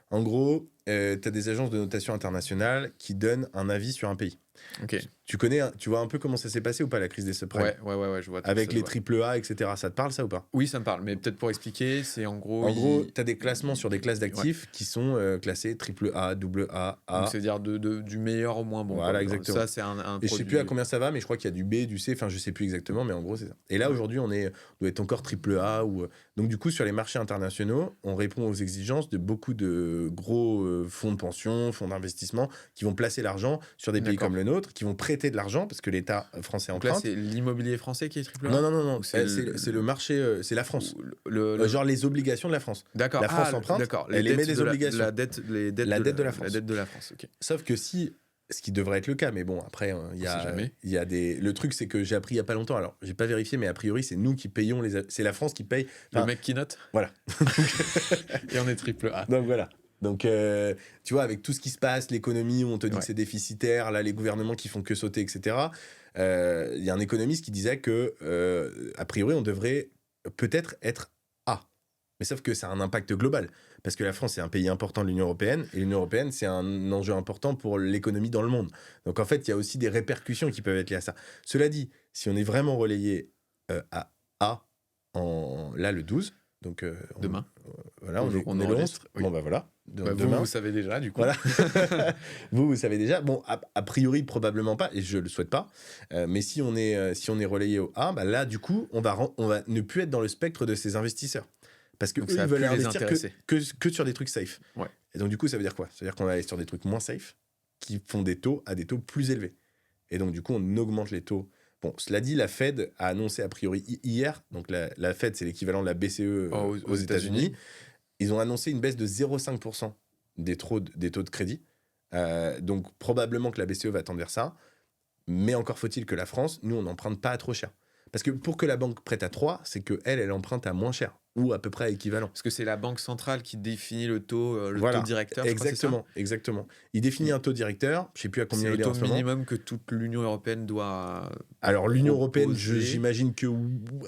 En gros, tu as des agences de notation internationales qui donnent un avis sur un pays. Ok. Tu connais, tu vois un peu comment ça s'est passé ou pas, la crise des subprimes? Ouais, je vois tout Avec ça, les ouais. triple A, etc. Ça te parle, ça ou pas? Oui, ça me parle, mais peut-être pour expliquer, c'est en gros. En gros, tu as des classements sur des classes Ouais. d'actifs qui sont classés triple A, double A, Donc, A. c'est-à-dire du meilleur au moins bon. Voilà, quoi. Genre, exactement. ça, c'est un Et je sais produit. plus à combien ça va, mais je crois qu'il y a du B, du C, enfin je sais plus exactement, mais en gros c'est ça. Et là Ouais. aujourd'hui on doit être encore triple A ou donc du coup sur les marchés internationaux, on répond aux exigences de beaucoup de gros fonds de pension, fonds d'investissement qui vont placer l'argent sur des pays D'accord. comme le nôtre, qui vont prêter de l'argent parce que l'État français Donc là, emprunte. c'est l'immobilier français qui est triple A? Non, Ou c'est le marché, c'est la France. ou le- Genre les obligations de la France. D'accord. La France emprunte, d'accord. elle émet des de obligations. la dette, les dettes La de dette de la la France. dette de la France. Ok. Sauf que si, ce qui devrait être le cas, mais bon, après, il y On sait jamais. y a des. Le truc, c'est que j'ai appris il y a pas longtemps, alors j'ai pas vérifié, mais a priori, c'est nous qui payons c'est la France qui paye. Le Enfin, mec qui note. voilà. Et on est triple A. Donc voilà. Donc, tu vois, avec tout ce qui se passe, l'économie où on te dit Ouais. que c'est déficitaire, là, les gouvernements qui font que sauter, etc. Il y a un économiste qui disait que, a priori, on devrait peut-être être A. Mais sauf que ça a un impact global. Parce que la France, c'est un pays important de l'Union européenne. Et l'Union européenne, c'est un enjeu important pour l'économie dans le monde. Donc, en fait, il y a aussi des répercussions qui peuvent être liées à ça. Cela dit, si on est vraiment relayé à A, là, le 12, donc Demain. voilà, Au on jour est, où on est le 11. enregistre, oui. Bon, bah voilà. Bah, Demain. vous savez déjà, du coup. Voilà. vous savez déjà. Bon, a priori, probablement pas, et je le souhaite pas. Mais si on est relayé au A, bah là, du coup, on va ne plus être dans le spectre de ces investisseurs. Parce que Donc eux, ça ils va veulent plus les investir intéresser. que sur des trucs safe. Ouais. Et donc, du coup, ça veut dire quoi? Ça veut dire qu'on va aller sur des trucs moins safe, qui font des taux à des taux plus élevés. Et donc, du coup, on augmente les taux. Bon, cela dit, la Fed a annoncé a priori hier, donc la Fed, c'est l'équivalent de la BCE aux États-Unis. Ils ont annoncé une baisse de 0,5% des taux de crédit. Donc, probablement que la BCE va tendre vers ça. Mais encore faut-il que la France, nous, on n'emprunte pas à trop cher. Parce que pour que la banque prête à 3, c'est qu'elle emprunte à moins cher. Ou à peu près équivalent. Parce que c'est la banque centrale qui définit le taux Voilà. taux directeur. Je crois, c'est ça. Exactement. Il définit un taux directeur. Je sais plus à combien C'est il est le en taux ce moment. minimum que toute l'Union européenne doit. Alors l'Union européenne, proposer. j'imagine que.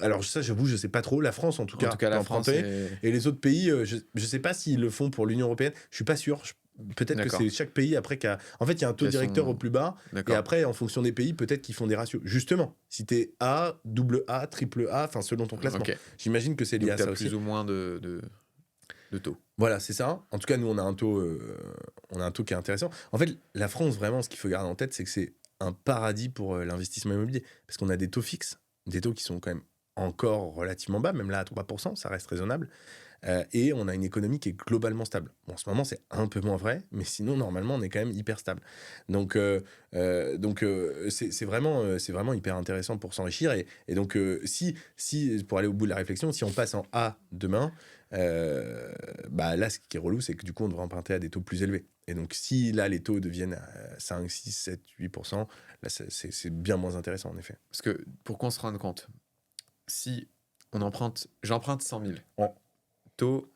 Alors ça, j'avoue, je sais pas trop. La France, en tout cas, la France. Et les autres pays, je sais pas s'ils le font pour l'Union européenne. Je suis pas sûr. Peut-être que D'accord. c'est chaque pays après qui a. En fait, il y a un taux directeur au plus bas. D'accord. Et après, en fonction des pays, peut-être qu'ils font des ratios. Justement, si t'es A, double A, triple A, enfin selon ton classement. Ok. J'imagine que c'est lié Donc à t'as ça aussi. plus ou moins de taux. Voilà, c'est ça. En tout cas, nous, on a un taux qui est intéressant. En fait, la France, vraiment, ce qu'il faut garder en tête, c'est que c'est un paradis pour l'investissement immobilier. Parce qu'on a des taux fixes, des taux qui sont quand même encore relativement bas, même là à 3%, ça reste raisonnable. Et on a une économie qui est globalement stable. Bon, en ce moment, c'est un peu moins vrai, mais sinon, normalement, on est quand même hyper stable. Donc, c'est vraiment hyper intéressant pour s'enrichir. Et donc, si, pour aller au bout de la réflexion, si on passe en A demain, bah là, ce qui est relou, c'est que du coup, on devrait emprunter à des taux plus élevés. Et donc, si là, les taux deviennent à 5, 6, 7, 8%, là, c'est bien moins intéressant, en effet. Parce que pour qu'on se rende compte, si j'emprunte 100 000. Ouais. Taux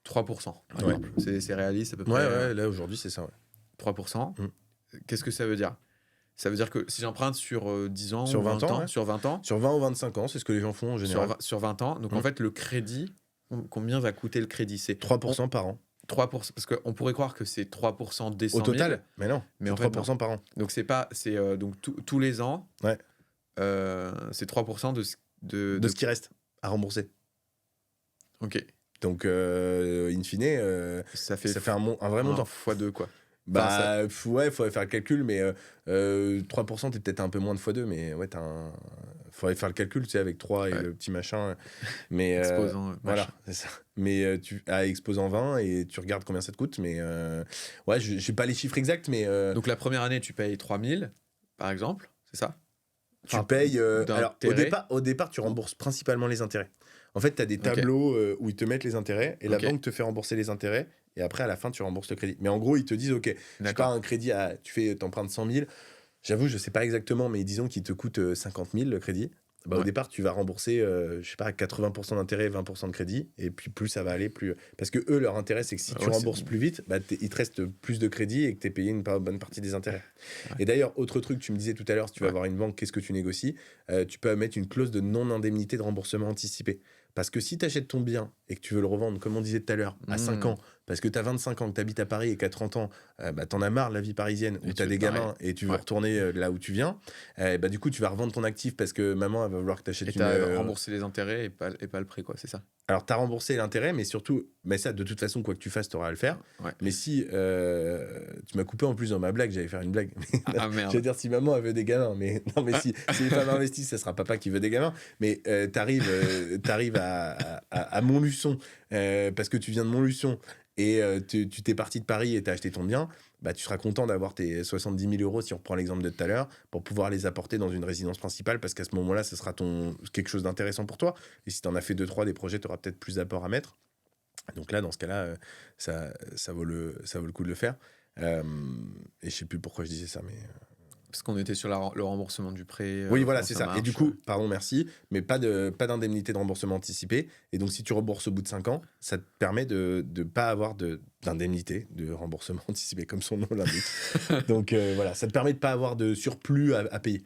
3%, par exemple. C'est réaliste à peu près. Ouais, là aujourd'hui c'est ça. Ouais. 3%. Qu'est-ce que ça veut dire? Ça veut dire que si j'emprunte sur 10 ans sur ou 20 ans, sur 20 ans. Sur 20 ou 25 ans, c'est ce que les gens font en général. Sur 20 ans. Donc en fait, le crédit, combien va coûter le crédit? C'est 3% par an. 3%, parce qu'on pourrait croire que c'est 3% des 100 000. Au total, mais non, mais c'est en fait, 3% par an. Donc c'est pas, c'est donc tous les ans, ouais. C'est 3% de ce qui reste à rembourser. Ok. Donc, in fine, ça fait un vrai montant. x2, quoi. Bah, ouais, il faudrait faire le calcul, mais 3%, t'es peut-être un peu moins de x2, mais ouais, faudrait faire le calcul, tu sais, avec 3 et le petit machin. Mais, exposant, voilà, c'est ça. Mais exposant 20 et tu regardes combien ça te coûte, mais ouais, je n'ai pas les chiffres exacts, mais. Donc, la première année, tu payes 3 000, par exemple, c'est ça? Tu payes. Alors, au départ, tu rembourses principalement les intérêts. En fait, tu as des tableaux où ils te mettent les intérêts et la Ok. banque te fait rembourser les intérêts et après, à la fin, tu rembourses le crédit. Mais en gros, ils te disent, OK, je pars un crédit t'empruntes 100 000. J'avoue, je sais pas exactement, mais disons qu'il te coûte 50 000 le crédit. Au départ, tu vas rembourser, je sais pas, 80% d'intérêt, 20% de crédit. Et puis, plus ça va aller, plus. Parce que eux, leur intérêt, c'est que si tu rembourses plus vite, il te reste plus de crédit et que tu es payé une bonne partie des intérêts. Ouais. Et d'ailleurs, autre truc, tu me disais tout à l'heure, si tu vas avoir une banque, qu'est-ce que tu négocies ? Tu peux mettre une clause de non-indemnité de remboursement anticipé. Parce que si tu achètes ton bien et que tu veux le revendre, comme on disait tout à l'heure, à 5 ans, parce que tu as 25 ans, que tu habites à Paris et qu'à 30 ans, t'en as marre de la vie parisienne, où tu as des gamins et tu veux retourner là où tu viens, du coup, tu vas revendre ton actif parce que maman, elle va vouloir que tu achètes une... Et tu as remboursé les intérêts et pas le prêt, quoi, c'est ça ? Alors, tu as remboursé l'intérêt, mais surtout, ça, de toute façon, quoi que tu fasses, tu auras à le faire. Ouais. Mais si, tu m'as coupé en plus dans ma blague, j'allais faire une blague. Merde. Je veux dire, si maman, elle veut des gamins, mais non, mais si les femmes investissent, ça sera papa qui veut des gamins. Mais t'arrives à Montluçon, parce que tu viens de Montluçon, et tu t'es parti de Paris et t'as acheté ton bien, tu seras content d'avoir tes 70 000 euros, si on reprend l'exemple de tout à l'heure, pour pouvoir les apporter dans une résidence principale, parce qu'à ce moment-là, ce sera quelque chose d'intéressant pour toi. Et si tu en as fait 2-3 des projets, tu auras peut-être plus d'apports à mettre. Donc là, dans ce cas-là, ça vaut le coup de le faire. Et je sais plus pourquoi je disais ça, mais... Parce qu'on était sur le remboursement du prêt. Oui, voilà, c'est ça. Et du coup, pardon, merci, mais pas d'indemnité de remboursement anticipé. Et donc, si tu rembourses au bout de 5 ans, ça te permet de ne pas avoir d'indemnité de remboursement anticipé, comme son nom l'indique. Donc, voilà, ça te permet de ne pas avoir de surplus à payer.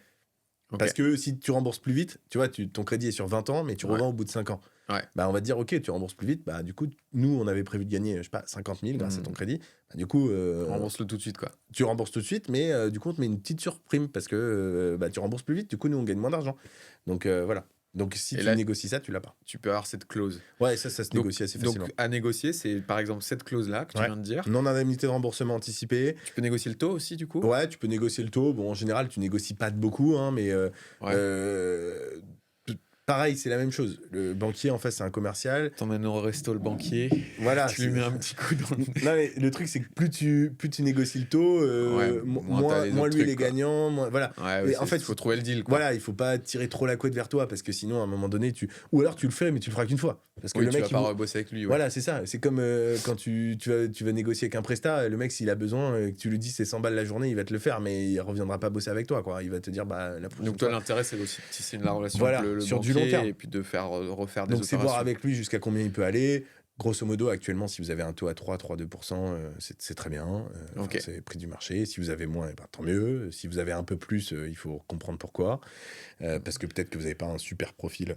Okay. Parce que si tu rembourses plus vite, tu vois, ton crédit est sur 20 ans, mais tu revends au bout de 5 ans. Ouais. On va te dire, OK, tu rembourses plus vite. Du coup, nous, on avait prévu de gagner, je sais pas, 50 000 grâce à ton crédit. Du coup... rembourse-le tout de suite, quoi. Tu rembourses tout de suite, mais du coup, on te met une petite surprime parce que tu rembourses plus vite. Du coup, nous, on gagne moins d'argent. Donc, voilà. Donc, si tu négocies ça, tu l'as pas. Tu peux avoir cette clause. Ouais, ça se négocie assez facilement. Donc, à négocier, c'est par exemple cette clause-là que tu viens de dire. Non-indemnité de remboursement anticipé. Tu peux négocier le taux aussi, du coup ? Ouais, tu peux négocier le taux. Bon, en général, tu négocies pas de beaucoup, hein, mais pareil, c'est la même chose. Le banquier, en face, c'est un commercial. T'emmènes au resto le banquier. Voilà. Tu lui mets un petit coup dans le nez. Non, mais le truc, c'est que plus tu négocies le taux, moins lui, il est gagnant. Voilà. Ouais, en fait, il faut trouver le deal, quoi. Voilà, il faut pas tirer trop la couette vers toi parce que sinon, à un moment donné, ou alors tu le fais, mais tu le feras qu'une fois. Parce que le mec, tu vas pas rebosser avec lui. Ouais. Voilà, c'est ça. C'est comme quand tu vas négocier avec un prestat, le mec, s'il a besoin, que tu lui dis c'est 100 balles la journée, il va te le faire, mais il reviendra pas bosser avec toi, quoi. Il va te dire, la prochaine Donc, toi, l'intérêt, c'est aussi de tisser la relation voilà, avec le sur banquier du long terme. Et puis de refaire des opérations. Donc, c'est voir avec lui jusqu'à combien il peut aller. Grosso modo, actuellement, si vous avez un taux à 3,2%, c'est très bien. C'est le prix du marché. Si vous avez moins, tant mieux. Si vous avez un peu plus, il faut comprendre pourquoi. Parce que peut-être que vous n'avez pas un super profil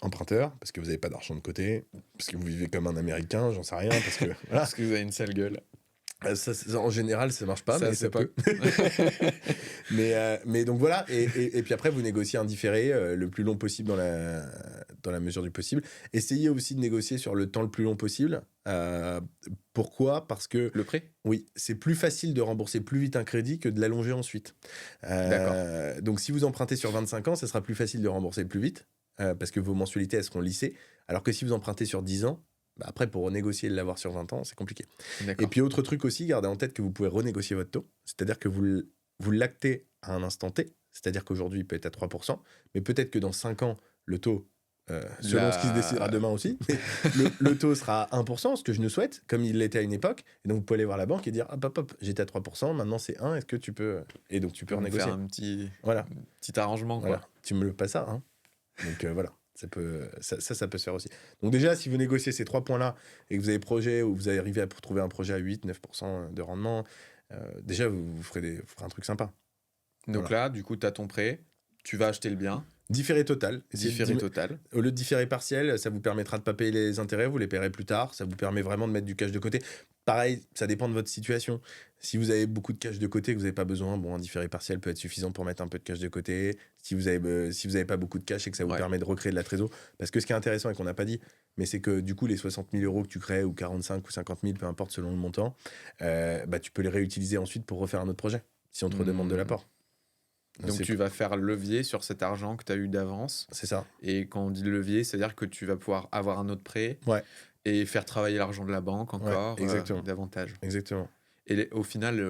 emprunteur, parce que vous n'avez pas d'argent de côté, parce que vous vivez comme un Américain, j'en sais rien. Parce que, voilà. Parce que vous avez une sale gueule. Ça, en général, ça marche pas, mais ça pas. peut. mais donc voilà, et puis après, vous négociez un différé le plus long possible dans la mesure du possible. Essayez aussi de négocier sur le temps le plus long possible. Pourquoi ? Parce que... Le prêt ? Oui, c'est plus facile de rembourser plus vite un crédit que de l'allonger ensuite. D'accord. Donc si vous empruntez sur 25 ans, ça sera plus facile de rembourser plus vite, parce que vos mensualités, elles seront lissées. Alors que si vous empruntez sur 10 ans, après, pour renégocier et l'avoir sur 20 ans, c'est compliqué. Et puis, autre truc aussi, gardez en tête que vous pouvez renégocier votre taux. C'est-à-dire que vous l'actez à un instant T. C'est-à-dire qu'aujourd'hui, il peut être à 3%. Mais peut-être que dans 5 ans, le taux, selon ce qui se décidera demain aussi, le taux sera à 1%, ce que je nous souhaite, comme il l'était à une époque. Et donc, vous pouvez aller voir la banque et dire, hop, j'étais à 3%, maintenant c'est 1, est-ce que tu peux... Et donc, tu peux renégocier. Faire un petit arrangement, quoi. Voilà. Tu me le passes ça, hein. Donc, voilà. Ça peut se faire aussi. Donc déjà, si vous négociez ces 3 points-là et que vous avez projet ou vous arrivez à trouver un projet à 8-9% de rendement, déjà, vous ferez un truc sympa. Donc là, du coup, tu as ton prêt, tu vas acheter le bien. Différé total. Total. Au lieu de différé partiel, ça vous permettra de ne pas payer les intérêts, vous les paierez plus tard. Ça vous permet vraiment de mettre du cash de côté. Pareil, ça dépend de votre situation. Si vous avez beaucoup de cash de côté, que vous n'avez pas besoin, un différé partiel peut être suffisant pour mettre un peu de cash de côté. Si vous avez pas beaucoup de cash et que ça vous permet de recréer de la trésor. Parce que ce qui est intéressant et qu'on n'a pas dit, mais c'est que du coup, les 60 000 euros que tu crées, ou 45 ou 50 000, peu importe selon le montant, tu peux les réutiliser ensuite pour refaire un autre projet, si on te redemande de l'apport. Donc tu vas faire levier sur cet argent que tu as eu d'avance. C'est ça. Et quand on dit levier, c'est-à-dire que tu vas pouvoir avoir un autre prêt et faire travailler l'argent de la banque encore davantage. Exactement. Et au final,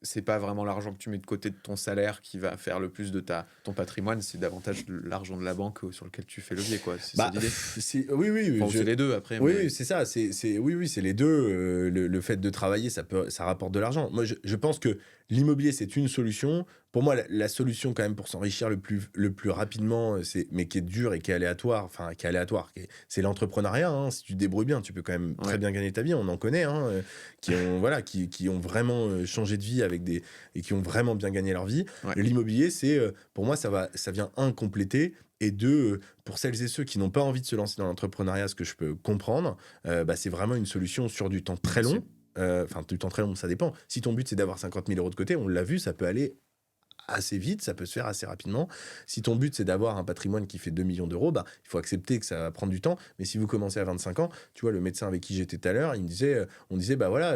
c'est pas vraiment l'argent que tu mets de côté de ton salaire qui va faire le plus de ton patrimoine, c'est davantage l'argent de la banque sur lequel tu fais levier, quoi. C'est ça l'idée. Oui, Enfin, c'est les deux après. Oui, mais... oui, c'est ça. Oui, c'est les deux. Le fait de travailler, ça rapporte de l'argent. Moi, je pense que l'immobilier, c'est une solution. Pour moi, la solution quand même pour s'enrichir le plus rapidement, mais qui est dure et qui est aléatoire, c'est l'entrepreneuriat. Hein. Si tu te débrouilles bien, tu peux quand même très bien gagner ta vie. On en connaît, hein, qui ont vraiment changé de vie et qui ont vraiment bien gagné leur vie. Ouais. L'immobilier, pour moi, ça vient compléter. Et deux, pour celles et ceux qui n'ont pas envie de se lancer dans l'entrepreneuriat, ce que je peux comprendre, c'est vraiment une solution sur du temps très long. Du temps très long, ça dépend. Si ton but, c'est d'avoir 50 000 € de côté, on l'a vu, ça peut aller assez vite, ça peut se faire assez rapidement. Si ton but, c'est d'avoir un patrimoine qui fait 2 millions d'euros, il faut accepter que ça va prendre du temps. Mais si vous commencez à 25 ans, tu vois, le médecin avec qui j'étais tout à l'heure, on disait,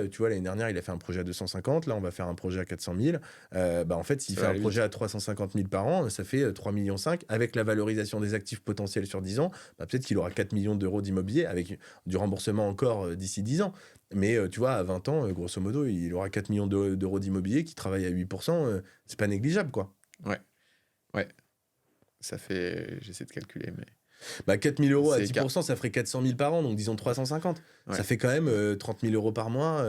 tu vois, l'année dernière, il a fait un projet à 250, là, on va faire un projet à 400 000. En fait, s'il fait un projet à 350 000 par an, ça fait 3,5 millions. Avec la valorisation des actifs potentiels sur 10 ans, peut-être qu'il aura 4 millions d'euros d'immobilier avec du remboursement encore d'ici 10 ans. Mais tu vois, à 20 ans, grosso modo, il aura 4 millions d'euros d'immobilier qui travaille à 8%. C'est pas négligeable, quoi. Ouais. Ça fait... J'essaie de calculer, mais... 4 000 € à 10%, ça ferait 400 000 par an, donc disons 350. Ouais. Ça fait quand même 30 000 € par mois.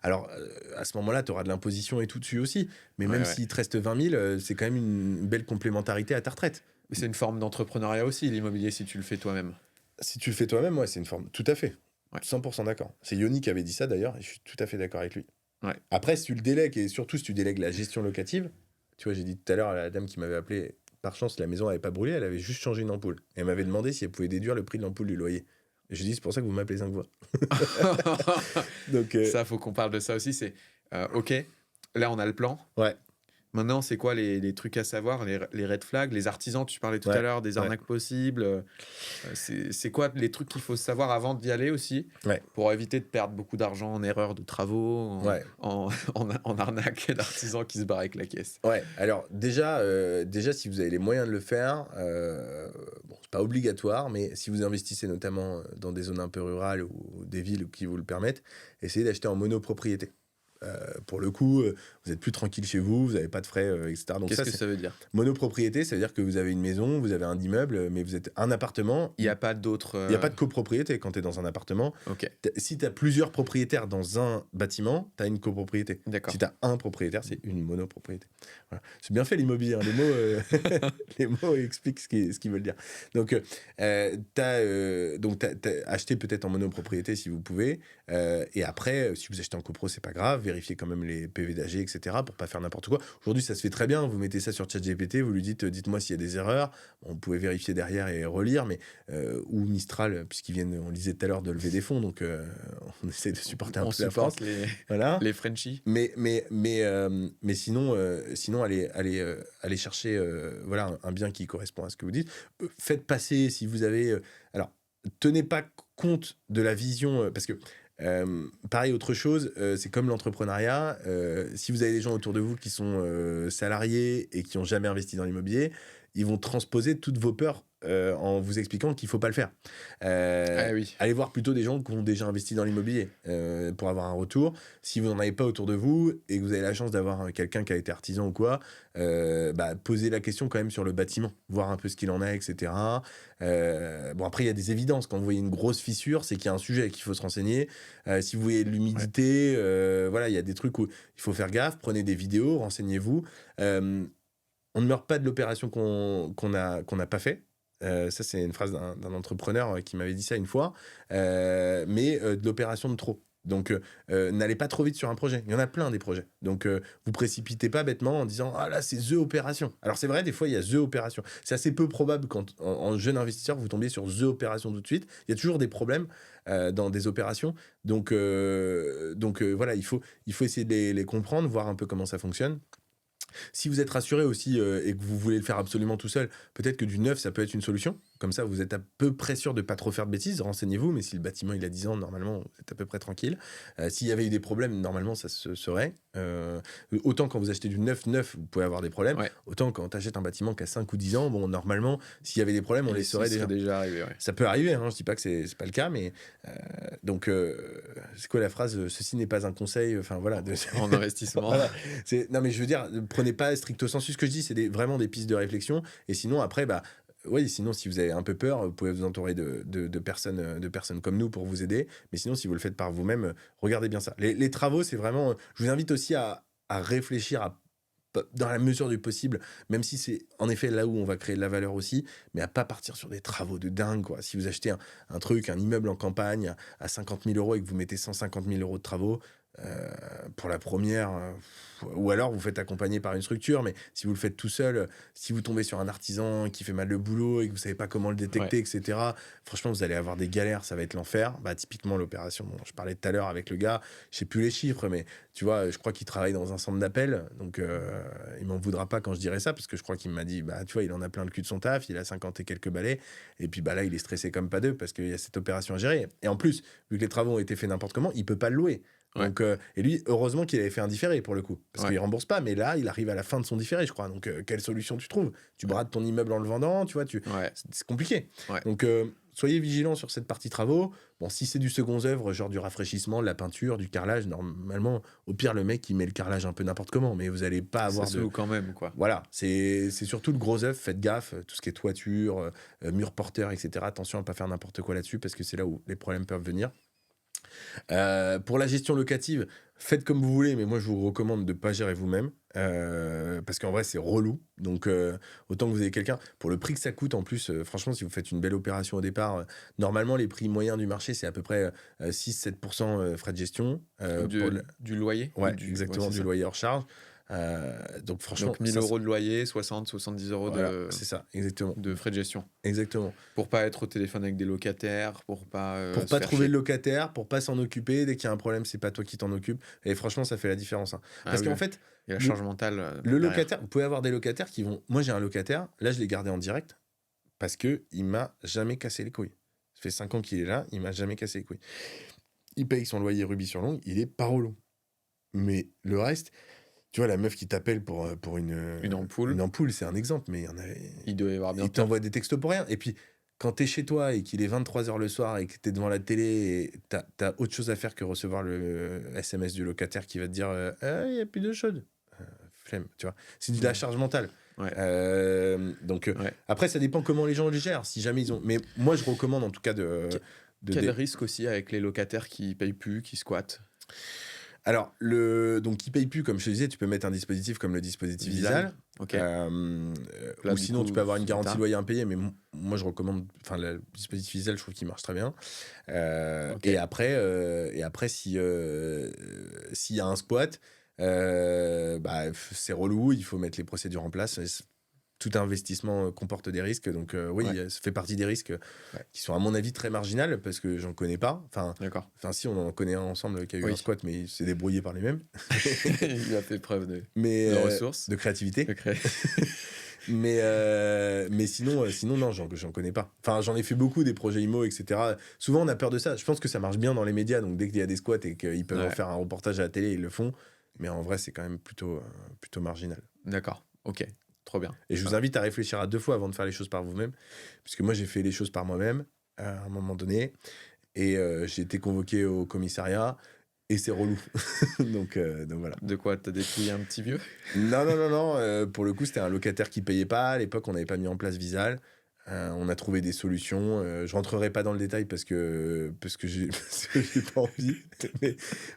Alors, à ce moment-là, tu auras de l'imposition et tout dessus aussi. Mais même s'il te reste 20 000, c'est quand même une belle complémentarité à ta retraite. Mais c'est une forme d'entrepreneuriat aussi, l'immobilier, si tu le fais toi-même. Si tu le fais toi-même, c'est une forme... Tout à fait. 100% d'accord. C'est Yoni qui avait dit ça d'ailleurs, et je suis tout à fait d'accord avec lui. Ouais. Après, si tu le délègues, et surtout si tu délègues la gestion locative, tu vois, j'ai dit tout à l'heure à la dame qui m'avait appelé, par chance, la maison n'avait pas brûlé, elle avait juste changé une ampoule. Et elle m'avait demandé si elle pouvait déduire le prix de l'ampoule du loyer. Et j'ai dit, c'est pour ça que vous m'appelez 5 fois. Donc, ça, faut qu'on parle de ça aussi. C'est, OK, là, on a le plan. Ouais. Maintenant, c'est quoi les trucs à savoir, les red flags, les artisans, tu parlais tout à l'heure, des arnaques possibles. C'est quoi les trucs qu'il faut savoir avant d'y aller aussi, pour éviter de perdre beaucoup d'argent en erreurs de travaux, en arnaque d'artisans qui se barrent avec la caisse. Ouais, alors déjà, si vous avez les moyens de le faire, c'est pas obligatoire, mais si vous investissez notamment dans des zones un peu rurales ou des villes qui vous le permettent, essayez d'acheter en monopropriété. Pour le coup, vous êtes plus tranquille chez vous, vous n'avez pas de frais, etc. Donc qu'est-ce que ça veut dire ? Monopropriété, ça veut dire que vous avez une maison, vous avez un immeuble, mais vous êtes un appartement. Il n'y a pas d'autres... Il n'y a pas de copropriété quand tu es dans un appartement. Okay. Si tu as plusieurs propriétaires dans un bâtiment, tu as une copropriété. D'accord. Si tu as un propriétaire, c'est une monopropriété. Voilà. C'est bien fait l'immobilier, hein. Les mots expliquent ce qu'ils veulent dire. Donc, t'as acheté peut-être en monopropriété si vous pouvez. Et après, si vous achetez en copro, c'est pas grave. Vérifiez quand même les PV d'AG, etc. pour pas faire n'importe quoi. Aujourd'hui, ça se fait très bien. Vous mettez ça sur ChatGPT, vous lui dites, dites-moi s'il y a des erreurs. Bon, vous pouvez vérifier derrière et relire, mais ou Mistral, puisqu'ils viennent, on lisait tout à l'heure, de lever des fonds, donc on essaie de supporter un peu la France. Les Frenchies. Mais sinon, allez chercher un bien qui correspond à ce que vous dites. Faites passer, si vous avez... alors, tenez pas compte de la vision, parce que pareil, autre chose, c'est comme l'entrepreneuriat. Si vous avez des gens autour de vous qui sont salariés et qui n'ont jamais investi dans l'immobilier, ils vont transposer toutes vos peurs en vous expliquant qu'il ne faut pas le faire. Allez voir plutôt des gens qui ont déjà investi dans l'immobilier pour avoir un retour. Si vous n'en avez pas autour de vous et que vous avez la chance d'avoir quelqu'un qui a été artisan ou quoi, posez la question quand même sur le bâtiment, voir un peu ce qu'il en a, etc. Après, il y a des évidences. Quand vous voyez une grosse fissure, c'est qu'il y a un sujet qu'il faut se renseigner. Si vous voyez de l'humidité, il y a des trucs où il faut faire gaffe. Prenez des vidéos, renseignez-vous. On ne meurt pas de l'opération qu'on n'a pas fait. Ça, c'est une phrase d'un entrepreneur qui m'avait dit ça une fois. Mais de l'opération de trop. Donc, n'allez pas trop vite sur un projet. Il y en a plein des projets. Donc, vous précipitez pas bêtement en disant « Ah là, c'est The Opération ». Alors, c'est vrai, des fois, il y a The Opération. C'est assez peu probable quand, en jeune investisseur, vous tombiez sur The Opération tout de suite. Il y a toujours des problèmes dans des opérations. Donc voilà, il faut essayer de les comprendre, voir un peu comment ça fonctionne. Si vous êtes rassuré aussi et que vous voulez le faire absolument tout seul, peut-être que du neuf, ça peut être une solution. Comme ça, vous êtes à peu près sûr de ne pas trop faire de bêtises. Renseignez-vous, mais si le bâtiment il a 10 ans, normalement, vous êtes à peu près tranquille. S'il y avait eu des problèmes, normalement, ça se saurait. Autant quand vous achetez du neuf, vous pouvez avoir des problèmes. Ouais. Autant quand tu achètes un bâtiment qui a 5 ou 10 ans, bon, normalement, s'il y avait des problèmes, on les saurait déjà. déjà arrivé, ouais. Ça peut arriver, hein, je dis pas que c'est pas le cas, mais donc c'est quoi la phrase? Ceci n'est pas un conseil, enfin voilà. En investissement. Voilà. Non mais je veux dire, prenez pas stricto sensu ce que je dis, c'est vraiment des pistes de réflexion. Et sinon après, bah oui, sinon si vous avez un peu peur, vous pouvez vous entourer de personnes comme nous pour vous aider. Mais sinon, si vous le faites par vous-même, regardez bien ça. Les travaux, c'est vraiment. Je vous invite aussi à réfléchir dans la mesure du possible, même si c'est en effet là où on va créer de la valeur aussi, mais à pas partir sur des travaux de dingue, quoi. Si vous achetez un truc, un immeuble en campagne à 50 000 euros et que vous mettez 150 000 euros de travaux, pour la première, ou alors vous faites accompagner par une structure, mais si vous le faites tout seul, si vous tombez sur un artisan qui fait mal le boulot et que vous savez pas comment le détecter, etc., franchement, vous allez avoir des galères, ça va être l'enfer. Bah, typiquement, l'opération, bon, je parlais tout à l'heure avec le gars, je sais plus les chiffres, mais tu vois, je crois qu'il travaille dans un centre d'appel, donc il m'en voudra pas quand je dirais ça, parce que je crois qu'il m'a dit, bah, tu vois, il en a plein le cul de son taf, il a 50 et quelques balais, et puis bah, là, il est stressé comme pas deux, parce qu'il y a cette opération à gérer. Et en plus, vu que les travaux ont été faits n'importe comment, il peut pas le louer. Donc, et lui, heureusement qu'il avait fait un différé pour le coup, parce qu'il rembourse pas, mais là, il arrive à la fin de son différé, je crois. Donc, quelle solution tu trouves? Tu brades ton immeuble en le vendant, tu vois, c'est compliqué. Donc, soyez vigilants sur cette partie travaux. Bon, si c'est du second œuvre, genre du rafraîchissement, de la peinture, du carrelage, normalement, au pire, le mec, il met le carrelage un peu n'importe comment, mais vous allez pas avoir ça quand même, quoi. Voilà, c'est surtout le gros œuvre, faites gaffe, tout ce qui est toiture, mur porteur, etc. Attention à pas faire n'importe quoi là-dessus, parce que c'est là où les problèmes peuvent venir. Pour la gestion locative, faites comme vous voulez, mais moi je vous recommande de ne pas gérer vous-même, parce qu'en vrai c'est relou. Donc autant que vous ayez quelqu'un, pour le prix que ça coûte en plus, franchement si vous faites une belle opération au départ, normalement les prix moyens du marché c'est à peu près 6-7% frais de gestion. Du loyer? Ouais, exactement, du loyer hors charge. Donc franchement, donc 1 000 euros de loyer, 70 euros c'est ça, exactement, de frais de gestion. Exactement. Pour pas être au téléphone avec des locataires, pour pas trouver le locataire, pour pas s'en occuper. Dès qu'il y a un problème, c'est pas toi qui t'en occupes. Et franchement, ça fait la différence. Hein. Parce qu'en fait, il y a la charge mentale. Le locataire, vous pouvez avoir des locataires qui vont. Moi, j'ai un locataire. Là, je l'ai gardé en direct parce que il m'a jamais cassé les couilles. Ça fait 5 ans qu'il est là, il m'a jamais cassé les couilles. Il paye son loyer rubis sur l'ongle, il est pas relou. Mais le reste. Tu vois, la meuf qui t'appelle pour une ampoule. Une ampoule, c'est un exemple, mais il y en a. Il doit y avoir bien. Il t'envoie des textos pour rien. Et puis, quand t'es chez toi et qu'il est 23h le soir et que t'es devant la télé et t'as autre chose à faire que recevoir le SMS du locataire qui va te dire il n'y a plus d'eau chaude. Flemme, tu vois. C'est de la charge mentale. Donc, après, ça dépend comment les gens le gèrent. Si jamais ils ont. Mais moi, je recommande en tout cas Quel risque aussi avec les locataires qui payent plus, qui squattent? Alors, donc qui paye plus, comme je te disais, tu peux mettre un dispositif comme le dispositif Visal. Okay. Ou sinon, tu peux avoir une garantie loyer impayé, mais moi, je recommande. Enfin, le dispositif Visal, je trouve qu'il marche très bien. Et après, s'il y a un squat, c'est relou, il faut mettre les procédures en place. Tout investissement comporte des risques, donc ça fait partie des risques qui sont à mon avis très marginales parce que j'en connais pas. Enfin, si on en connaît un ensemble qui a eu un squat, mais il s'est débrouillé par lui-même. Il a fait preuve de ressources, de créativité. Mais sinon non, j'en connais pas. Enfin, j'en ai fait beaucoup des projets IMO, etc. Souvent, on a peur de ça. Je pense que ça marche bien dans les médias, donc dès qu'il y a des squats et qu'ils peuvent en faire un reportage à la télé, ils le font. Mais en vrai, c'est quand même plutôt marginal. D'accord. Ok. Trop bien. Et je vous invite à réfléchir à 2 fois avant de faire les choses par vous-même. Puisque moi, j'ai fait les choses par moi-même à un moment donné. Et j'ai été convoqué au commissariat. Et c'est relou. donc voilà. De quoi? T'as dépouillé un petit vieux? Non. Pour le coup, c'était un locataire qui payait pas. À l'époque, on n'avait pas mis en place Visal. On a trouvé des solutions. Je rentrerai pas dans le détail parce que j'ai pas envie.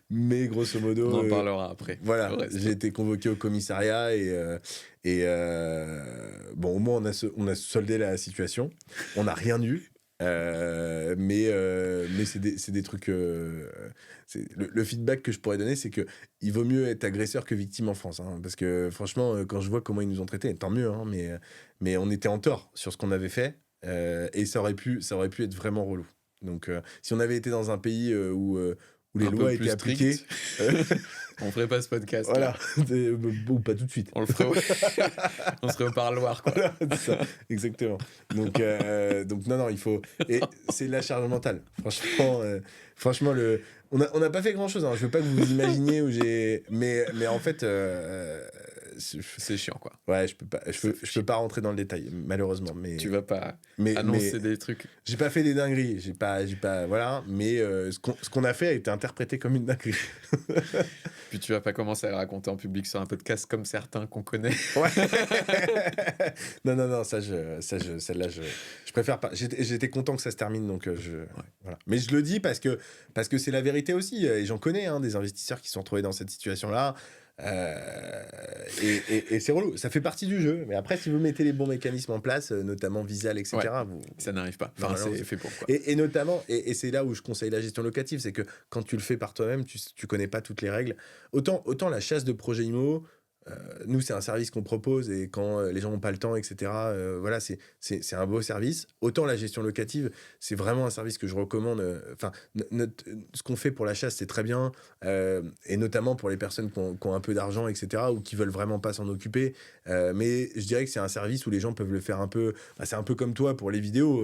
Mais grosso modo. On en parlera après. Voilà, j'ai été convoqué au commissariat et bon, au moins on a soldé la situation. On n'a rien eu. Mais c'est des trucs. Le feedback que je pourrais donner, c'est que il vaut mieux être agresseur que victime en France, hein, parce que franchement, quand je vois comment ils nous ont traités, tant mieux, hein, mais on était en tort sur ce qu'on avait fait, et ça aurait pu être vraiment relou. Donc, si on avait été dans un pays où où les un lois peu étaient plus appliquées. strict, on ferait pas ce podcast. Voilà, ou pas tout de suite. On le ferait, on serait au parloir, quoi. Voilà, c'est ça, exactement. Donc non, il faut. Et c'est de la charge mentale. Franchement, on n'a pas fait grand-chose. Hein. Je veux pas que vous vous imaginiez où j'ai. Mais en fait. C'est chiant, quoi. Ouais, je peux pas rentrer dans le détail, malheureusement. Mais, tu vas pas mais, annoncer mais des trucs. j'ai pas fait des dingueries. J'ai pas, voilà. Mais ce qu'on a fait a été interprété comme une dinguerie. Puis tu vas pas commencer à le raconter en public sur un podcast comme certains qu'on connaît. Ouais. non, celle-là, je préfère pas. J'étais content que ça se termine, donc voilà. Mais je le dis parce que c'est la vérité aussi. Et j'en connais des investisseurs qui se sont retrouvés dans cette situation-là. Et c'est relou. Ça fait partie du jeu. Mais après, si vous mettez les bons mécanismes en place, notamment Visal, etc., ça n'arrive pas. Enfin, c'est fait pour quoi. Et notamment, et c'est là où je conseille la gestion locative, c'est que quand tu le fais par toi-même, tu connais pas toutes les règles. Autant la chasse de projet IMO, nous, c'est un service qu'on propose et quand les gens n'ont pas le temps, etc., voilà, c'est un beau service. Autant la gestion locative, c'est vraiment un service que je recommande. Enfin, ce qu'on fait pour la chasse, c'est très bien, et notamment pour les personnes qui ont un peu d'argent, etc., ou qui veulent vraiment pas s'en occuper. Mais je dirais que c'est un service où les gens peuvent le faire un peu. Bah, c'est un peu comme toi pour les vidéos.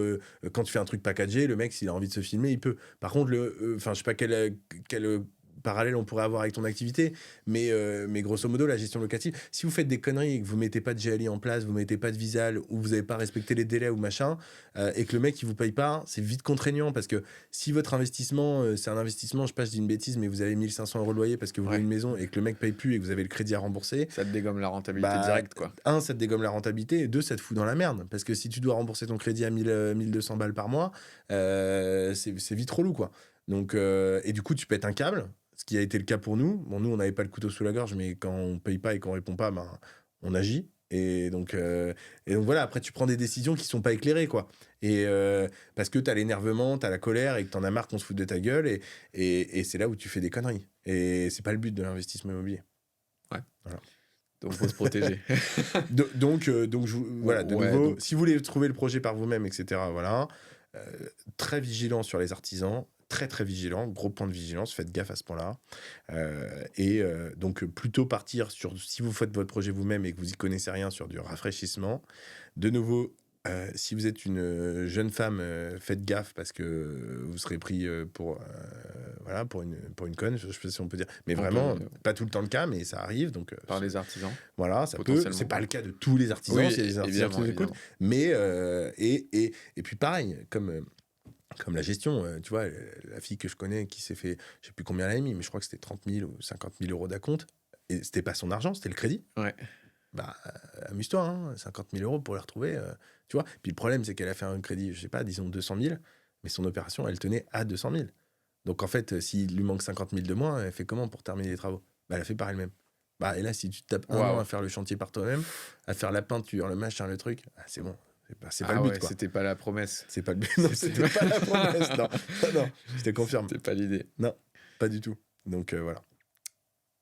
Quand tu fais un truc packagé, le mec, s'il a envie de se filmer, il peut. Par contre, je sais pas quel parallèle on pourrait avoir avec ton activité, mais grosso modo, la gestion locative, si vous faites des conneries et que vous mettez pas de GLI en place, vous mettez pas de Visal, ou vous avez pas respecté les délais ou machin, et que le mec, il vous paye pas, c'est vite contraignant, parce que si votre investissement, c'est un investissement, je sais pas, je dis une bêtise, mais vous avez 1 500 € de loyer parce que vous avez une maison et que le mec paye plus et que vous avez le crédit à rembourser, ça te dégomme la rentabilité directe, quoi. Ça te dégomme la rentabilité, et 2, ça te fout dans la merde, parce que si tu dois rembourser ton crédit à 1200 balles par mois, c'est vite relou, quoi. Donc, et du coup, tu pètes un câble, ce qui a été le cas pour nous. Bon, nous, on n'avait pas le couteau sous la gorge, mais quand on paye pas et qu'on répond pas, on agit. Et donc voilà, après, tu prends des décisions qui sont pas éclairées, quoi. Et parce que t'as l'énervement, t'as la colère et que t'en as marre qu'on se foute de ta gueule. Et c'est là où tu fais des conneries. Et c'est pas le but de l'investissement immobilier. Ouais. Voilà. Donc, faut se protéger. donc voilà, de nouveau, si vous voulez trouver le projet par vous-même, etc., voilà, très vigilant sur les artisans. Très très vigilant, gros point de vigilance, faites gaffe à ce point-là. Donc plutôt partir sur, si vous faites votre projet vous-même et que vous y connaissez rien, sur du rafraîchissement. De nouveau, si vous êtes une jeune femme, faites gaffe parce que vous serez pris pour une conne, je sais pas si on peut dire. Mais vraiment, pas tout le temps le cas, mais ça arrive. Donc, par les artisans. Voilà, ça peut. C'est pas le cas de tous les artisans, oui, c'est des artisans qui nous écoutent. Mais, et puis pareil, comme la gestion, tu vois, la fille que je connais qui s'est fait, je sais plus combien elle a mis, mais je crois que c'était 30 000 ou 50 000 € d'acompte, et c'était pas son argent, c'était le crédit. Ouais. Bah, amuse-toi, 50 000 € pour les retrouver, tu vois. Puis le problème, c'est qu'elle a fait un crédit, je sais pas, disons 200 000, mais son opération, elle tenait à 200 000. Donc en fait, s'il lui manque 50 000 de moins, elle fait comment pour terminer les travaux? Bah, elle a fait par elle-même. Bah, et là, si tu te tapes un an à faire le chantier par toi-même, à faire la peinture, le machin, le truc, c'est bon. C'est pas le but, quoi. C'était pas la promesse. C'est pas le but. Non, c'était pas la promesse. Non, je te confirme. C'était pas l'idée. Non, pas du tout. Donc voilà.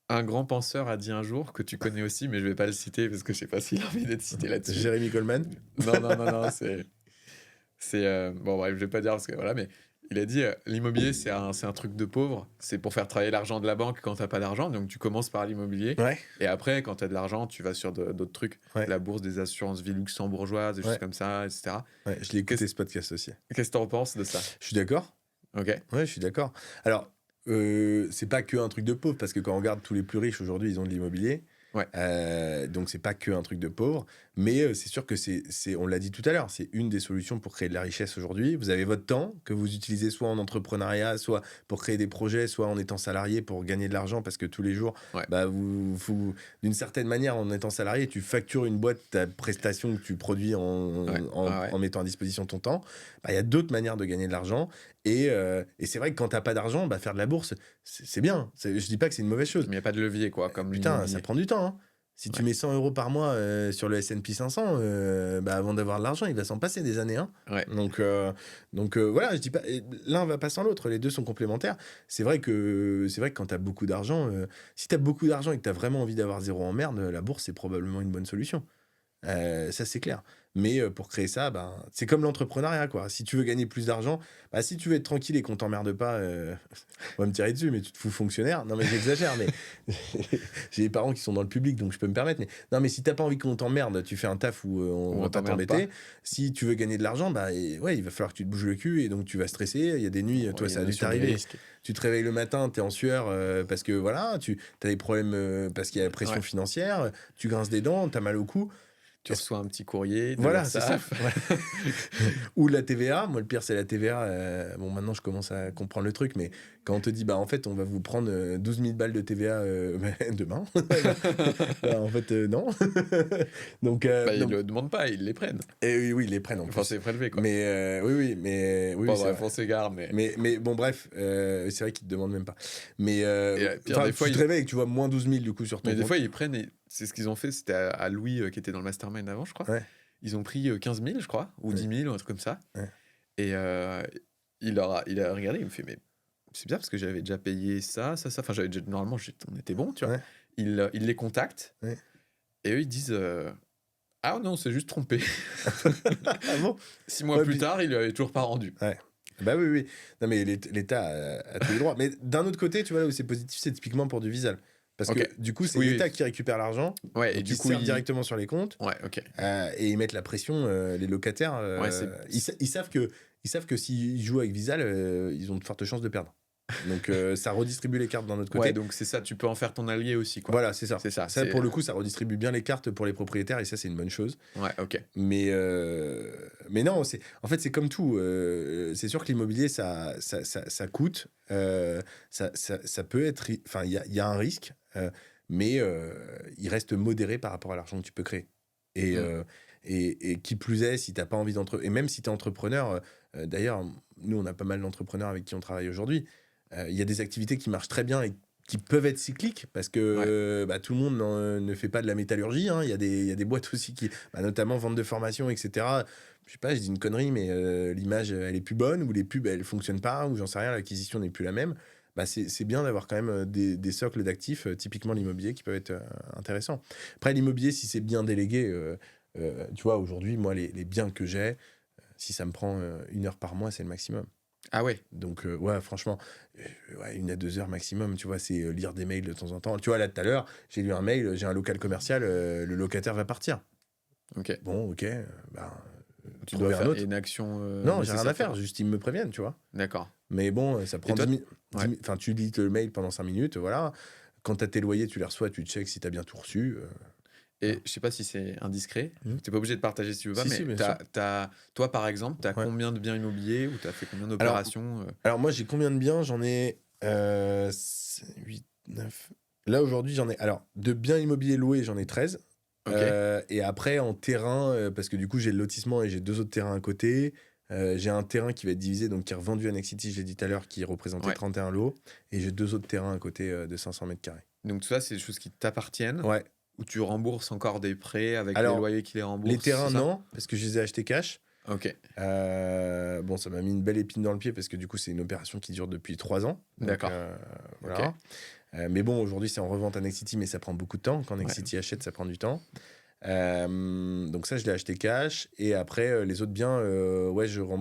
Un grand penseur a dit un jour, que tu connais aussi, mais je vais pas le citer parce que je sais pas s'il a envie d'être cité là-dessus. Jérémy Goldman. Non, c'est bon, bref, je vais pas dire parce que voilà, mais il a dit l'immobilier c'est un truc de pauvre, c'est pour faire travailler l'argent de la banque quand t'as pas d'argent, donc tu commences par l'immobilier, et après quand t'as de l'argent tu vas sur d'autres trucs, la bourse des assurances vie luxembourgeoises, des choses comme ça, etc. Ouais, je l'ai écouté ce podcast aussi. Qu'est-ce que t'en penses de ça? Je suis d'accord. Ok. Ouais, je suis d'accord. Alors, c'est pas que un truc de pauvre, parce que quand on regarde tous les plus riches aujourd'hui, ils ont de l'immobilier. Donc c'est pas que un truc de pauvre, mais c'est sûr que on l'a dit tout à l'heure, c'est une des solutions pour créer de la richesse aujourd'hui. Vous avez votre temps que vous utilisez soit en entrepreneuriat, soit pour créer des projets, soit en étant salarié pour gagner de l'argent, parce que tous les jours, vous d'une certaine manière, en étant salarié, tu factures une boîte ta prestation que tu produis en mettant à disposition ton temps. Il y a d'autres manières de gagner de l'argent, et c'est vrai que quand t'as pas d'argent, faire de la bourse, c'est bien. Je dis pas que c'est une mauvaise chose. Mais il n'y a pas de levier, quoi. Comme putain, ça prend du temps. Si tu mets 100 € par mois sur le S&P 500, avant d'avoir de l'argent, il va s'en passer des années. Donc voilà, je dis pas, l'un va pas sans l'autre, les deux sont complémentaires. C'est vrai que quand tu as beaucoup d'argent, si tu as beaucoup d'argent et que tu as vraiment envie d'avoir zéro emmerde, la bourse, c'est probablement une bonne solution. Ça, c'est clair. Mais pour créer ça, ben, c'est comme l'entrepreneuriat, quoi. Si tu veux gagner plus d'argent, bah, si tu veux être tranquille et qu'on t'emmerde pas, on va me tirer dessus, mais tu te fous fonctionnaire. Non, mais j'exagère, mais j'ai des parents qui sont dans le public, donc je peux me permettre. Mais non, mais si t'as pas envie qu'on t'emmerde, tu fais un taf où on va pas t'embêter. Si tu veux gagner de l'argent, bah, ouais, il va falloir que tu te bouges le cul et donc tu vas stresser. Il y a des nuits, toi, ça a dû t'arriver. Tu te réveilles le matin, t'es en sueur parce que voilà, tu as des problèmes parce qu'il y a la pression financière, tu grinces des dents, t'as mal au cou. Tu reçois un petit courrier de voilà, c'est ça. Voilà. Ou la TVA. Moi, le pire, c'est la TVA. Bon, maintenant, je commence à comprendre le truc, mais quand on te dit, bah, en fait, on va vous prendre 12 000 balles de TVA demain. Bah, en fait, non. donc, ils le demandent pas, ils les prennent. Et oui, ils les prennent en plus. C'est prélevé, quoi. Mais oui, mais... Oui, bref, on s'égare, mais bon, bref, c'est vrai qu'ils te demandent même pas. Mais pire, des fois, tu te réveilles et que tu vois moins 12 000 du coup sur ton compte. Mais des fois, ils prennent... C'est ce qu'ils ont fait, c'était à Louis qui était dans le mastermind avant, je crois. Ouais. Ils ont pris 15 000, je crois, ou 10 000, ou un truc comme ça. Ouais. Et il a regardé, il me fait, mais c'est bizarre parce que j'avais déjà payé ça. Enfin, normalement, on était bon, tu vois. Ouais. Il les contacte, et eux, ils disent ah non, c'est juste trompé. Ah bon 6 mois plus tard, il lui avait toujours pas rendu. Ouais. Bah oui. Non, mais l'État a tous les droits. Mais d'un autre côté, tu vois, là où c'est positif, c'est typiquement pour du Visal. Parce que du coup, c'est l'État qui récupère l'argent. Ouais, et du coup, ils directement sur les comptes. Ouais, ok. Et ils mettent la pression, les locataires. Ils savent que s'ils jouent avec Visal, ils ont de fortes chances de perdre. Donc ça redistribue les cartes d'un autre côté. Ouais, donc c'est ça, tu peux en faire ton allié aussi, quoi. Voilà, c'est ça. Ça, pour le coup, ça redistribue bien les cartes pour les propriétaires et ça, c'est une bonne chose. Ouais, ok. Mais non, en fait, c'est comme tout. C'est sûr que l'immobilier, ça coûte. Ça peut être... Enfin, il y a un risque, mais il reste modéré par rapport à l'argent que tu peux créer. Et qui plus est, si tu n'as pas envie d'entreprendre... Et même si tu es entrepreneur, d'ailleurs, nous, on a pas mal d'entrepreneurs avec qui on travaille aujourd'hui. Il y a des activités qui marchent très bien et qui peuvent être cycliques parce que tout le monde ne fait pas de la métallurgie. Hein. Il y a des boîtes aussi qui, notamment vente de formation, etc. Je sais pas, je dis une connerie, mais l'image, elle est plus bonne ou les pubs, elles fonctionnent pas ou j'en sais rien, l'acquisition n'est plus la même. C'est bien d'avoir quand même des socles d'actifs, typiquement l'immobilier, qui peuvent être intéressants. Après, l'immobilier, si c'est bien délégué, tu vois, aujourd'hui, moi, les biens que j'ai, si ça me prend 1 heure par mois, c'est le maximum. Ah ouais. Donc, ouais, franchement, 1 à 2 heures maximum, tu vois, c'est lire des mails de temps en temps. Tu vois, là, tout à l'heure, j'ai lu un mail, j'ai un local commercial, le locataire va partir. Ok. Bon, ok, tu dois faire une action... non, j'ai rien à faire, juste ils me préviennent, tu vois. D'accord. Mais bon, ça prend 10 minutes. Enfin, tu lis le mail pendant 5 minutes, voilà. Quand t'as tes loyers, tu les reçois, tu checks si t'as bien tout reçu. Et je sais pas si c'est indiscret, t'es pas obligé de partager si tu veux pas, mais toi par exemple, t'as combien de biens immobiliers ou t'as fait combien d'opérations alors moi j'ai combien de biens? J'en ai 8, 9. Là aujourd'hui j'en ai, alors de biens immobiliers loués j'en ai 13. Et après en terrain, parce que du coup j'ai le lotissement et j'ai 2 autres terrains à côté. J'ai un terrain qui va être divisé, donc qui est revendu à Next City, je l'ai dit tout à l'heure, qui représentait 31 lots. Et j'ai 2 autres terrains à côté de 500 mètres carrés. Donc tout ça c'est des choses qui t'appartiennent? Ouais. Où tu rembourses encore des prêts avec les loyers qui les remboursent? Les terrains, non, parce que je les ai achetés cash. Ok. Bon, ça m'a mis une belle épine dans le pied parce que du coup, c'est une opération qui dure depuis 3 ans. D'accord. Voilà. Mais bon, aujourd'hui, c'est en revente à Next City, mais ça prend beaucoup de temps. Quand Next City achète, ça prend du temps. Donc ça, je l'ai acheté cash. Et après, les autres biens,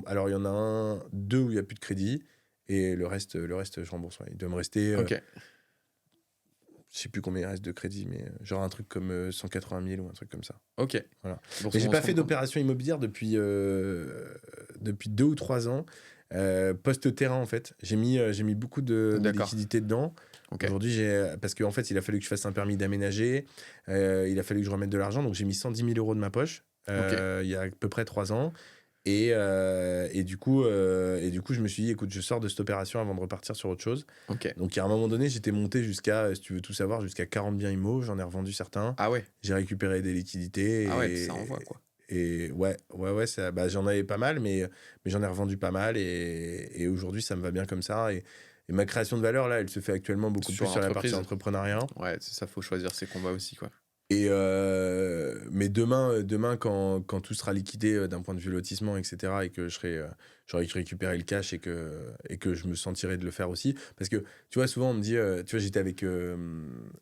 alors il y en a 2 où il n'y a plus de crédit. Et le reste je rembourse. Il doit me rester... je sais plus combien il reste de crédit, mais genre un truc comme 180 000 ou un truc comme ça. Ok. Voilà. Mais j'ai pas fait d'opération immobilière depuis 2 ou 3 ans. Post-terrain, en fait. J'ai mis beaucoup de liquidité dedans. Okay. Aujourd'hui, parce qu'en fait, il a fallu que je fasse un permis d'aménager. Il a fallu que je remette de l'argent. Donc, j'ai mis 110 000 € de ma poche il y a à peu près 3 ans. Et du coup, je me suis dit, écoute, je sors de cette opération avant de repartir sur autre chose. Okay. Donc, à un moment donné, j'étais monté jusqu'à, si tu veux tout savoir, jusqu'à 40 biens IMO. J'en ai revendu certains. Ah ouais. J'ai récupéré des liquidités. Ah ouais, ça envoie, quoi. Et ouais, ça, j'en avais pas mal, mais j'en ai revendu pas mal. Et aujourd'hui, ça me va bien comme ça. Et ma création de valeur, là, elle se fait actuellement beaucoup plus sur la partie entrepreneuriat. Ouais, c'est ça, faut choisir ses combats aussi, quoi. Mais demain quand tout sera liquidé d'un point de vue lotissement, etc., et que j'aurai récupéré le cash et que je me sentirai de le faire aussi. Parce que, tu vois, souvent, on me dit... tu vois, j'étais avec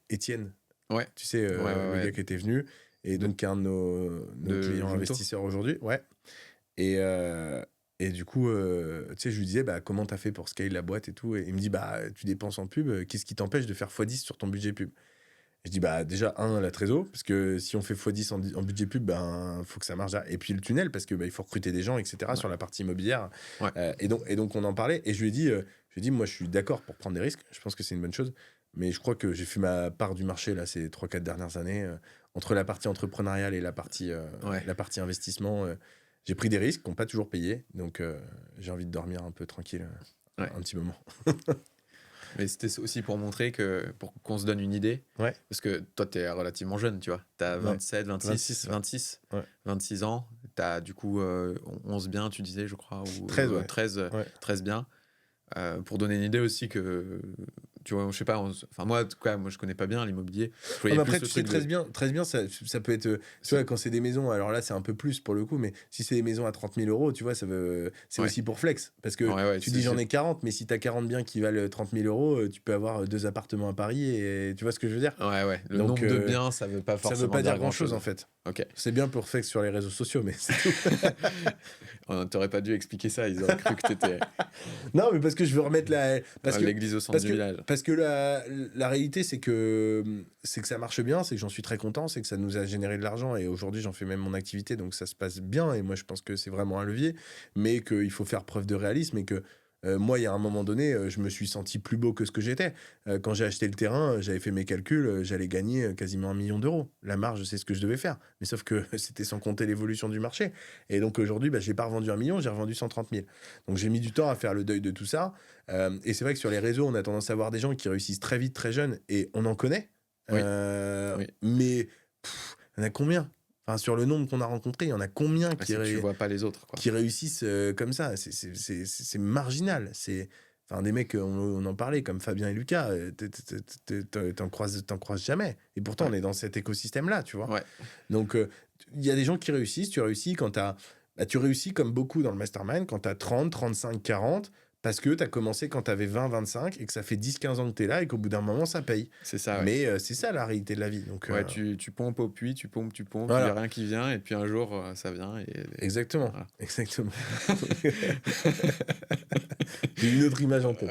Étienne. Ouais. Tu sais, le gars qui était venu. et donc qui est un de nos clients Junto. investisseurs aujourd'hui. Ouais. Et du coup, tu sais, je lui disais, bah, comment t'as fait pour scale la boîte et tout. Et il me dit, bah, tu dépenses en pub, qu'est-ce qui t'empêche de faire x10 sur ton budget pub? Je dis, bah, déjà, la trésor, parce que si on fait x10 en budget pub, ben, faut que ça marche. Et puis le tunnel, parce que bah, il faut recruter des gens, etc., sur la partie immobilière. Ouais. Et donc, on en parlait. Et je lui ai dit, moi, je suis d'accord pour prendre des risques. Je pense que c'est une bonne chose. Mais je crois que j'ai fait ma part du marché, là, ces 3-4 dernières années. Entre la partie entrepreneuriale et la partie investissement, j'ai pris des risques qui n'ont pas toujours payé. Donc, j'ai envie de dormir un peu tranquille un petit moment. Mais c'était aussi pour montrer pour qu'on se donne une idée. Ouais. Parce que toi, tu es relativement jeune, tu vois. Tu as 27, 26, 26, 26 ans. Tu as du coup 11 biens, tu disais, je crois. Ou 13, ouais. 13 biens. Pour donner une idée aussi que, tu vois, je sais pas, moi, en tout cas, moi, je connais pas bien l'immobilier. Mais après, tu sais, 13 biens, ça peut être, tu vois, quand c'est des maisons, alors là, c'est un peu plus pour le coup, mais si c'est des maisons à 30 000 euros, tu vois, c'est aussi pour flex. Parce que tu dis j'en ai 40, mais si tu as 40 biens qui valent 30 000 euros, tu peux avoir 2 appartements à Paris, et tu vois ce que je veux dire? Ouais. Le nombre de biens, ça veut pas forcément ça veut pas dire grand-chose, en fait. Ok. C'est bien pour flex sur les réseaux sociaux, mais c'est tout. T'aurais pas dû expliquer ça, ils auraient cru que t'étais... Non, mais parce que je veux remettre l'église au centre du village. Parce que la réalité, c'est que ça marche bien, c'est que j'en suis très content, c'est que ça nous a généré de l'argent, et aujourd'hui, j'en fais même mon activité, donc ça se passe bien, et moi, je pense que c'est vraiment un levier, mais qu'il faut faire preuve de réalisme, et que moi, il y a un moment donné, je me suis senti plus beau que ce que j'étais. Quand j'ai acheté le terrain, j'avais fait mes calculs, j'allais gagner quasiment 1 million d'euros. La marge, c'est ce que je devais faire. Mais sauf que c'était sans compter l'évolution du marché. Et donc aujourd'hui, je n'ai pas revendu 1 million, j'ai revendu 130 000. Donc j'ai mis du temps à faire le deuil de tout ça. Et c'est vrai que sur les réseaux, on a tendance à voir des gens qui réussissent très vite, très jeunes, et on en connaît. Oui. Mais il y en a combien ? Enfin, sur le nombre qu'on a rencontré, il y en a combien tu vois pas les autres, quoi. qui réussissent comme ça? C'est marginal. Enfin, des mecs, on en parlait, comme Fabien et Lucas, t'en croises jamais. Et pourtant, on est dans cet écosystème-là, tu vois. Ouais. Donc, il y a des gens qui réussissent. Tu réussis quand tu réussis comme beaucoup dans le mastermind, quand tu as 30, 35, 40, parce que tu as commencé quand tu avais 20, 25, et que ça fait 10, 15 ans que tu es là, et qu'au bout d'un moment, ça paye. C'est ça, ouais. Mais c'est ça la réalité de la vie. Donc, tu pompes au puits, tu pompes, voilà. il n'y a rien qui vient, et puis un jour, ça vient. Exactement. Voilà. Exactement. J'ai une autre image en tête.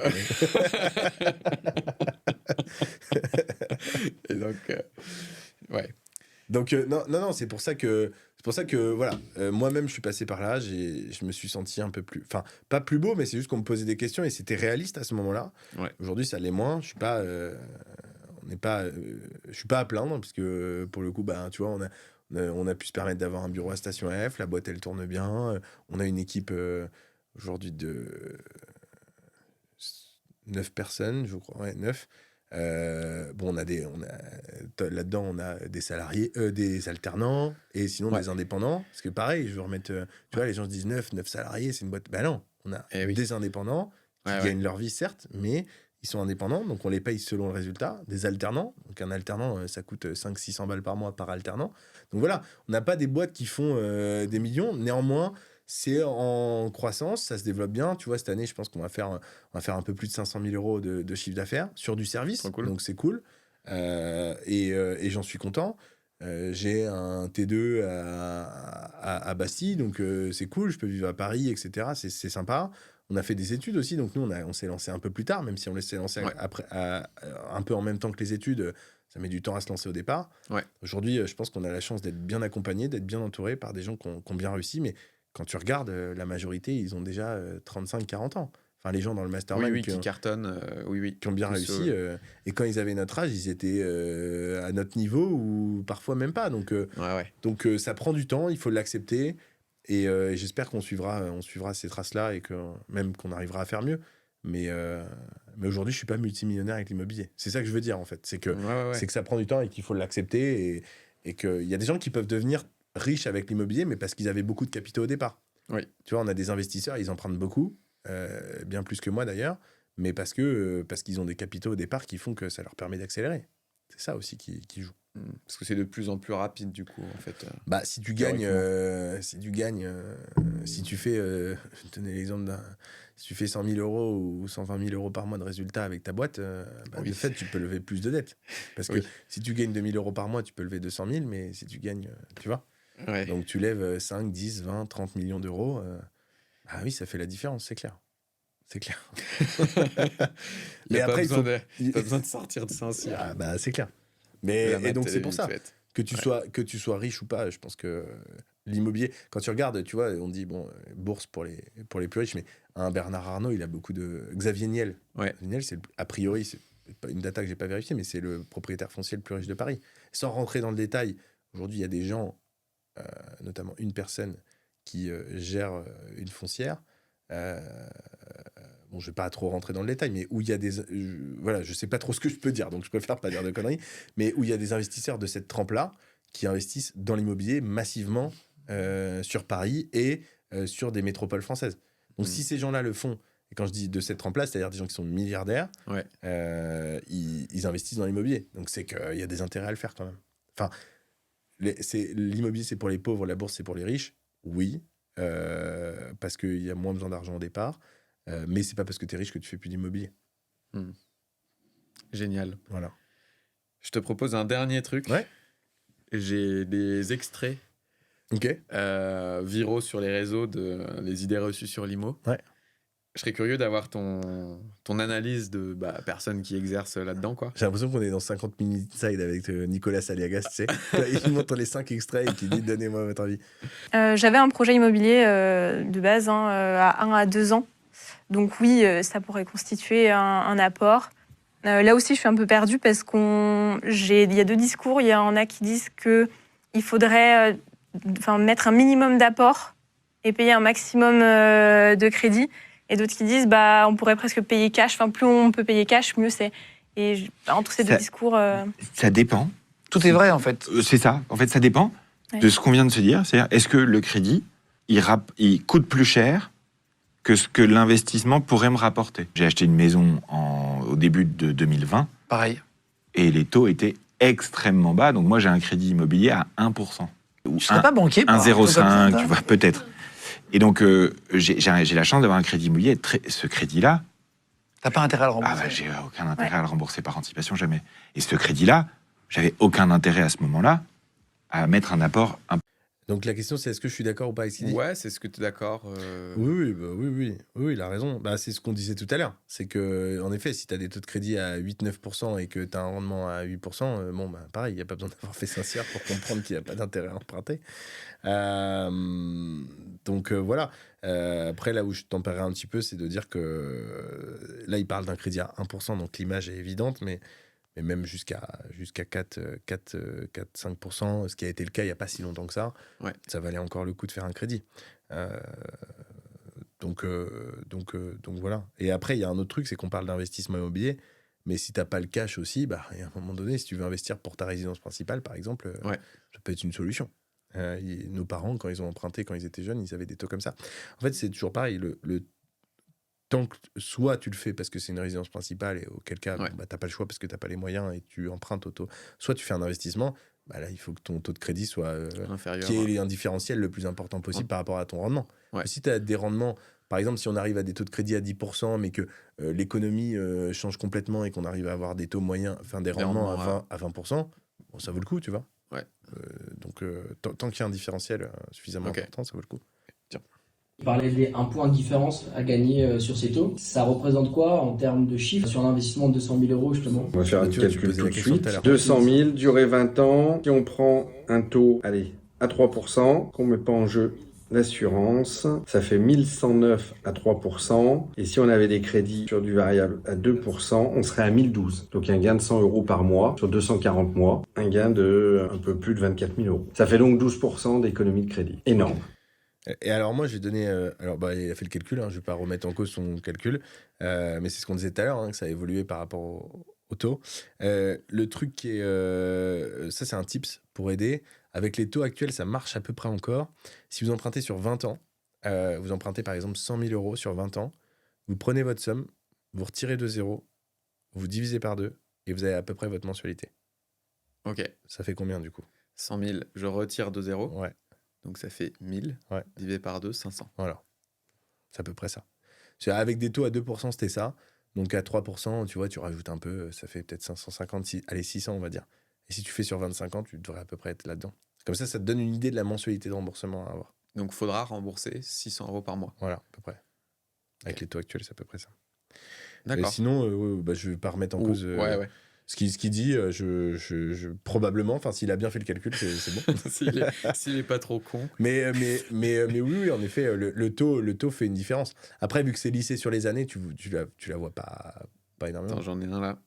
Et donc, ouais. Donc, non, c'est pour ça que voilà, moi-même, je suis passé par là, je me suis senti un peu plus... Enfin, pas plus beau, mais c'est juste qu'on me posait des questions, et c'était réaliste à ce moment-là. Ouais. Aujourd'hui, ça l'est moins. Je suis pas... je suis pas à plaindre, parce que, pour le coup, tu vois, on a pu se permettre d'avoir un bureau à Station F, la boîte, elle tourne bien. On a une équipe, aujourd'hui, de 9 personnes, je crois. Ouais, 9. Là-dedans, on a des salariés, des alternants, et sinon des indépendants. Parce que pareil, je veux remettre, tu vois, les gens se disent 9 salariés, c'est une boîte. Ben non, on a des indépendants qui gagnent leur vie, certes, mais ils sont indépendants, donc on les paye selon le résultat. Des alternants, donc un alternant, ça coûte 500-600 balles par mois par alternant. Donc voilà, on n'a pas des boîtes qui font des millions. Néanmoins, c'est en croissance, ça se développe bien. Tu vois, cette année, je pense qu'on va faire un peu plus de 500 000 euros de chiffre d'affaires sur du service. Cool. Donc c'est cool. Et j'en suis content. J'ai un T2 à Bastille, donc c'est cool. Je peux vivre à Paris, etc. C'est sympa. On a fait des études aussi, donc nous, on s'est lancé un peu plus tard, même si on s'est lancé après, un peu en même temps que les études. Ça met du temps à se lancer au départ. Ouais. Aujourd'hui, je pense qu'on a la chance d'être bien accompagné, d'être bien entouré par des gens qui ont bien réussi, mais quand tu regardes, la majorité, ils ont déjà 35-40 ans. Enfin, les gens dans le mastermind qui cartonnent, qui ont bien réussi. Et quand ils avaient notre âge, ils étaient à notre niveau, ou parfois même pas. Donc, donc ça prend du temps, il faut l'accepter. Et j'espère qu'on suivra ces traces-là, et même qu'on arrivera à faire mieux. Mais aujourd'hui, je suis pas multimillionnaire avec l'immobilier. C'est ça que je veux dire, en fait. C'est que ça prend du temps, et qu'il faut l'accepter. Et qu'il y a des gens qui peuvent devenir riches avec l'immobilier, mais parce qu'ils avaient beaucoup de capitaux au départ. Oui. Tu vois, on a des investisseurs, ils empruntent beaucoup, bien plus que moi d'ailleurs, mais parce qu'ils ont des capitaux au départ qui font que ça leur permet d'accélérer. C'est ça aussi qui joue. Parce que c'est de plus en plus rapide, du coup, en fait. Bah, si tu gagnes, si tu fais, je vais te donner l'exemple si tu fais 100 000 euros ou 120 000 euros par mois de résultat avec ta boîte, Oui. de fait, tu peux lever plus de dettes. Parce que si tu gagnes 2 000 euros par mois, tu peux lever 200 000, mais si tu gagnes, tu vois, donc tu lèves 5, 10, 20, 30 millions d'euros, ah oui, ça fait la différence, c'est clair. C'est clair. Mais après, t'as besoin de sortir de Saint-Cyr. Ah, bah, c'est clair. Et donc, c'est pour ça. Que tu sois riche ou pas, je pense que l'immobilier, quand tu regardes, tu vois, on dit, bon, bourse pour les plus riches, mais un Bernard Arnault, il a beaucoup de... Xavier Niel. Xavier Niel, a priori, c'est pas une data que j'ai pas vérifiée, mais c'est le propriétaire foncier le plus riche de Paris. Sans rentrer dans le détail, aujourd'hui, il y a des gens, notamment une personne, qui gère une foncière. Bon, je vais pas trop rentrer dans le détail, mais où il y a des... voilà, je sais pas trop ce que je peux dire, donc je préfère pas dire de conneries, mais où il y a des investisseurs de cette trempe-là qui investissent dans l'immobilier massivement sur Paris et sur des métropoles françaises. Donc si ces gens-là le font, et quand je dis de cette trempe-là, c'est-à-dire des gens qui sont milliardaires, ils investissent dans l'immobilier. Donc c'est qu'il y a des intérêts à le faire quand même. Enfin, l'immobilier, c'est pour les pauvres, la bourse, c'est pour les riches. Oui, parce qu'il y a moins besoin d'argent au départ. Mais c'est pas parce que tu es riche que tu fais plus d'immobilier. Génial. Voilà. Je te propose un dernier truc. J'ai des extraits viraux sur les réseaux des idées reçues sur l'IMO. Je serais curieux d'avoir ton analyse de personnes qui exercent là-dedans, quoi. J'ai l'impression qu'on est dans 50 minutes inside avec Nicolas Aliagas, tu sais. Il montre les 5 extraits et qui dit « Donnez-moi votre avis ». J'avais un projet immobilier de base à 1 à 2 ans. Donc oui, ça pourrait constituer un apport. Là aussi, je suis un peu perdue parce il y a 2 discours. Il y en a qui disent qu'il faudrait mettre un minimum d'apport et payer un maximum de crédit. Et d'autres qui disent on pourrait presque payer cash. Enfin, plus on peut payer cash, mieux c'est. Et entre ces 2 discours... Ça dépend. Tout est vrai, en fait. C'est ça. En fait, ça dépend de ce qu'on vient de se dire. C'est-à-dire, est-ce que le crédit, il coûte plus cher que ce que l'investissement pourrait me rapporter? J'ai acheté une maison au début de 2020. Pareil. Et les taux étaient extrêmement bas. Donc moi, j'ai un crédit immobilier à 1%. Ou je serais pas banquier. 1,05, tu vois, peut-être. Et donc, j'ai la chance d'avoir un crédit immobilier. Ce crédit-là... T'as pas intérêt à le rembourser? J'ai aucun intérêt à le rembourser par anticipation, jamais. Et ce crédit-là, j'avais aucun intérêt à ce moment-là à mettre un apport... Donc la question, c'est est-ce que je suis d'accord ou pas avec ce qu'il dit ? Ouais, c'est ce que tu es d'accord. Oui, il a raison. C'est ce qu'on disait tout à l'heure. C'est que, en effet, si tu as des taux de crédit à 8-9% et que tu as un rendement à 8%, pareil, il n'y a pas besoin d'avoir fait Saint-Cyr pour comprendre qu'il n'y a pas d'intérêt à emprunter. Donc voilà. Après, là où je tempérerais un petit peu, c'est de dire que là, il parle d'un crédit à 1%, donc l'image est évidente, mais même jusqu'à 4-5%, ce qui a été le cas il n'y a pas si longtemps que ça, ça valait encore le coup de faire un crédit. Donc voilà. Et après, il y a un autre truc, c'est qu'on parle d'investissement immobilier, mais si tu n'as pas le cash aussi, à un moment donné, si tu veux investir pour ta résidence principale, par exemple, ça peut être une solution. Nos parents, quand ils ont emprunté, quand ils étaient jeunes, ils avaient des taux comme ça. En fait, c'est toujours pareil. Tant que soit tu le fais parce que c'est une résidence principale et auquel cas t'as pas le choix parce que t'as pas les moyens et tu empruntes au taux, soit tu fais un investissement, là il faut que ton taux de crédit soit inférieur, qui est un différentiel le plus important possible par rapport à ton rendement. Si tu as des rendements, par exemple si on arrive à des taux de crédit à 10% mais que l'économie change complètement et qu'on arrive à avoir des taux moyens, des rendements à 20%, ça vaut le coup, tu vois. Donc tant qu'il y a un différentiel suffisamment important, ça vaut le coup. Il parlait d'un point de différence à gagner sur ces taux. Ça représente quoi en termes de chiffres sur un investissement de 200 000 euros justement? On va faire un calcul tout de suite. 200 000, durée 20 ans. Si on prend un taux, à 3%, qu'on ne met pas en jeu l'assurance, ça fait 1109 à 3%. Et si on avait des crédits sur du variable à 2%, on serait à 1012. Donc un gain de 100 euros par mois sur 240 mois. Un gain de un peu plus de 24 000 euros. Ça fait donc 12% d'économie de crédit. Énorme. Et alors moi, j'ai donné... il a fait le calcul, je ne vais pas remettre en cause son calcul, mais c'est ce qu'on disait tout à l'heure, que ça a évolué par rapport au taux. Le truc qui est... ça, c'est un tips pour aider. Avec les taux actuels, ça marche à peu près encore. Si vous empruntez sur 20 ans, vous empruntez par exemple 100 000 euros sur 20 ans, vous prenez votre somme, vous retirez de zéro, vous divisez par 2, et vous avez à peu près votre mensualité. Ok. Ça fait combien du coup? 100 000, je retire de 0. Ouais. Donc ça fait 1000. Ouais. Divisé par 2, 500. Voilà. C'est à peu près ça. Avec des taux à 2%, c'était ça. Donc à 3%, tu vois, tu rajoutes un peu, ça fait peut-être 550, allez, 600, on va dire. Et si tu fais sur 25 ans, tu devrais à peu près être là-dedans. Comme ça te donne une idée de la mensualité de remboursement à avoir. Donc il faudra rembourser 600 € par mois. Voilà, à peu près. Avec les taux actuels, c'est à peu près ça. D'accord. Et sinon, je ne vais pas remettre en cause ouais. ce qu'il dit. Probablement, s'il a bien fait le calcul, c'est bon. S'il est pas trop con. Mais oui, en effet, le taux fait une différence. Après, vu que c'est lissé sur les années, tu la vois pas énormément. Attends, j'en ai un là.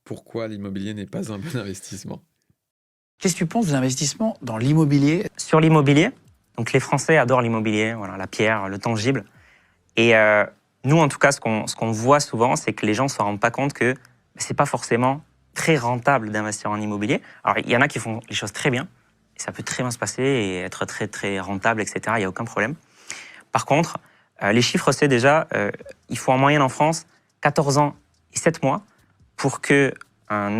Pourquoi l'immobilier n'est pas un bon investissement? Qu'est-ce que tu penses de l'investissement dans l'immobilier? Sur l'immobilier, donc les Français adorent l'immobilier, voilà, la pierre, le tangible. Et nous, en tout cas, ce qu'on voit souvent, c'est que les gens ne se rendent pas compte que ce n'est pas forcément très rentable d'investir en immobilier. Alors, il y en a qui font les choses très bien, et ça peut très bien se passer et être très, très rentable, etc. Il n'y a aucun problème. Par contre, les chiffres, c'est déjà, il faut en moyenne en France 14 ans et 7 mois pour qu'un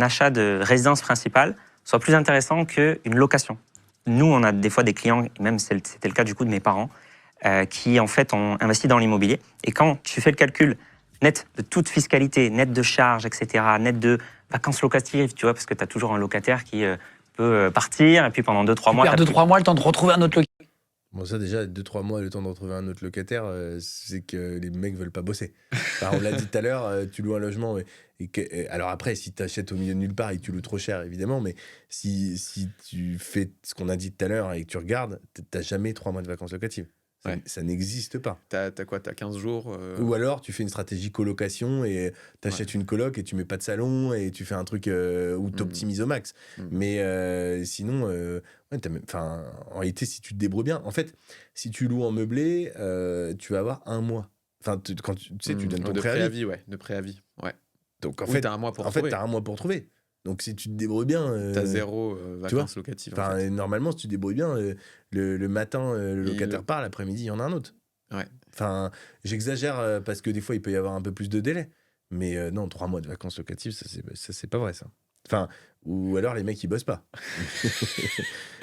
achat de résidence principale soit plus intéressant qu'une location. Nous, on a des fois des clients, et même c'était le cas du coup de mes parents, qui en fait ont investi dans l'immobilier. Et quand tu fais le calcul net de toute fiscalité, net de charges, etc., net de vacances locatives, tu vois, parce que tu as toujours un locataire qui peut partir, et puis pendant 2-3 mois... Tu perds 2-3 mois le temps de retrouver un autre locataire. Bon, ça déjà, 2-3 mois le temps de retrouver un autre locataire, c'est que les mecs veulent pas bosser. Enfin, on l'a dit tout à l'heure, tu loues un logement. Alors après, si tu achètes au milieu de nulle part et que tu loues trop cher, évidemment, mais si tu fais ce qu'on a dit tout à l'heure et que tu regardes, t'as jamais 3 mois de vacances locatives. Ça n'existe pas. T'as quoi? T'as 15 jours Ou alors, tu fais une stratégie colocation et t'achètes une coloc et tu mets pas de salon et tu fais un truc où t'optimises au max. Mais sinon, en réalité, si tu te débrouilles bien, en fait, si tu loues en meublé, tu vas avoir un mois. Enfin, quand tu donnes ton préavis. De préavis, ouais. Donc, en fait, t'as un mois pour trouver. t'as un mois pour trouver. Donc, si tu te débrouilles bien... t'as 0 vacances locatives. En fait. Normalement, si tu te débrouilles bien, le matin, le locataire part, l'après-midi, il y en a un autre. Ouais. Enfin, j'exagère parce que des fois, il peut y avoir un peu plus de délai. Mais non, 3 mois de vacances locatives, ça, c'est pas vrai, ça. Enfin, ou alors les mecs, ils bossent pas.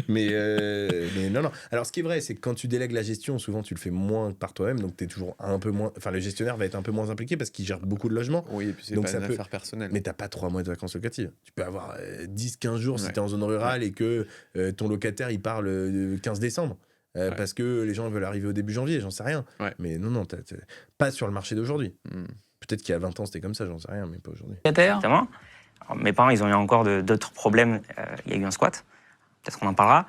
mais non. Alors, ce qui est vrai, c'est que quand tu délègues la gestion, souvent, tu le fais moins par toi-même. Donc, t'es toujours un peu moins... Enfin, le gestionnaire va être un peu moins impliqué parce qu'il gère beaucoup de logements. Oui, et puis c'est pas une affaire personnelle. Mais t'as pas 3 mois de vacances locatives. Tu peux avoir 10-15 jours si t'es en zone rurale et que ton locataire, il part le 15 décembre. Parce que les gens veulent arriver au début janvier, j'en sais rien. Mais non, pas sur le marché d'aujourd'hui. Peut-être qu'il y a 20 ans, c'était comme ça, j'en sais rien, mais pas aujourd'hui. Exactement. Alors, mes parents, ils ont eu encore d'autres problèmes. Il y a eu un squat. Peut-être qu'on en parlera.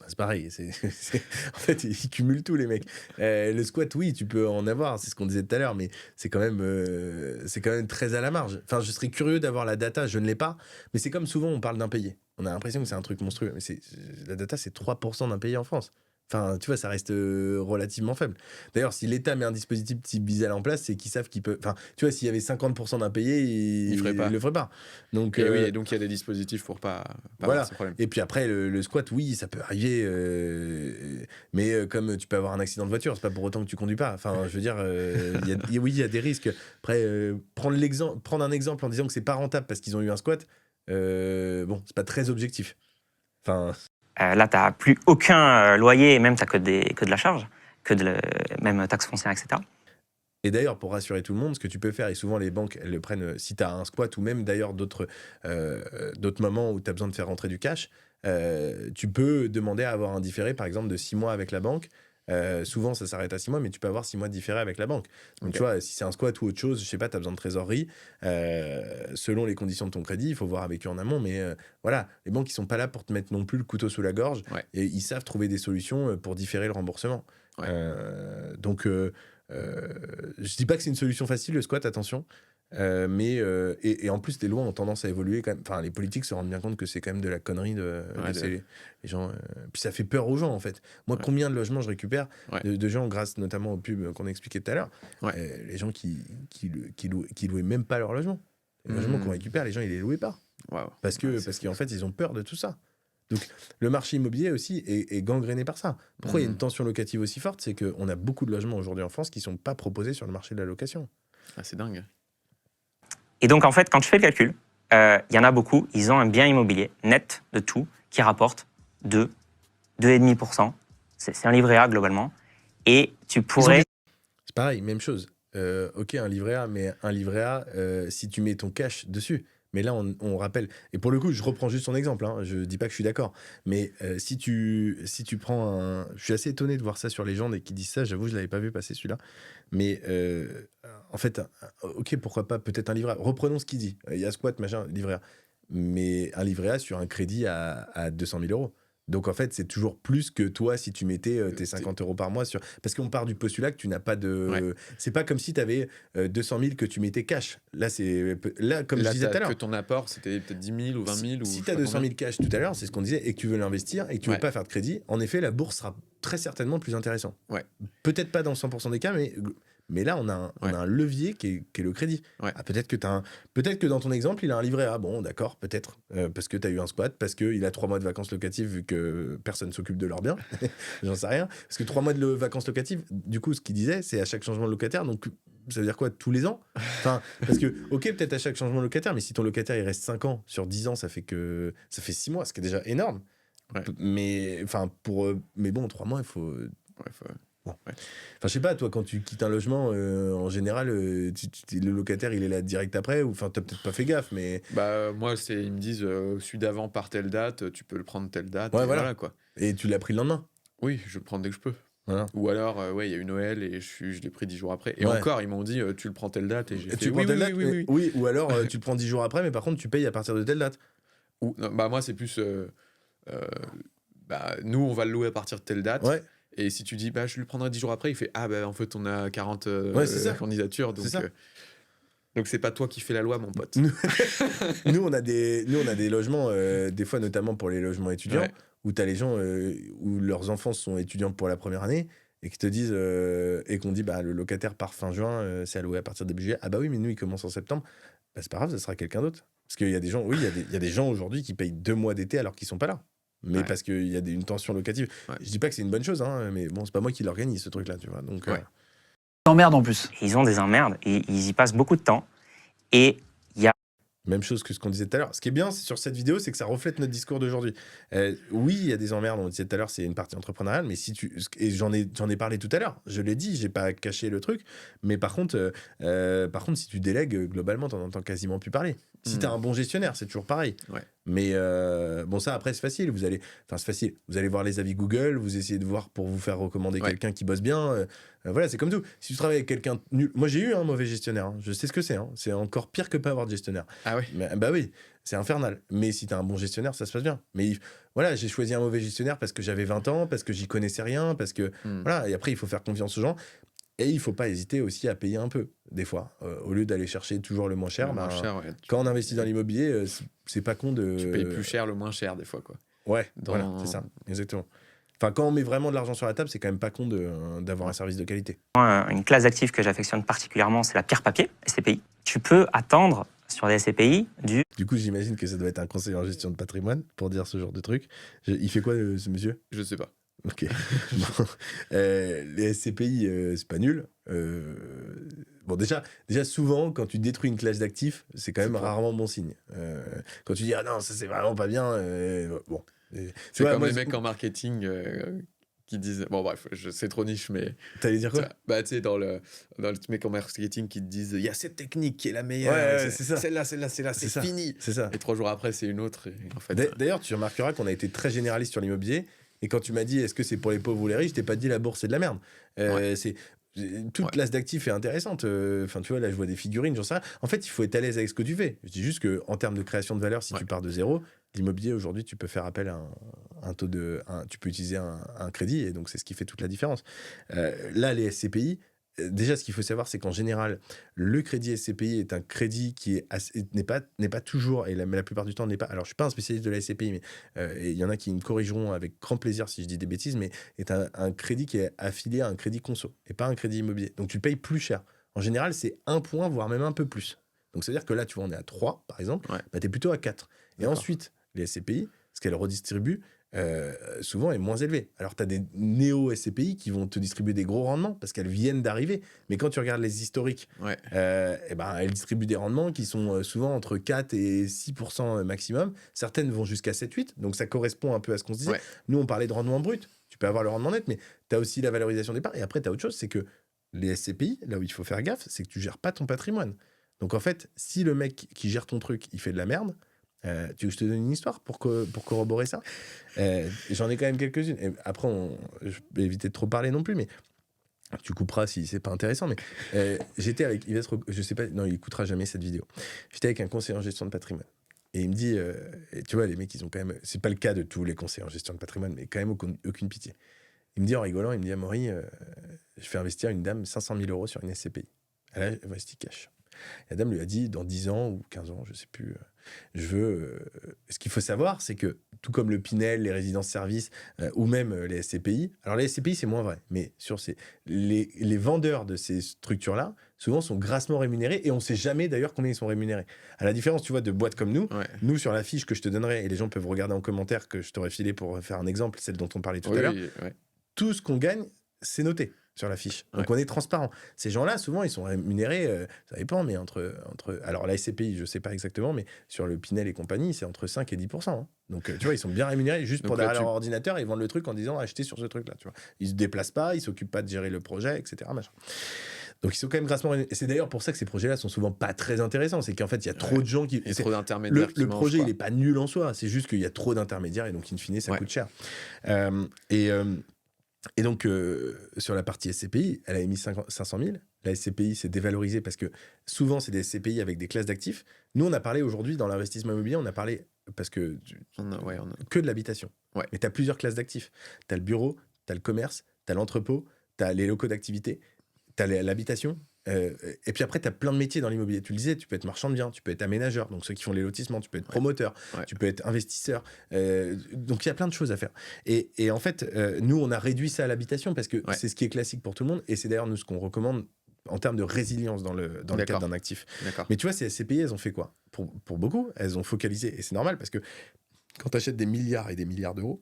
C'est pareil. En fait, ils cumulent tout, les mecs. Le squat, oui, tu peux en avoir, c'est ce qu'on disait tout à l'heure, mais c'est quand même très à la marge. Enfin, je serais curieux d'avoir la data, je ne l'ai pas, mais c'est comme souvent, on parle d'impayés. On a l'impression que c'est un truc monstrueux, mais la data, c'est 3% d'impayés en France. Enfin, tu vois, ça reste relativement faible. D'ailleurs, si l'État met un dispositif type Bizal en place, c'est qu'ils savent qu'ils peuvent... Enfin, tu vois, s'il y avait 50% d'impayés, ils le feraient pas. Donc, et oui, et donc il y a des dispositifs pour pas avoir ce problème. Et puis après, le squat, oui, ça peut arriver. Mais comme tu peux avoir un accident de voiture, c'est pas pour autant que tu conduis pas. Enfin, je veux dire, oui, il y a des risques. Après, prendre un exemple en disant que c'est pas rentable parce qu'ils ont eu un squat, c'est pas très objectif. Enfin... Là, tu n'as plus aucun loyer, et même tu n'as que de la charge, même taxes foncières, etc. Et d'ailleurs, pour rassurer tout le monde, ce que tu peux faire, et souvent les banques, elles le prennent, si tu as un squat ou même d'ailleurs d'autres moments où tu as besoin de faire rentrer du cash, tu peux demander à avoir un différé, par exemple, de 6 mois avec la banque. Souvent, ça s'arrête à 6 mois, mais tu peux avoir 6 mois de différé avec la banque. Donc, tu vois, si c'est un squat ou autre chose, je sais pas, tu as besoin de trésorerie, selon les conditions de ton crédit, il faut voir avec eux en amont, mais voilà, les banques, ils sont pas là pour te mettre non plus le couteau sous la gorge, et ils savent trouver des solutions pour différer le remboursement. Donc, je dis pas que c'est une solution facile, le squat, attention, mais en plus les lois ont tendance à évoluer quand même. Enfin, les politiques se rendent bien compte que c'est quand même de la connerie de laisser les gens puis ça fait peur aux gens en fait. Moi, combien de logements je récupère de gens grâce notamment aux pubs qu'on a expliqué tout à l'heure, les gens qui louaient même pas leur logement. Les logements qu'on récupère, les gens ils les louaient pas parce qu'en fait ils ont peur de tout ça. Donc le marché immobilier aussi est gangréné par ça. Pourquoi il y a une tension locative aussi forte? C'est qu'on a beaucoup de logements aujourd'hui en France qui sont pas proposés sur le marché de la location. Ah, c'est dingue. Et donc, en fait, quand tu fais le calcul, y en a beaucoup, ils ont un bien immobilier net de tout qui rapporte 2,5%. C'est un livret A globalement. Et tu pourrais... C'est pareil, même chose. Ok, un livret A, mais un livret A, si tu mets ton cash dessus. Mais là, on rappelle, et pour le coup, je reprends juste son exemple, hein, je dis pas que je suis d'accord, mais si tu prends un... Je suis assez étonné de voir ça sur Légende et qui disent ça, j'avoue, je l'avais pas vu passer celui-là. Mais en fait, ok, pourquoi pas, peut-être un livret A. Reprenons ce qu'il dit. Il y a squat, machin, livret A. Mais un livret A sur un crédit à 200 000 euros. Donc en fait, c'est toujours plus que toi si tu mettais tes 50 euros par mois sur. Parce qu'on part du postulat que tu n'as pas de. Ouais. C'est pas comme si tu avais 200 000 que tu mettais cash. Là, comme je disais tout à l'heure. Que ton apport, c'était peut-être 10 000 ou 20 000. Si tu as 200 000 cash tout à l'heure, c'est ce qu'on disait, et que tu veux l'investir et que tu veux pas faire de crédit, en effet, la bourse sera très certainement plus intéressante. Ouais. Peut-être pas dans 100% des cas, mais là, on a un levier qui est le crédit. Ouais. Ah, peut-être que dans ton exemple, il a un livret A. Bon, d'accord, peut-être. Parce que tu as eu un squat, parce qu'il a 3 mois de vacances locatives vu que personne ne s'occupe de leurs biens. J'en sais rien. Parce que 3 mois de vacances locatives, du coup, ce qu'il disait, c'est à chaque changement de locataire. Donc, ça veut dire quoi? Tous les ans? Enfin, parce que, ok, peut-être à chaque changement de locataire, mais si ton locataire, il reste 5 ans, sur 10 ans, ça fait 6 mois, ce qui est déjà énorme. Ouais. Mais bon, 3 mois, il faut... Bon. Ouais. Enfin, je sais pas, toi, quand tu quittes un logement, en général, le locataire, il est là direct après, ou enfin, t'as peut-être pas fait gaffe, mais. Bah, moi, ils me disent, celui d'avant par telle date, tu peux le prendre telle date. Ouais, et voilà. Quoi. Et tu l'as pris le lendemain? Oui, je le prends dès que je peux. Voilà. Ou alors, il y a eu Noël et je l'ai pris 10 jours après. Et Ouais. encore, ils m'ont dit, tu le prends telle date. Et j'ai fait, Tu prends telle date? oui. Oui, ou alors tu le prends 10 jours après, mais par contre, tu payes à partir de telle date. Ou, non, bah, moi, c'est plus. Nous, on va le louer à partir de telle date. Ouais. Et si tu dis, je le prendrai 10 jours après, il fait, en fait, on a 40 c'est ça. candidatures. Donc, donc, c'est pas toi qui fais la loi, mon pote. Nous, on a des logements, des fois, notamment pour les logements étudiants, où tu as les gens où leurs enfants sont étudiants pour la première année et qui te disent, et qu'on dit, le locataire part fin juin, c'est à louer à partir de début juillet. Ah bah oui, mais nous, il commence en septembre. Bah, c'est pas grave, ça sera quelqu'un d'autre. Parce qu'il y a des gens, il y a des gens aujourd'hui qui payent 2 mois d'été alors qu'ils sont pas là. Mais parce qu'il y a une tension locative. Ouais. Je dis pas que c'est une bonne chose, hein, mais bon, c'est pas moi qui l'organise, ce truc-là, tu vois. Donc, emmerdes en plus. Ils ont des emmerdes et ils y passent beaucoup de temps. Et il y a... Même chose que ce qu'on disait tout à l'heure. Ce qui est bien sur cette vidéo, c'est que ça reflète notre discours d'aujourd'hui. Oui, il y a des emmerdes, on disait tout à l'heure, c'est une partie entrepreneuriale, mais et j'en ai parlé tout à l'heure, je l'ai dit, j'ai pas caché le truc, mais par contre, si tu délègues, globalement, t'en entends quasiment plus parler. Si t'as un bon gestionnaire, c'est toujours pareil. Ouais. Mais bon, ça, après, c'est facile. C'est facile. Vous allez voir les avis Google, vous essayez de voir pour vous faire recommander quelqu'un qui bosse bien. Voilà, c'est comme tout. Si tu travailles avec quelqu'un nul... Moi, j'ai eu un mauvais gestionnaire. Hein. Je sais ce que c'est. Hein. C'est encore pire que pas avoir de gestionnaire. Ah oui? Bah oui, c'est infernal. Mais si t'as un bon gestionnaire, ça se passe bien. Mais voilà, j'ai choisi un mauvais gestionnaire parce que j'avais 20 ans, parce que j'y connaissais rien, parce que... Voilà, et après, il faut faire confiance aux gens. Et il ne faut pas hésiter aussi à payer un peu, des fois. Au lieu d'aller chercher toujours le moins cher, quand on investit dans l'immobilier, c'est pas con de... Tu payes plus cher le moins cher, des fois, quoi. Ouais, voilà, c'est ça, exactement. Enfin, quand on met vraiment de l'argent sur la table, c'est quand même pas con d'avoir un service de qualité. Une classe d'actifs que j'affectionne particulièrement, c'est la pierre papier, SCPI. Tu peux attendre sur les SCPI Du coup, j'imagine que ça doit être un conseiller en gestion de patrimoine pour dire ce genre de truc. Il fait quoi, ce monsieur? Je sais pas. Ok. Bon. Les SCPI, c'est pas nul. Bon, déjà, souvent, quand tu détruis une classe d'actifs, c'est quand même rarement bon signe. Quand tu dis, ah non, ça c'est vraiment pas bien, bon. C'est comme les mecs en marketing qui disent, bon bref, c'est trop niche, mais... T'allais dire quoi? Bah tu sais, dans le mec en marketing qui te disent, il y a cette technique qui est la meilleure, c'est ça. Celle-là, c'est fini. C'est ça. Et 3 jours après, c'est une autre. Et en fait, D'ailleurs, tu remarqueras qu'on a été très généraliste sur l'immobilier. Et quand tu m'as dit, est-ce que c'est pour les pauvres ou les riches, je t'ai pas dit la bourse, c'est de la merde. Toute classe d'actifs est intéressante. Enfin, tu vois, là, je vois des figurines, j'en sais rien. En fait, il faut être à l'aise avec ce que tu fais. Je dis juste qu'en termes de création de valeur, si tu pars de zéro, l'immobilier, aujourd'hui, tu peux faire appel à un taux de... tu peux utiliser un crédit, et donc c'est ce qui fait toute la différence. Là, les SCPI... Déjà, ce qu'il faut savoir, c'est qu'en général, le crédit SCPI est un crédit qui n'est pas toujours, et la plupart du temps n'est pas. Alors, je suis pas un spécialiste de la SCPI, mais il y en a qui me corrigeront avec grand plaisir si je dis des bêtises, mais est un crédit qui est affilié à un crédit conso et pas un crédit immobilier. Donc, tu payes plus cher. En général, c'est 1 point, voire même un peu plus. Donc, c'est-à-dire que là, tu vois, on est à 3, par exemple, tu es plutôt à 4. Et ensuite, les SCPI, ce qu'elles redistribuent, souvent est moins élevée. Alors, tu as des néo-SCPI qui vont te distribuer des gros rendements parce qu'elles viennent d'arriver. Mais quand tu regardes les historiques, elles distribuent des rendements qui sont souvent entre 4 et 6% maximum. Certaines vont jusqu'à 7-8. Donc, ça correspond un peu à ce qu'on se disait. Nous, on parlait de rendement brut. Tu peux avoir le rendement net, mais tu as aussi la valorisation des parts. Et après, tu as autre chose, c'est que les SCPI, là où il faut faire gaffe, c'est que tu gères pas ton patrimoine. Donc, en fait, si le mec qui gère ton truc, il fait de la merde, tu veux que je te donne une histoire pour corroborer ça? J'en ai quand même quelques-unes. Et après, je vais éviter de trop parler non plus, mais tu couperas si c'est pas intéressant. Mais j'étais avec, je sais pas, non, il écoutera jamais cette vidéo. J'étais avec un conseiller en gestion de patrimoine. Et il me dit, et tu vois, les mecs, ils ont quand même, c'est pas le cas de tous les conseillers en gestion de patrimoine, mais quand même aucune pitié. Il me dit en rigolant, il me dit, Amaury, je fais investir une dame 500 000 € sur une SCPI. Elle a investi cash. La dame lui a dit, dans 10 ans ou 15 ans, je sais plus, je veux... Ce qu'il faut savoir, c'est que, tout comme le Pinel, les résidences-services, ou même les SCPI, alors les SCPI, c'est moins vrai, mais les vendeurs de ces structures-là, souvent, sont grassement rémunérés, et on ne sait jamais, d'ailleurs, combien ils sont rémunérés. À la différence, tu vois, de boîtes comme nous, nous, sur la fiche que je te donnerai, et les gens peuvent regarder en commentaire, que je t'aurais filé pour faire un exemple, celle dont on parlait tout à l'heure, tout ce qu'on gagne, c'est noté sur la fiche. Donc, on est transparent. Ces gens-là, souvent, ils sont rémunérés, ça dépend, mais entre... Alors, la SCPI, je ne sais pas exactement, mais sur le Pinel et compagnie, c'est entre 5 et 10%. Hein. Donc, tu vois, ils sont bien rémunérés juste pour derrière leur ordinateur, ils vendent le truc en disant achetez sur ce truc-là. Tu vois. Ils ne se déplacent pas, ils ne s'occupent pas de gérer le projet, etc. Machin. Donc, ils sont quand même grassement rémunérés. Et c'est d'ailleurs pour ça que ces projets-là sont souvent pas très intéressants. C'est qu'en fait, il y a trop de gens qui... Il y a trop d'intermédiaires. Le projet, il n'est pas nul en soi. C'est juste qu'il y a trop d'intermédiaires et donc, in fine, ça coûte cher. Et donc, sur la partie SCPI, elle a émis 500 000. La SCPI s'est dévalorisée parce que souvent, c'est des SCPI avec des classes d'actifs. Nous, on a parlé aujourd'hui, dans l'investissement immobilier, on a parlé parce que que de l'habitation. Mais tu as plusieurs classes d'actifs. Tu as le bureau, tu as le commerce, tu as l'entrepôt, tu as les locaux d'activité, tu as l'habitation. Et puis après, tu as plein de métiers dans l'immobilier. Tu le disais, tu peux être marchand de biens, tu peux être aménageur, donc ceux qui font les lotissements, tu peux être promoteur, tu peux être investisseur. Donc il y a plein de choses à faire. Et en fait, nous, on a réduit ça à l'habitation parce que c'est ce qui est classique pour tout le monde. Et c'est d'ailleurs nous ce qu'on recommande en termes de résilience dans le cadre d'un actif. Mais tu vois, ces SCPI, elles ont fait quoi? Pour beaucoup, elles ont focalisé. Et c'est normal parce que quand tu achètes des milliards et des milliards d'euros,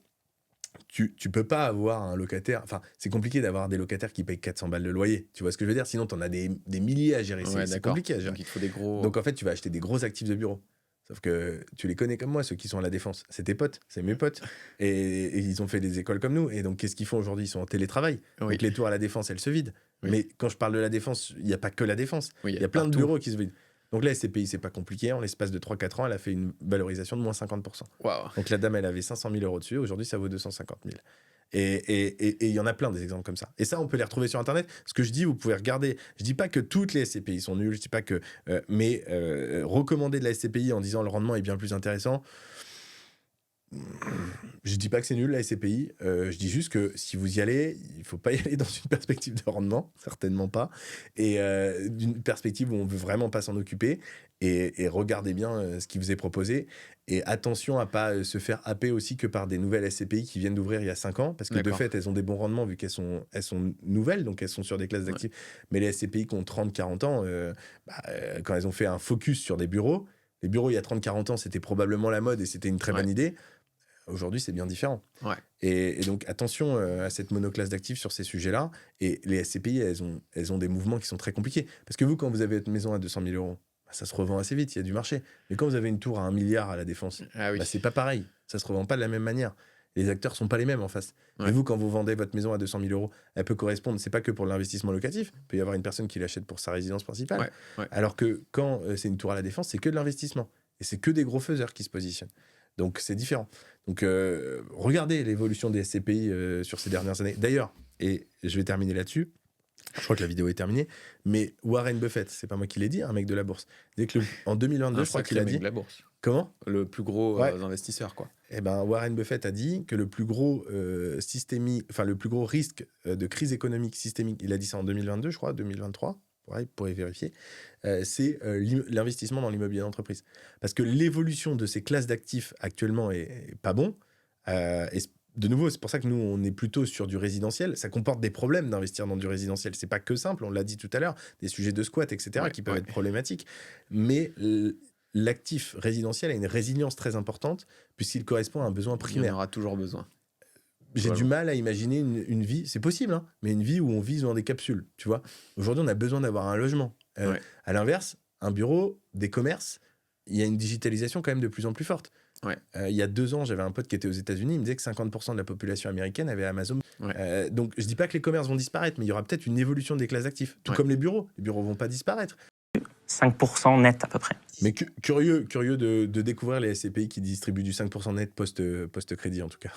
tu peux pas avoir un locataire... Enfin, c'est compliqué d'avoir des locataires qui payent 400 balles de loyer. Tu vois ce que je veux dire? Sinon, tu en as des milliers à gérer. C'est compliqué à gérer. Donc, il te faut des gros... Donc, en fait, tu vas acheter des gros actifs de bureau. Sauf que tu les connais comme moi, ceux qui sont à la Défense. C'est tes potes, c'est mes potes. Et ils ont fait des écoles comme nous. Et donc, qu'est-ce qu'ils font aujourd'hui? Ils sont en télétravail. Donc, les tours à la Défense, elles se vident. Mais quand je parle de la Défense, il n'y a pas que la Défense. Il y a plein de bureaux qui se vident. Donc là, SCPI, c'est pas compliqué. En l'espace de 3-4 ans, elle a fait une valorisation de moins 50%. Donc la dame, elle avait 500 000 € dessus. Aujourd'hui, ça vaut 250 000. Et il y en a plein des exemples comme ça. Et ça, on peut les retrouver sur Internet. Ce que je dis, vous pouvez regarder. Je dis pas que toutes les SCPI sont nulles. Je dis pas que... mais recommander de la SCPI en disant le rendement est bien plus intéressant... Je dis pas que c'est nul la SCPI, je dis juste que si vous y allez, il faut pas y aller dans une perspective de rendement, certainement pas, et d'une perspective où on veut vraiment pas s'en occuper, et regardez bien ce qui vous est proposé, et attention à pas se faire happer aussi que par des nouvelles SCPI qui viennent d'ouvrir il y a 5 ans, parce que de fait elles ont des bons rendements vu qu'elles sont nouvelles, donc elles sont sur des classes d'actifs, mais les SCPI qui ont 30-40 ans, quand elles ont fait un focus sur des bureaux, les bureaux il y a 30-40 ans c'était probablement la mode et c'était une très bonne idée. Aujourd'hui, c'est bien différent. Et donc, attention à cette monoclasse d'actifs sur ces sujets-là. Et les SCPI, elles ont des mouvements qui sont très compliqués. Parce que vous, quand vous avez votre maison à 200 000 €, ça se revend assez vite, il y a du marché. Mais quand vous avez une tour à 1 milliard à la Défense, c'est pas pareil. Ça se revend pas de la même manière. Les acteurs sont pas les mêmes en face. Mais vous, quand vous vendez votre maison à 200 000 €, elle peut correspondre, c'est pas que pour l'investissement locatif. Il peut y avoir une personne qui l'achète pour sa résidence principale. Alors que quand c'est une tour à la Défense, c'est que de l'investissement. Et c'est que des gros faiseurs qui se positionnent. Donc, c'est différent. Donc, regardez l'évolution des SCPI sur ces dernières années. D'ailleurs, et je vais terminer là-dessus, je crois que la vidéo est terminée, mais Warren Buffett, c'est pas moi qui l'ai dit, un mec de la bourse. Dès que en 2022, je crois qu'il a dit... de la bourse. Comment? Le plus gros investisseur, quoi. Eh ben, Warren Buffett a dit que le plus gros le plus gros risque de crise économique systémique, il a dit ça en 2022, je crois, 2023, vous pourrez vérifier, c'est l'investissement dans l'immobilier d'entreprise. Parce que l'évolution de ces classes d'actifs actuellement est pas bon. Et de nouveau, c'est pour ça que nous, on est plutôt sur du résidentiel. Ça comporte des problèmes d'investir dans du résidentiel. C'est pas que simple, on l'a dit tout à l'heure, des sujets de squat, etc., qui peuvent être problématiques. Mais l'actif résidentiel a une résilience très importante puisqu'il correspond à un besoin Il y primaire. en aura toujours besoin. J'ai du mal à imaginer une vie, c'est possible, hein, mais une vie où on vit dans des capsules, tu vois. Aujourd'hui, on a besoin d'avoir un logement. À l'inverse, un bureau, des commerces, il y a une digitalisation quand même de plus en plus forte. Il y a 2 ans, j'avais un pote qui était aux États-Unis, il me disait que 50% de la population américaine avait Amazon. Donc, je dis pas que les commerces vont disparaître, mais il y aura peut-être une évolution des classes d'actifs. Tout comme les bureaux vont pas disparaître. 5% net à peu près. Mais curieux de découvrir les SCPI qui distribuent du 5% net post-crédit en tout cas.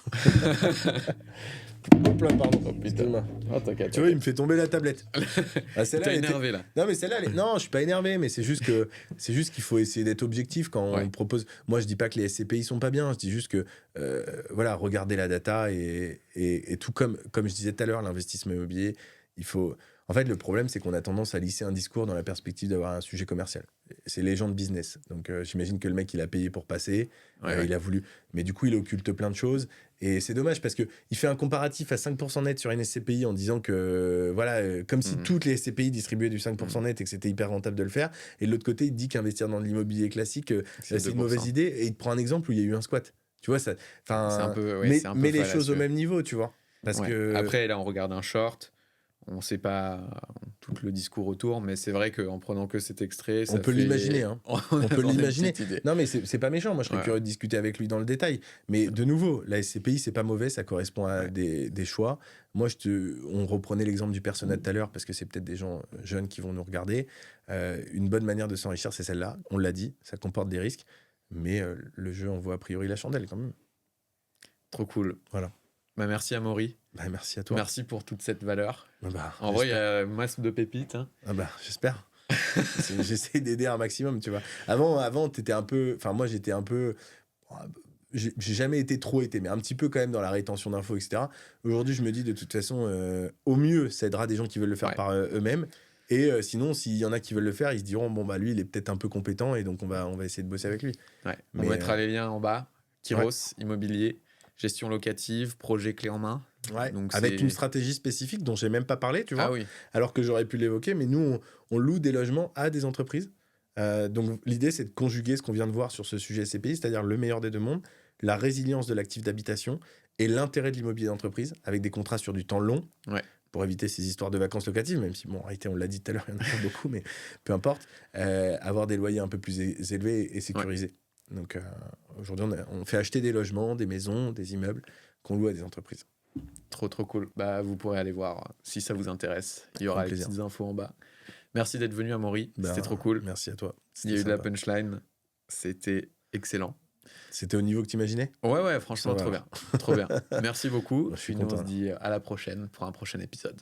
Hop là, pardon. Oh, putain. Oh, t'inquiète. Tu vois, il me fait tomber la tablette. T'es énervé là. Non, mais celle-là, non, je suis pas énervé, mais c'est juste qu'il faut essayer d'être objectif quand on propose. Moi, je dis pas que les SCPI sont pas bien, je dis juste que, voilà, regardez la data et tout comme je disais tout à l'heure, l'investissement immobilier, il faut. En fait, le problème, c'est qu'on a tendance à lisser un discours dans la perspective d'avoir un sujet commercial. C'est les gens de business. Donc, j'imagine que le mec, il a payé pour passer. Il a voulu. Mais du coup, il occulte plein de choses. Et c'est dommage parce qu'il fait un comparatif à 5% net sur une SCPI en disant que, voilà, comme si toutes les SCPI distribuaient du 5% net et que c'était hyper rentable de le faire. Et de l'autre côté, il dit qu'investir dans l'immobilier classique, c'est une mauvaise idée. Et il te prend un exemple où il y a eu un squat. Tu vois, ça. Mais les choses au même niveau, tu vois. Parce que... Après, là, on regarde un short. On ne sait pas tout le discours autour, mais c'est vrai qu'en prenant que cet extrait, on peut l'imaginer. Hein. On peut l'imaginer. Non, mais c'est pas méchant. Moi, je serais curieux de discuter avec lui dans le détail. Mais de nouveau, la SCPI, c'est pas mauvais. Ça correspond à des choix. Moi, on reprenait l'exemple du persona tout à l'heure parce que c'est peut-être des gens jeunes qui vont nous regarder. Une bonne manière de s'enrichir, c'est celle-là. On l'a dit, ça comporte des risques. Mais le jeu en vaut a priori la chandelle quand même. Trop cool. Voilà. Bah, merci Amaury. Bah, merci à toi. Merci pour toute cette valeur. En vrai, il y a masse de pépites. Hein. J'espère. J'essaie d'aider un maximum, tu vois. Avant t'étais un peu... Enfin, moi, j'étais un peu... J'ai jamais été mais un petit peu quand même dans la rétention d'infos, etc. Aujourd'hui, je me dis, de toute façon, au mieux, ça aidera des gens qui veulent le faire par eux-mêmes. Et sinon, s'il y en a qui veulent le faire, ils se diront, bon, bah lui, il est peut-être un peu compétent et donc on va essayer de bosser avec lui. On mettra les liens en bas. Kyros, immobilier. Gestion locative, projet clé en main. Donc avec une stratégie spécifique dont j'ai même pas parlé, tu vois. Alors que j'aurais pu l'évoquer, mais nous, on loue des logements à des entreprises. Donc l'idée, c'est de conjuguer ce qu'on vient de voir sur ce sujet SCPI, c'est-à-dire le meilleur des deux mondes, la résilience de l'actif d'habitation et l'intérêt de l'immobilier d'entreprise, avec des contrats sur du temps long, pour éviter ces histoires de vacances locatives, même si, bon, en réalité, on l'a dit tout à l'heure, il y en a pas beaucoup, mais peu importe, avoir des loyers un peu plus élevés et sécurisés. Donc aujourd'hui, on fait acheter des logements, des maisons, des immeubles qu'on loue à des entreprises. Trop cool. Bah, vous pourrez aller voir si ça vous intéresse. Il y aura les petites infos en bas. Merci d'être venu, Amaury. C'était trop cool. Merci à toi. Il y a eu de la punchline. C'était excellent. C'était au niveau que tu imaginais ? Ouais, franchement, trop bien. Trop bien. Merci beaucoup. Je suis content. Nous, on se dit à la prochaine pour un prochain épisode.